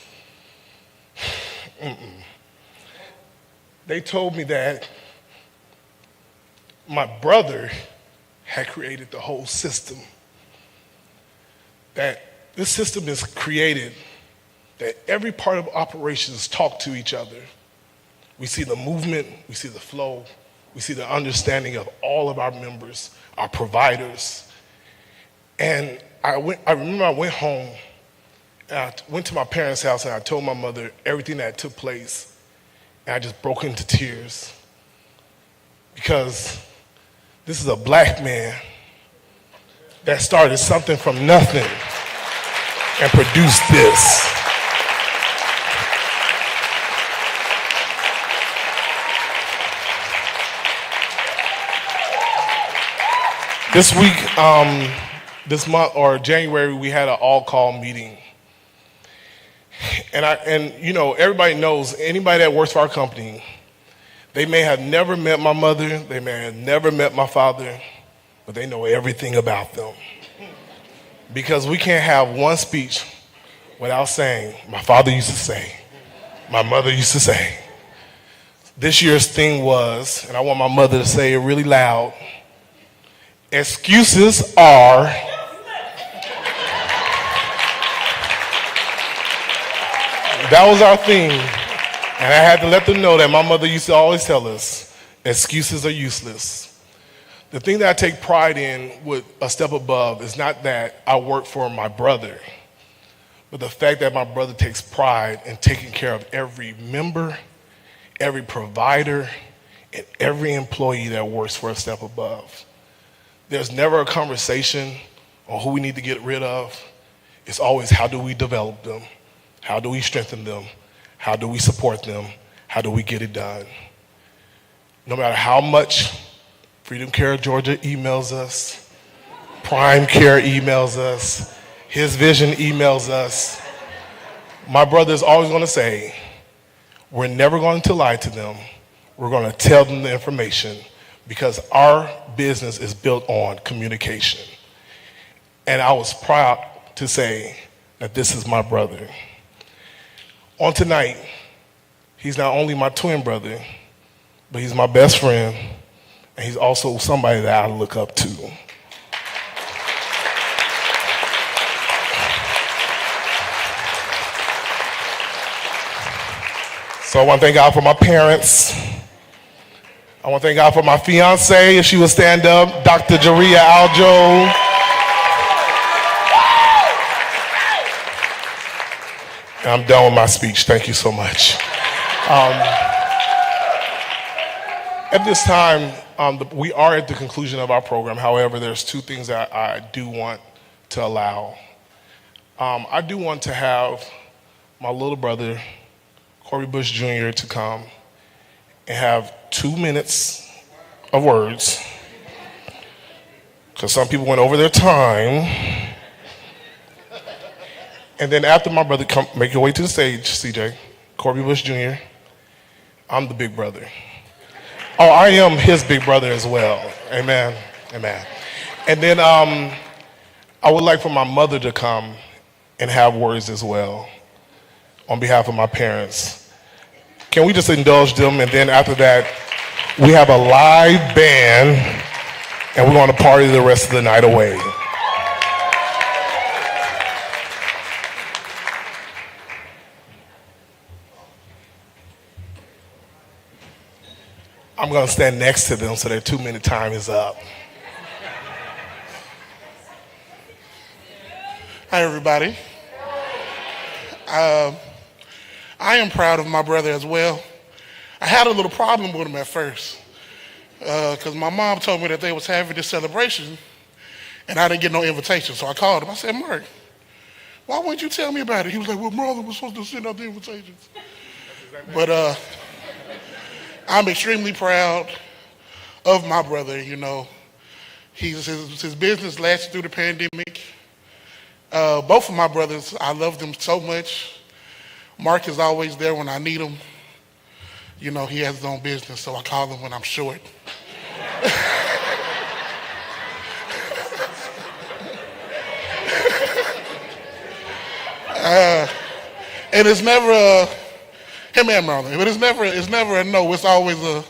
they told me that my brother had created the whole system. That this system is created that every part of operations talk to each other. We see the movement, we see the flow, we see the understanding of all of our members, our providers. And I remember I went home and I went to my parents' house and I told my mother everything that took place. And I just broke into tears because this is a black man that started something from nothing and produced this. This week, this month or January, we had an all-call meeting. And you know, everybody knows, anybody that works for our company, they may have never met my mother, they may have never met my father, but they know everything about them. Because we can't have one speech without saying, my father used to say, my mother used to say. This year's thing was, and I want my mother to say it really loud, excuses are that was our theme. And I had to let them know that my mother used to always tell us, excuses are useless. The thing that I take pride in with A Step Above is not that I work for my brother, but the fact that my brother takes pride in taking care of every member every provider, and every employee that works for A Step Above. There's never a conversation on who we need to get rid of. It's always how do we develop them? How do we strengthen them? How do we support them? How do we get it done? No matter how much Freedom Care Georgia emails us, Prime Care emails us, His Vision emails us, my brother is always going to say, we're never going to lie to them. We're going to tell them the information because our business is built on communication. And I was proud to say that this is my brother. On tonight, he's not only my twin brother, but he's my best friend, and he's also somebody that I look up to. So I want to thank God for my parents. I want to thank God for my fiance, if she would stand up, Dr. Jaria Aljo. And I'm done with my speech. Thank you so much. At this time, we are at the conclusion of our program. However, there's two things that I do want to allow. I do want to have my little brother, Corey Bush Jr., to come and have 2 minutes of words, because some people went over their time. And then after my brother, come make your way to the stage, CJ, Corey Bush Jr., I'm the big brother. Oh, I am his big brother as well. Amen. Amen. And then I would like for my mother to come and have words as well on behalf of my parents. Can we just indulge them? And then after that, we have a live band and we're going to party the rest of the night away. I'm going to stand next to them so their 2 minute time is up. Hi, everybody. I am proud of my brother as well. I had a little problem with him at first because my mom told me that they was having this celebration and I didn't get no invitation. So I called him. I said, Mark, why wouldn't you tell me about it? He was like, well, brother was supposed to send out the invitations. But I'm extremely proud of my brother. You know, his business lasted through the pandemic. Both of my brothers, I love them so much. Mark is always there when I need him. You know, he has his own business, so I call him when I'm short. And it's never him and Marlon, but it's never a no. It's always a,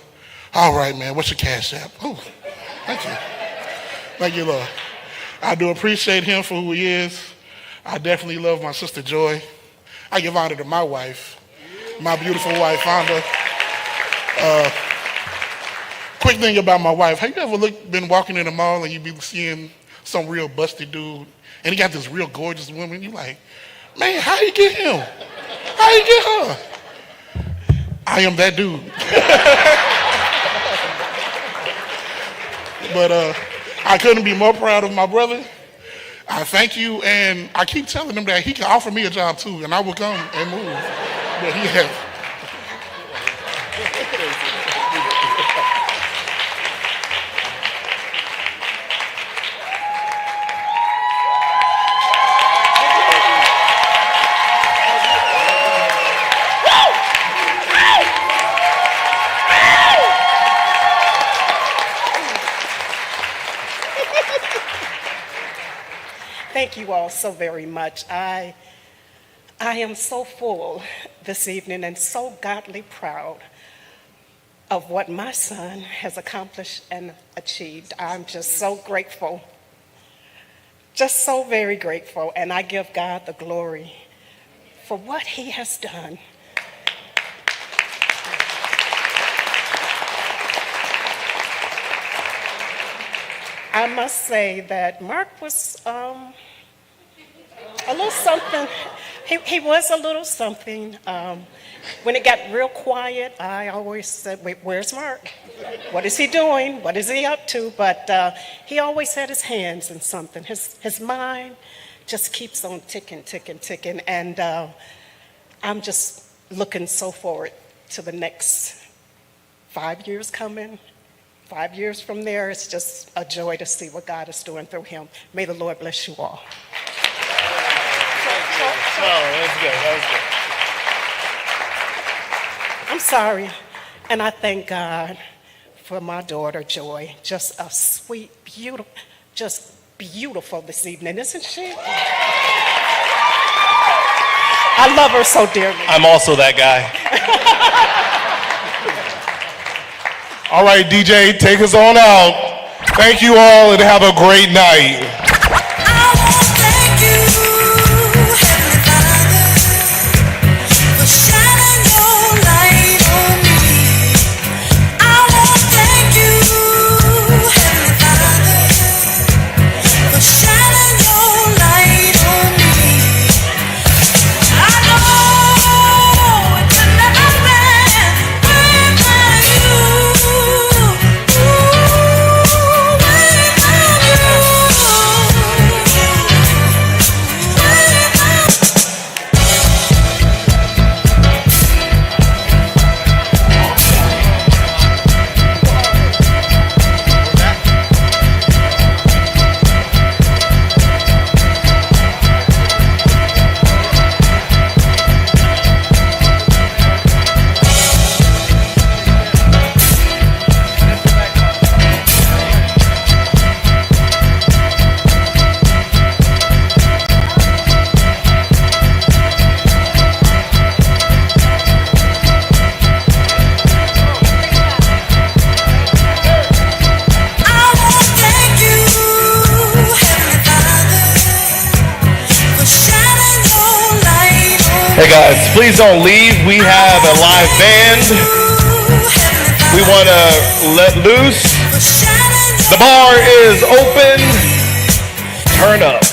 all right, man, what's your cash app? Oh, thank you. Thank you, Lord. I do appreciate him for who he is. I definitely love my sister Joy. I give honor to my wife, my beautiful wife, Fonda. Quick thing about my wife, have you ever been walking in the mall and you be seeing some real busty dude and he got this real gorgeous woman? You like, man, how you get him? How you get her? I am that dude. But I couldn't be more proud of my brother. I thank you, and I keep telling him that he can offer me a job too, and I will come and move. But he has. Thank you all so very much. I am so full this evening and so godly proud of what my son has accomplished and achieved. I'm just so grateful, just so very grateful, and I give God the glory for what he has done. I must say that Mark was a little something He was a little something. When it got real quiet, I always said, wait, where's Mark? What is he doing? What is he up to? But he always had his hands in something. His mind just keeps on ticking, ticking, ticking. And I'm just looking so forward to the next 5 years coming. 5 years from there, it's just a joy to see what God is doing through him. May the Lord bless you all. That was good. I'm sorry. And I thank God for my daughter, Joy. Just a sweet, beautiful this evening, isn't she? I love her so dearly. I'm also that guy. All right, DJ, take us on out. Thank you all and have a great night. Hey guys, please don't leave. We have a live band. We want to let loose. The bar is open. Turn up.